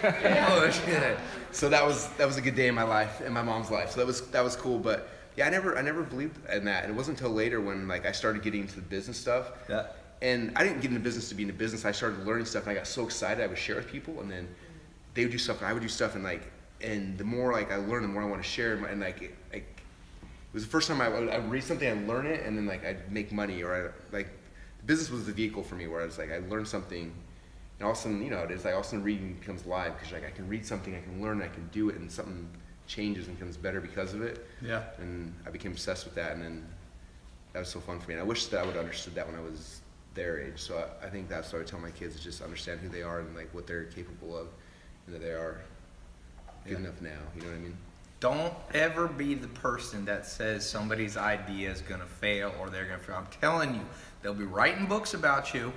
[SPEAKER 1] Oh shit.
[SPEAKER 2] so that was a good day in my life, in my mom's life. So that was cool. But yeah, I never believed in that. And it wasn't until later when like I started getting into the business stuff.
[SPEAKER 1] Yeah.
[SPEAKER 2] And I didn't get into business to be into business. I started learning stuff, and I got so excited I would share with people, and then they would do stuff, and I would do stuff, and the more like I learned, the more I want to share. And like it was the first time I would read something, I'd learn it, and then like I'd make money, or business was the vehicle for me, where I was like I learned something. And all of a sudden, it is like all of a sudden reading becomes live because like I can read something, I can learn, I can do it, and something changes and becomes better because of it.
[SPEAKER 1] Yeah.
[SPEAKER 2] And I became obsessed with that, and then that was so fun for me. And I wish that I would have understood that when I was their age. So I think that's what I would tell my kids, is just understand who they are and like what they're capable of, and that they are good enough now. You know what I mean?
[SPEAKER 1] Don't ever be the person that says somebody's idea is gonna fail or they're gonna fail. I'm telling you, they'll be writing books about you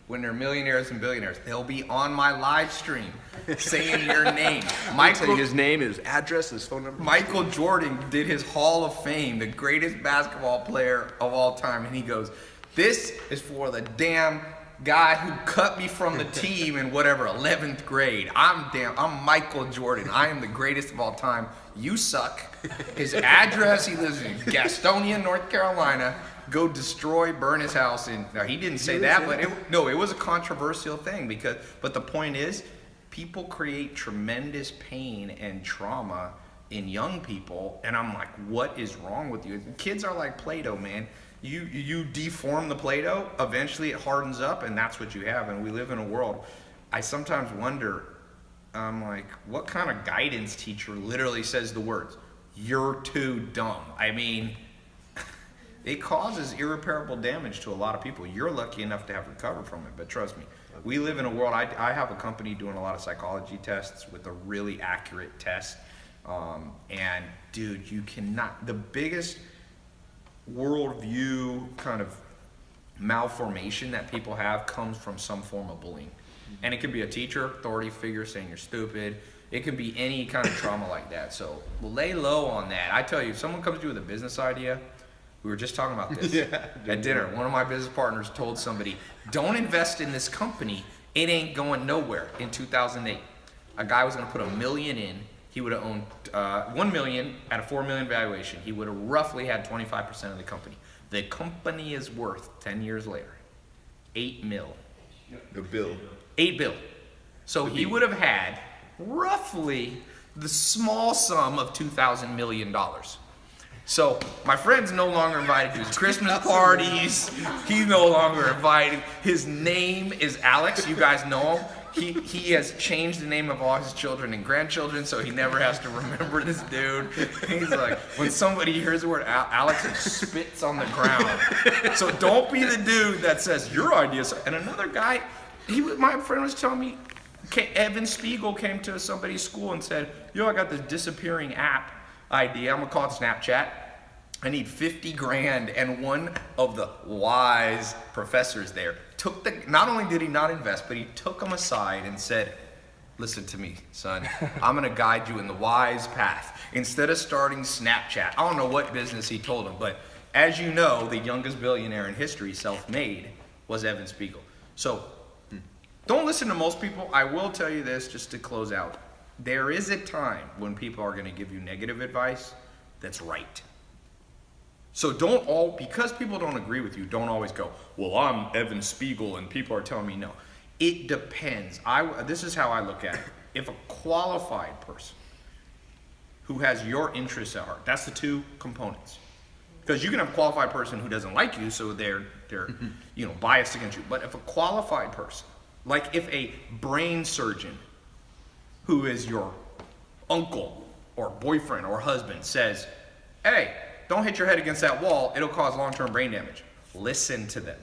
[SPEAKER 1] when they're millionaires and billionaires. They'll be on my live stream saying your name.
[SPEAKER 2] I'll tell you his name, his address, his phone number.
[SPEAKER 1] Michael Jordan did his Hall of Fame, the greatest basketball player of all time, and he goes, "This is for the damn guy who cut me from the team in whatever 11th grade. I'm Michael Jordan. I am the greatest of all time. You suck." His address, he lives in Gastonia, North Carolina. Go destroy, burn his house. And now he didn't say that, but it was a controversial thing but the point is, people create tremendous pain and trauma in young people, and I'm like, what is wrong with you? Kids are like Play-Doh, man. You deform the Play-Doh, eventually it hardens up, and that's what you have. And we live in a world, I sometimes wonder, I'm like, what kind of guidance teacher literally says the words, "You're too dumb"? I mean, it causes irreparable damage to a lot of people. You're lucky enough to have recovered from it, but trust me, we live in a world, I have a company doing a lot of psychology tests with a really accurate test. And dude, you cannot, the biggest worldview kind of malformation that people have comes from some form of bullying. And it could be a teacher, authority figure saying you're stupid. It could be any kind of trauma like that. So lay low on that. I tell you, if someone comes to you with a business idea, we were just talking about this at dinner. One of my business partners told somebody, don't invest in this company. It ain't going nowhere. In 2008, a guy was going to put $1 million in. He would have owned $1 million at a $4 million valuation. He would have roughly had 25% of the company. The company is worth 10 years later, $8 million.
[SPEAKER 2] The bill.
[SPEAKER 1] $8 billion. So he would have had roughly the small sum of $2,000 million. So my friend's no longer invited to his Christmas parties. He's no longer invited. His name is Alex. You guys know him. He has changed the name of all his children and grandchildren, so he never has to remember this dude. He's like, when somebody hears the word Alex, he spits on the ground. So don't be the dude that says your ideas. And another guy, my friend was telling me, Evan Spiegel came to somebody's school and said, yo, I got this disappearing app idea. I'm gonna call it Snapchat. I need 50 grand. And one of the wise professors there not only did he not invest, but he took him aside and said, listen to me, son, I'm gonna guide you in the wise path. Instead of starting Snapchat, I don't know what business he told him, but as you know, the youngest billionaire in history, self-made, was Evan Spiegel. So don't listen to most people. I will tell you this just to close out. There is a time when people are gonna give you negative advice that's right. So because people don't agree with you, don't always go, well, I'm Evan Spiegel and people are telling me no. It depends. This is how I look at it. If a qualified person who has your interests at heart, that's the two components. Because you can have a qualified person who doesn't like you, so they're biased against you. But if a qualified person, like if a brain surgeon who is your uncle or boyfriend or husband says, hey, don't hit your head against that wall, it'll cause long-term brain damage. Listen to them.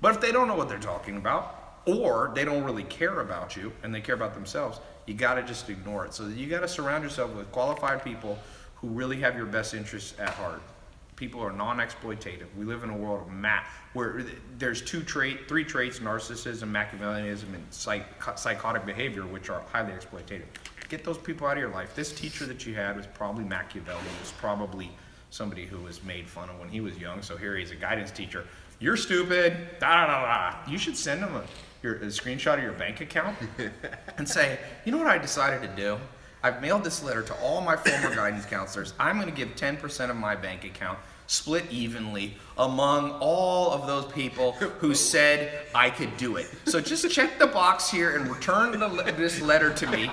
[SPEAKER 1] But if they don't know what they're talking about, or they don't really care about you and they care about themselves, you gotta just ignore it. So you gotta surround yourself with qualified people who really have your best interests at heart. People are non-exploitative. We live in a world of where there's three traits, narcissism, Machiavellianism, and psychotic behavior, which are highly exploitative. Get those people out of your life. This teacher that you had was probably Machiavellian, was probably somebody who was made fun of when he was young, so here he's a guidance teacher. You're stupid, da da da da. You should send him a screenshot of your bank account and say, you know what I decided to do? I've mailed this letter to all my former guidance counselors. I'm gonna give 10% of my bank account, split evenly among all of those people who said I could do it. So just check the box here and return this letter to me.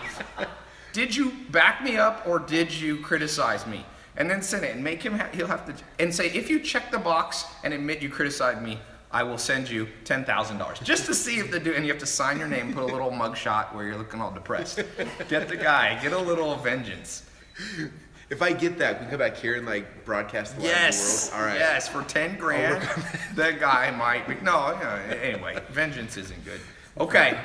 [SPEAKER 1] Did you back me up or did you criticize me? And then send it and make him, he'll have to, and say, if you check the box and admit you criticized me, I will send you $10,000. Just to see if they do, and you have to sign your name, put a little mugshot where you're looking all depressed. Get the guy, get a little vengeance.
[SPEAKER 2] If I get that, we can come back here and like broadcast the
[SPEAKER 1] Yes,
[SPEAKER 2] world. All right.
[SPEAKER 1] Yes, for 10 grand, that guy might be, anyway, vengeance isn't good. Okay.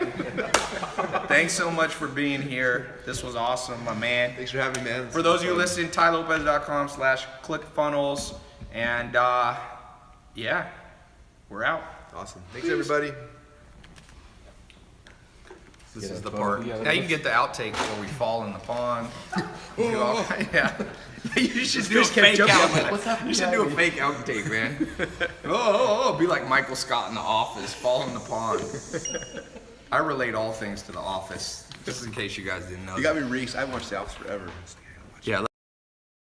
[SPEAKER 1] Thanks so much for being here. This was awesome, my man.
[SPEAKER 2] Thanks for having me, man.
[SPEAKER 1] For those of you listening, TAILOPEZ.com/ClickFunnels. And yeah, we're out.
[SPEAKER 2] Awesome. Thanks, everybody.
[SPEAKER 1] This is the part. Now you can get the outtake where we fall in the pond. Yeah. You should do a fake outtake. You should do a fake outtake, man. Be like Michael Scott in The Office, fall in the pond. I relate all things to The Office, just in case you guys didn't know.
[SPEAKER 2] You got me reached. I haven't watched The Office forever.